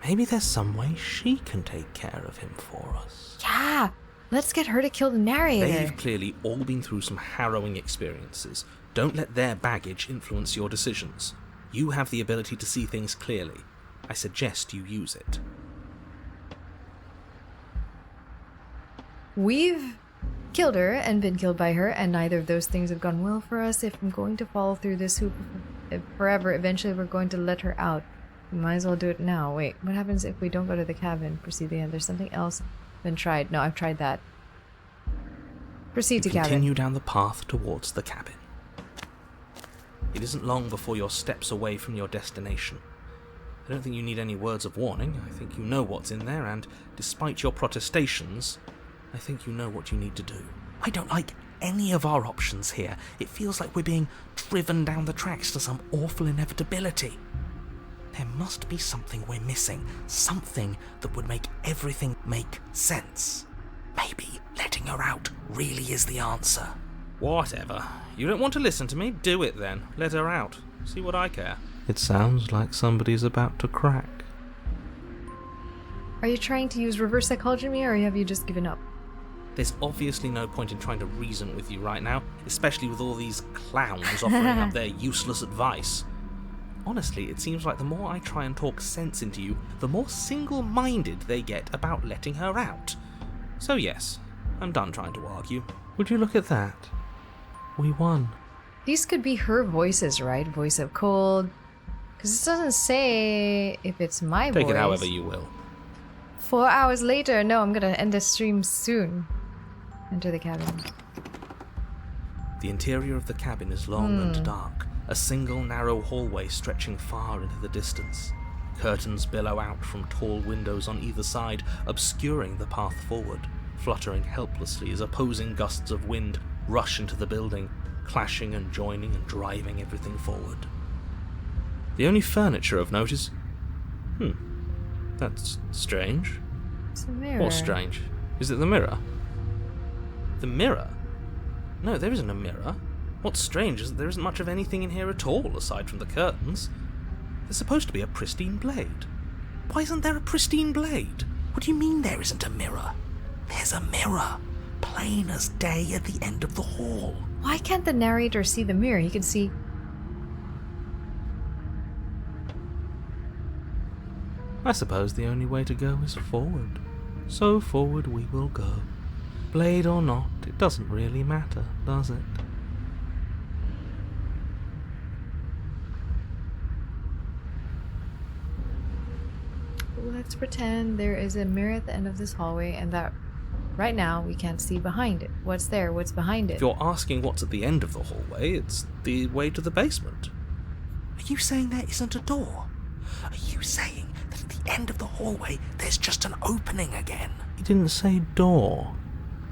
Maybe there's some way she can take care of him for us. Yeah, let's get her to kill the narrator. They've clearly all been through some harrowing experiences. Don't let their baggage influence your decisions. You have the ability to see things clearly. I suggest you use it. We've killed her and been killed by her, and neither of those things have gone well for us. If I'm going to follow through this hoop forever, eventually we're going to let her out. We might as well do it now. Wait, what happens if we don't go to the cabin? Proceed to the end. There's something else been tried. No, I've tried that. Proceed to cabin. Continue down the path towards the cabin. It isn't long before you're steps away from your destination. I don't think you need any words of warning. I think you know what's in there, and despite your protestations, I think you know what you need to do. I don't like any of our options here. It feels like we're being driven down the tracks to some awful inevitability. There must be something we're missing. Something that would make everything make sense. Maybe letting her out really is the answer. Whatever. You don't want to listen to me? Do it then. Let her out. See what I care. It sounds like somebody's about to crack. Are you trying to use reverse psychology on me, or have you just given up? There's obviously no point in trying to reason with you right now, especially with all these clowns offering up their useless advice. Honestly, it seems like the more I try and talk sense into you, the more single-minded they get about letting her out. So yes, I'm done trying to argue. Would you look at that? We won. These could be her voices, right? Voice of cold. Because it doesn't say if it's my voice. Take it however you will. 4 hours later. No, I'm gonna end the stream soon. Enter the cabin. The interior of the cabin is long and dark, a single narrow hallway stretching far into the distance. Curtains billow out from tall windows on either side, obscuring the path forward, fluttering helplessly as opposing gusts of wind rush into the building, clashing and joining and driving everything forward. The only furniture of note is... that's strange. It's a mirror. What's strange? Is it the mirror? The mirror? No, there isn't a mirror. What's strange is that there isn't much of anything in here at all, aside from the curtains. There's supposed to be a pristine blade. Why isn't there a pristine blade? What do you mean there isn't a mirror? There's a mirror, plain as day at the end of the hall. Why can't the narrator see the mirror? He can see... I suppose the only way to go is forward. So forward we will go. Blade or not, it doesn't really matter, does it? Let's pretend there is a mirror at the end of this hallway and that right now we can't see behind it. What's there? What's behind it? If you're asking what's at the end of the hallway, it's the way to the basement. Are you saying there isn't a door? Are you saying that at the end of the hallway there's just an opening again? He didn't say door,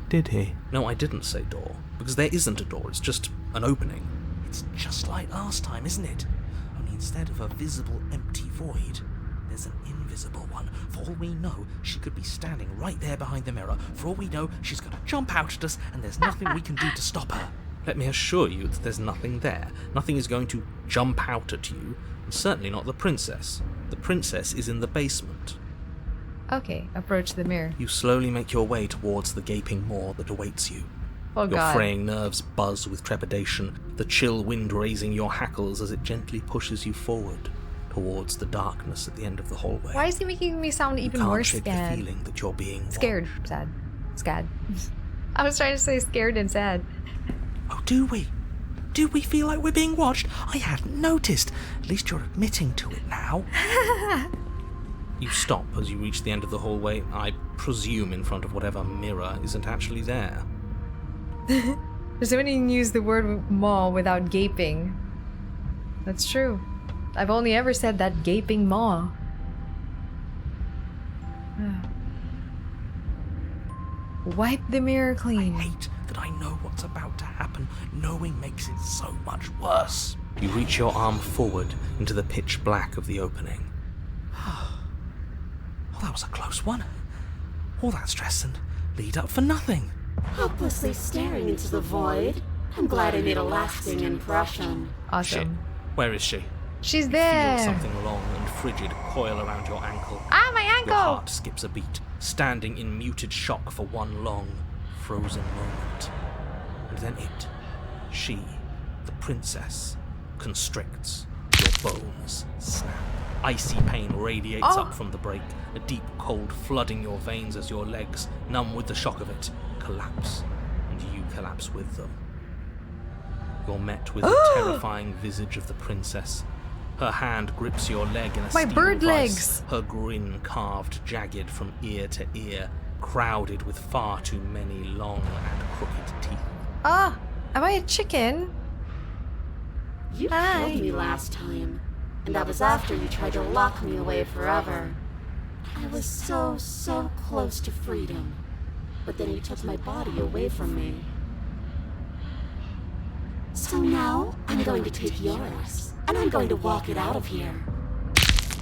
did he? No, I didn't say door, because there isn't a door, it's just an opening. It's just like last time, isn't it? Only instead of a visible empty void, there's an invisible one. For all we know, she could be standing right there behind the mirror. For all we know, she's going to jump out at us, and there's nothing we can do to stop her. Let me assure you that there's nothing there. Nothing is going to jump out at you, and certainly not the princess. The princess is in the basement. Okay, approach the mirror. You slowly make your way towards the gaping maw that awaits you. Oh Your god. fraying nerves buzz with trepidation, the chill wind raising your hackles as it gently pushes you forward towards the darkness at the end of the hallway. Why is he making me sound even you more can't shake scared? the feeling that you're being Scared. watched. Sad. Scad. I was trying to say scared and sad. Oh, do we? Do we feel like we're being watched? I hadn't noticed. At least you're admitting to it now. You stop as you reach the end of the hallway, I presume in front of whatever mirror isn't actually there. Does anyone use the word maw without gaping? That's true. I've only ever said that gaping maw. Wipe the mirror I clean. hate that I know what's about to happen. Knowing makes it so much worse. You reach your arm forward into the pitch black of the opening. Well, that was a close one. All that stress and lead up for nothing. Helplessly staring into the void. I'm glad I made a lasting impression. Shit. Awesome. Where is she? She's Feel there. something long and frigid coil around your ankle. Ah, my Your ankle! heart skips a beat, standing in muted shock for one long, frozen moment. And then it, she, the princess, constricts. Your bones snap. Icy pain radiates up from the break, a deep cold flooding your veins as your legs, numb with the shock of it, collapse, and you collapse with them. You're met with the terrifying visage of the princess. Her hand grips your leg in a My steel bird vice, legs. her grin carved jagged from ear to ear, crowded with far too many long and crooked teeth. Ah, am I a chicken? You Hi. killed me last time, and that was after you tried to lock me away forever. I was so close to freedom, but then you took my body away from me. So now, I'm going to take yours, and I'm going to walk it out of here.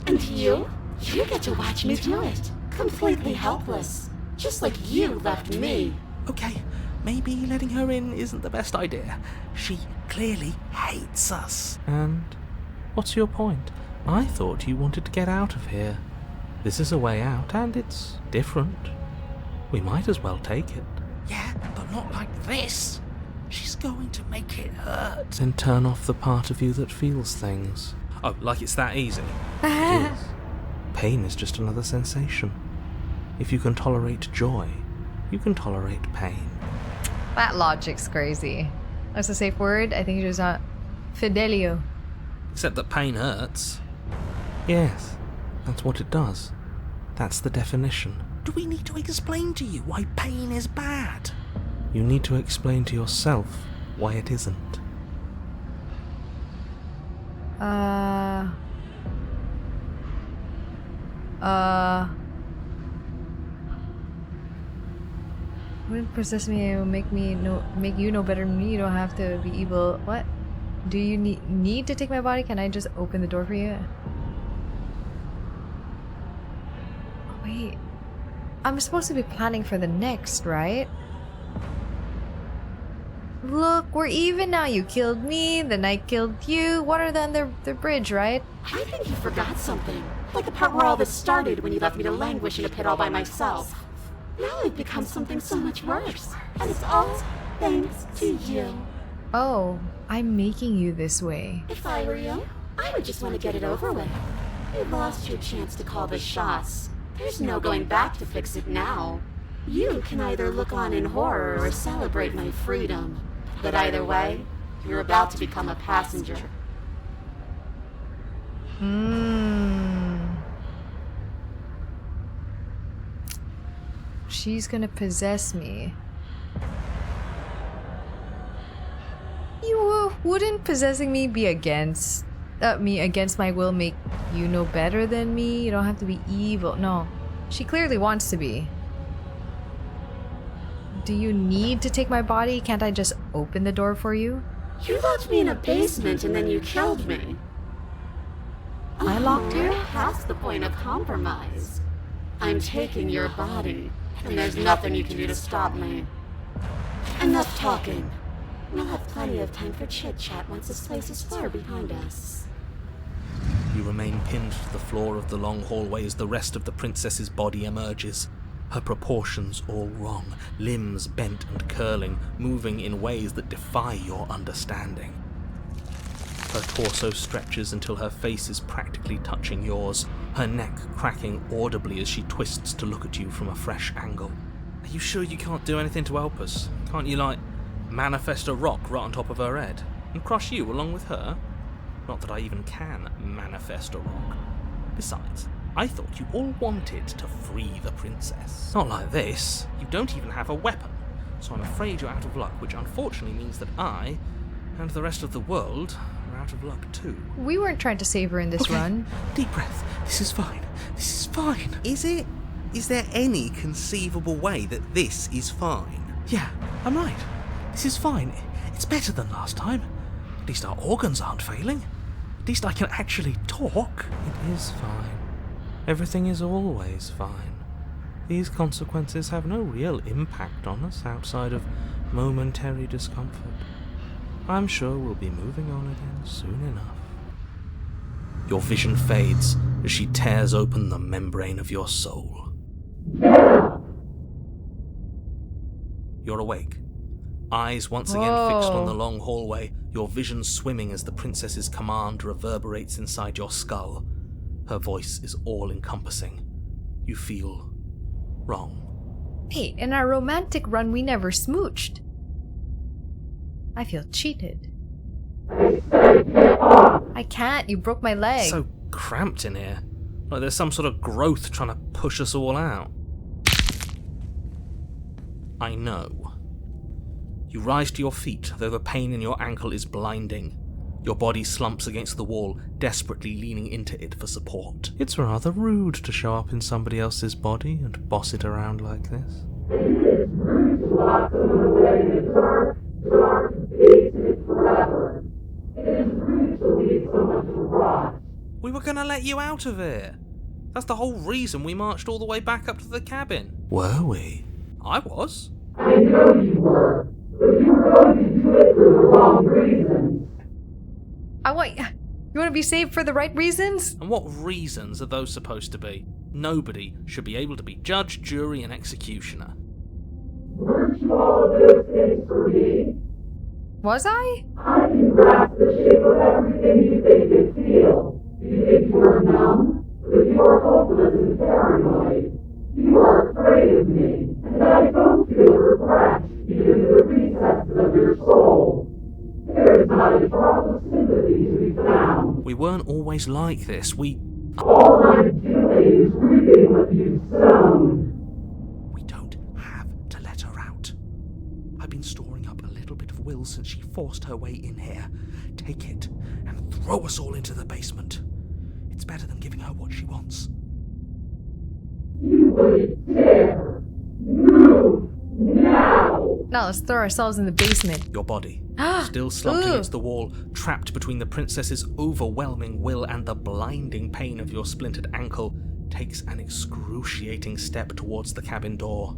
And you get to watch me do it, completely helpless, just like you left me. Okay, maybe letting her in isn't the best idea. She clearly hates us. And what's your point? I thought you wanted to get out of here. This is a way out, and it's different. We might as well take it. Yeah, but not like this. She's going to make it hurt. Then turn off the part of you that feels things. Oh, like it's that easy? It is. Pain is just another sensation. If you can tolerate joy, you can tolerate pain. That logic's crazy. What's the safe word? I think it was not Fidelio. Except that pain hurts. Yes, that's what it does. That's the definition. Do we need to explain to you why pain is bad? You need to explain to yourself why it isn't. Wouldn't possess me and make you know better than me. You don't have to be evil. What? Do you need to take my body? Can I just open the door for you? Oh, wait. I'm supposed to be planning for the next, right? Look, we're even now. You killed me, then I killed you. Water than the bridge, right? I think you forgot something. Like the part where all this started when you left me to languish in a pit all by myself. Now I've become something so much worse. And it's all thanks to you. Oh, I'm making you this way. If I were you, I would just want to get it over with. You lost your chance to call the shots. There's no going back to fix it now. You can either look on in horror or celebrate my freedom. But either way, you're about to become a passenger. She's gonna possess me. You wouldn't possessing me be against me against my will make you know better than me? You don't have to be evil. No, she clearly wants to be. Do you need to take my body? Can't I just open the door for you? You locked me in a basement and then you killed me. I locked you? We're past the point of compromise. I'm taking your body, and there's nothing you can do to stop me. Enough talking. We'll have plenty of time for chit-chat once this place is far behind us. You remain pinned to the floor of the long hallway as the rest of the princess's body emerges. Her proportions all wrong, limbs bent and curling, moving in ways that defy your understanding. Her torso stretches until her face is practically touching yours, her neck cracking audibly as she twists to look at you from a fresh angle. Are you sure you can't do anything to help us? Can't you, like, manifest a rock right on top of her head and crush you along with her? Not that I even can manifest a rock. Besides, I thought you all wanted to free the princess. Not like this. You don't even have a weapon. So I'm afraid you're out of luck, which unfortunately means that I, and the rest of the world, are out of luck too. We weren't trying to save her in this run. Deep breath. This is fine. This is fine. Is it? Is there any conceivable way that this is fine? Yeah, I'm right. This is fine. It's better than last time. At least our organs aren't failing. At least I can actually talk. It is fine. Everything is always fine. These consequences have no real impact on us outside of momentary discomfort. I'm sure we'll be moving on again soon enough. Your vision fades as she tears open the membrane of your soul. You're awake. Eyes once again fixed on the long hallway, your vision swimming as the princess's command reverberates inside your skull. Her voice is all-encompassing. You feel wrong. Wait, in our romantic run we never smooched. I feel cheated. I can't, you broke my leg. So cramped in here. Like there's some sort of growth trying to push us all out. I know. You rise to your feet, though the pain in your ankle is blinding. Your body slumps against the wall, desperately leaning into it for support. It's rather rude to show up in somebody else's body and boss it around like this. We were gonna let you out of here. That's the whole reason we marched all the way back up to the cabin. Were we? I was. I know you were, but you were going to do it for the wrong reasons. You want to be saved for the right reasons? And what reasons are those supposed to be? Nobody should be able to be judge, jury, and executioner. Weren't you all of those things for me? Was I? I can grasp the shape of everything you think and feel. are numb, but you are hopeless and paranoid. You are afraid of me, and I don't feel regret, even in the recesses of your soul. There is not a drop of sympathy to be found. We weren't always like this. All I'm doing is reaping what you've sown. We don't have to let her out. I've been storing up a little bit of will since she forced her way in here. Take it and throw us all into the basement. It's better than giving her what she wants. You wouldn't dare. Move now. Now let's throw ourselves in the basement. Your body, still slumped against the wall, trapped between the princess's overwhelming will and the blinding pain of your splintered ankle, takes an excruciating step towards the cabin door.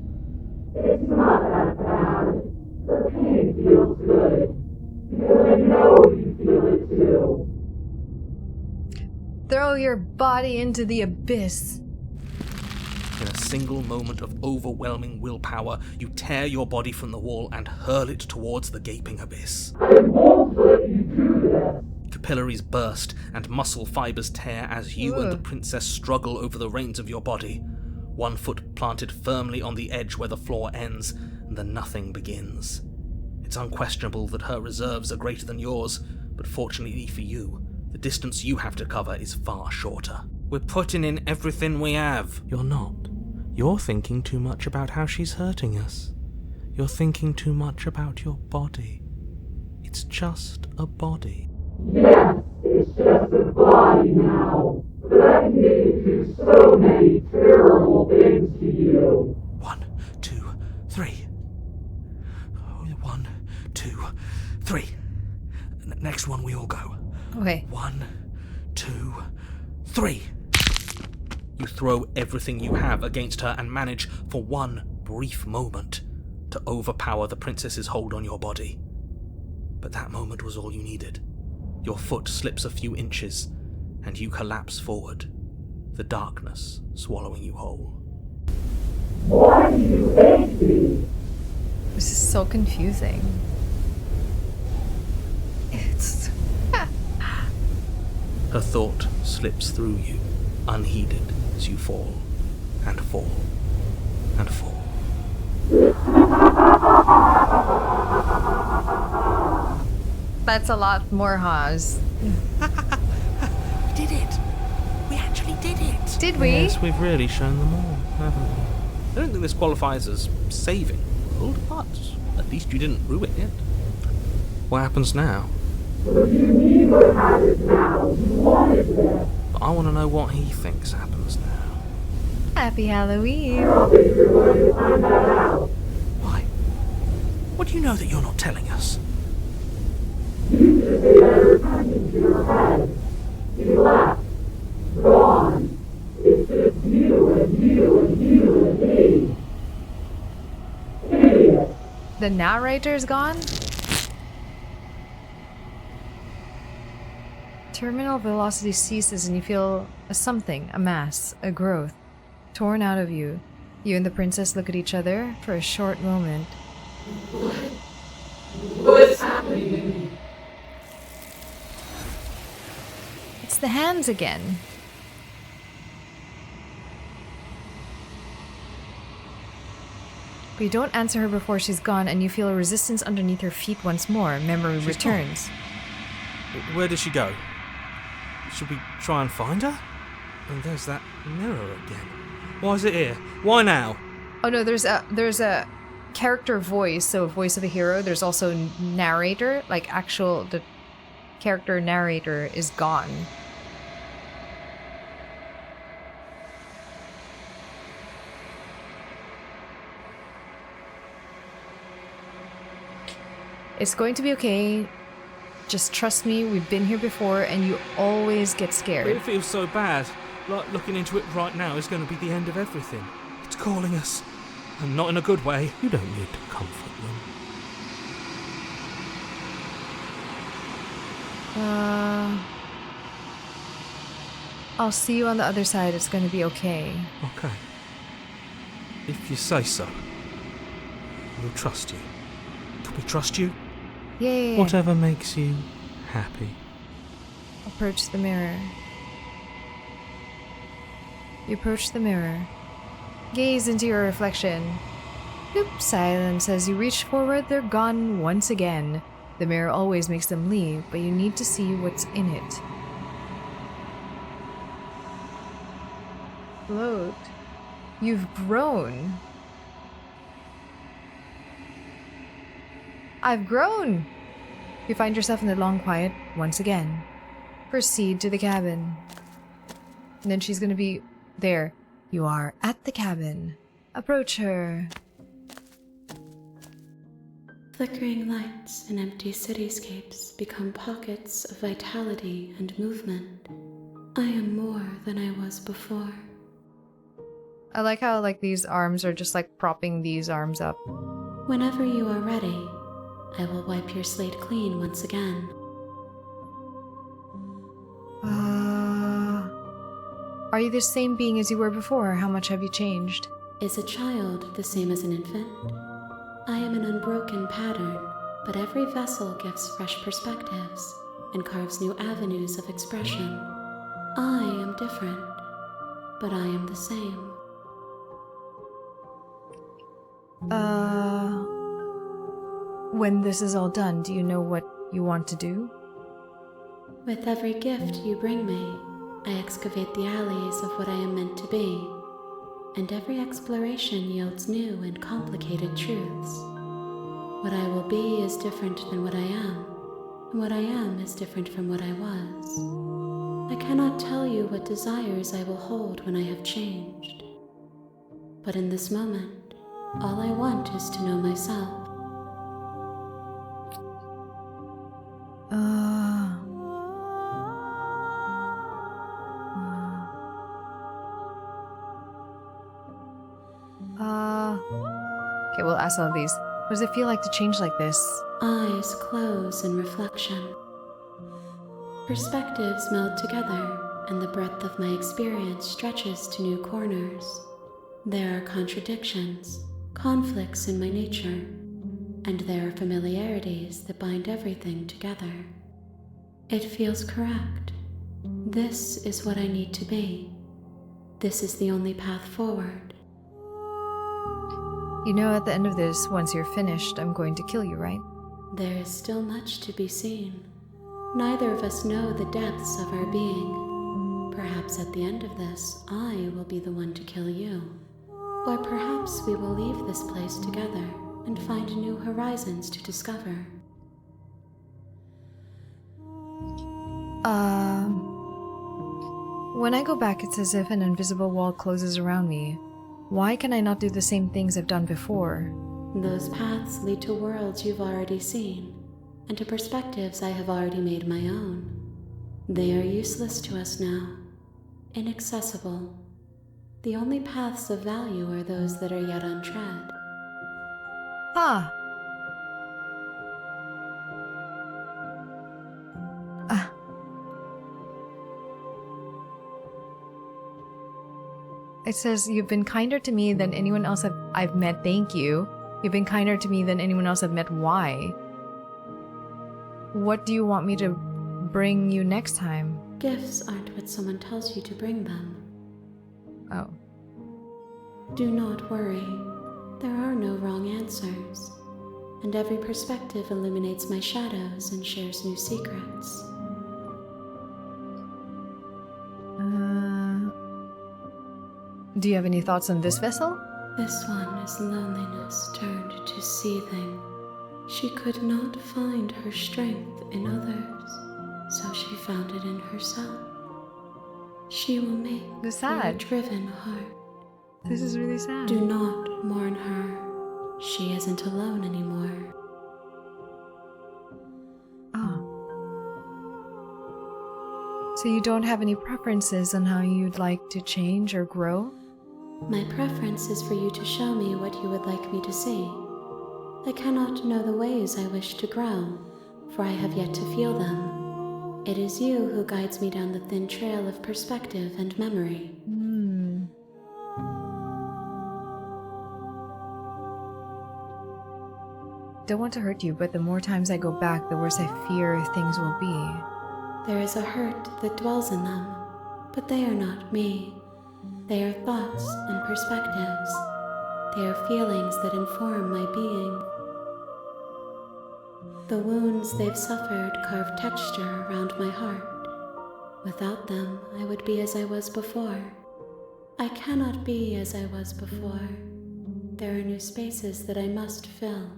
It's not that bad. The pain feels good. Because I know you feel it too. Throw your body into the abyss. In a single moment of overwhelming willpower, you tear your body from the wall and hurl it towards the gaping abyss. I won't let you do this. Capillaries burst and muscle fibers tear as you and the princess struggle over the reins of your body. One foot planted firmly on the edge where the floor ends, and the nothing begins. It's unquestionable that her reserves are greater than yours, but fortunately for you, the distance you have to cover is far shorter. We're putting in everything we have. You're not. You're thinking too much about how she's hurting us. You're thinking too much about your body. It's just a body. Yes, it's just a body now. But I can do so many terrible things to you. 1, 2, 3. 1, 2, 3. Next one, we all go. Okay. 1, 2, 3. You throw everything you have against her and manage, for one brief moment, to overpower the princess's hold on your body. But that moment was all you needed. Your foot slips a few inches, and you collapse forward, the darkness swallowing you whole. Why do you hate me? This is so confusing. It's... Her thought slips through you, unheeded, as you fall, and fall, and fall. That's a lot more Haas. We did it! We actually did it! Did we? Yes, we've really shown them all, haven't we? I don't think this qualifies as saving the world, but at least you didn't ruin it. What happens now? But you neither had it now. You wanted this. But I want to know what he thinks happens now. Happy Halloween. I think you're going to find that out. Why? What do you know that you're not telling us? You just paid better attention to your head. You left. Gone. It's just you and you and you and me. Idiot. The narrator's gone? Terminal velocity ceases and you feel a something, a mass, a growth, torn out of you. You and the princess look at each other for a short moment. What's happening to me? It's the hands again. But you don't answer her before she's gone, and you feel a resistance underneath her feet once more. Memory returns. Where did she go? Should we try and find her? And there's that mirror again. Why is it here? Why now? Oh no, there's a character voice, so voice of a hero. There's also narrator, like the character narrator is gone. It's going to be okay. Just trust me, we've been here before and you always get scared. It feels so bad. Like looking into it right now is going to be the end of everything. It's calling us. And not in a good way. You don't need to comfort them. I'll see you on the other side. It's going to be okay. Okay. If you say so. We'll trust you. Can we trust you? Yeah. Whatever makes you happy. Approach the mirror. You approach the mirror. Gaze into your reflection. Boop, silence. As you reach forward, they're gone once again. The mirror always makes them leave, but you need to see what's in it. Float. You've grown. I've grown! You find yourself in the long quiet once again. Proceed to the cabin. And then she's gonna be there. You are at the cabin. Approach her. Flickering lights and empty cityscapes become pockets of vitality and movement. I am more than I was before. I like how these arms are just propping these arms up. Whenever you are ready, I will wipe your slate clean once again. Are you the same being as you were before? How much have you changed? Is a child the same as an infant? I am an unbroken pattern, but every vessel gives fresh perspectives and carves new avenues of expression. I am different, but I am the same. When this is all done, do you know what you want to do? With every gift you bring me, I excavate the alleys of what I am meant to be, and every exploration yields new and complicated truths. What I will be is different than what I am, and what I am is different from what I was. I cannot tell you what desires I will hold when I have changed. But in this moment, all I want is to know myself. Okay, we'll ask all of these. What does it feel like to change like this? Eyes close in reflection. Perspectives meld together, and the breadth of my experience stretches to new corners. There are contradictions, conflicts in my nature, and there are familiarities that bind everything together. It feels correct. This is what I need to be. This is the only path forward. You know, at the end of this, once you're finished, I'm going to kill you, right? There is still much to be seen. Neither of us know the depths of our being. Perhaps at the end of this, I will be the one to kill you. Or perhaps we will leave this place together and find new horizons to discover. When I go back, it's as if an invisible wall closes around me. Why can I not do the same things I've done before? Those paths lead to worlds you've already seen, and to perspectives I have already made my own. They are useless to us now, inaccessible. The only paths of value are those that are yet untread. Ah. It says, you've been kinder to me than anyone else I've met, thank you. You've been kinder to me than anyone else I've met, why? What do you want me to bring you next time? Gifts aren't what someone tells you to bring them. Oh. Do not worry. There are no wrong answers. And every perspective illuminates my shadows and shares new secrets. Do you have any thoughts on this vessel? This one is loneliness turned to seething. She could not find her strength in others, so she found it in herself. She will make a driven heart. This is really sad. Do not mourn her. She isn't alone anymore. So you don't have any preferences on how you'd like to change or grow? My preference is for you to show me what you would like me to see. I cannot know the ways I wish to grow, for I have yet to feel them. It is you who guides me down the thin trail of perspective and memory. Don't want to hurt you, but the more times I go back, the worse I fear things will be. There is a hurt that dwells in them, but they are not me. They are thoughts and perspectives. They are feelings that inform my being. The wounds they've suffered carve texture around my heart. Without them, I would be as I was before. I cannot be as I was before. There are new spaces that I must fill.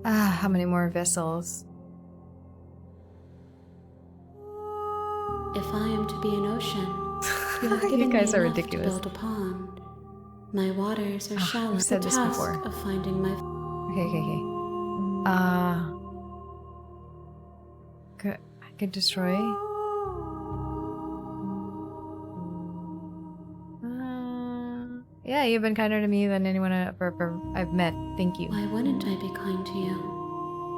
Ah, how many more vessels? If I am to be an ocean, you have given You guys me are enough ridiculous. to build a pond. My waters are shallow. I've said the this task before. of finding my Okay. I could destroy. Yeah, you've been kinder to me than anyone I've met. Thank you. Why wouldn't I be kind to you?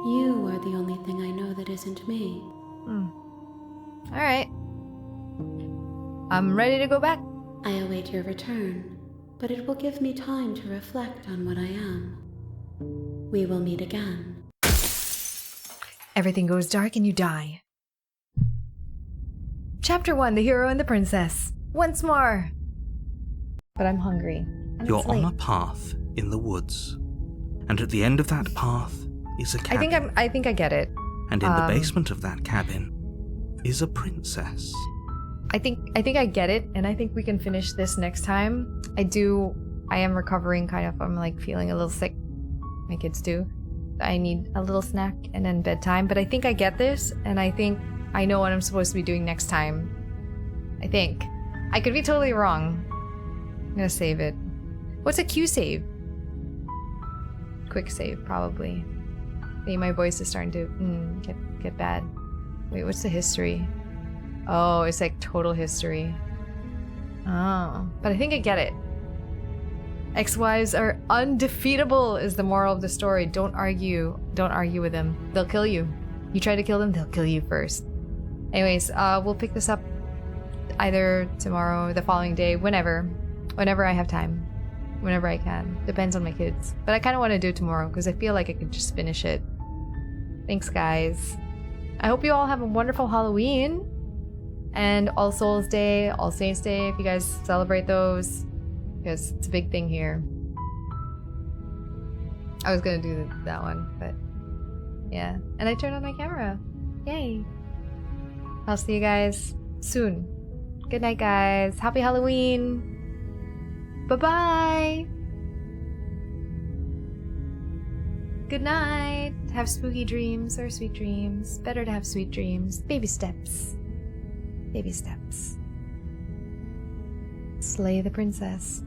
You are the only thing I know that isn't me. Alright. I'm ready to go back. I await your return, but it will give me time to reflect on what I am. We will meet again. Everything goes dark and you die. Chapter 1, The Hero and the Princess. Once more. But I'm hungry. And You're it's on late. a path in the woods, and at the end of that path is a cabin. I think I get it. And in the basement of that cabin is a princess. I think I get it, and I think we can finish this next time. I am recovering kind of. I'm like feeling a little sick. My kids do. I need a little snack and then bedtime, but I think I get this, and I think I know what I'm supposed to be doing next time. I think. I could be totally wrong. I'm gonna save it. What's a Q save? Quick save, probably. Hey, my voice is starting to get bad. Wait, what's the history? Oh, it's like total history. Oh, but I think I get it. Ex-wives are undefeatable is the moral of the story. Don't argue. Don't argue with them. They'll kill you. You try to kill them, they'll kill you first. Anyways, we'll pick this up either tomorrow, the following day, whenever I have time. Whenever I can. Depends on my kids. But I kind of want to do it tomorrow because I feel like I could just finish it. Thanks, guys. I hope you all have a wonderful Halloween and All Souls Day, All Saints Day, if you guys celebrate those, because it's a big thing here. I was gonna do that one, but yeah. And I turned on my camera. Yay. I'll see you guys soon. Good night, guys. Happy Halloween. Bye-bye. Good night. Have spooky dreams or sweet dreams. Better to have sweet dreams. Baby steps. Baby steps. Slay the princess.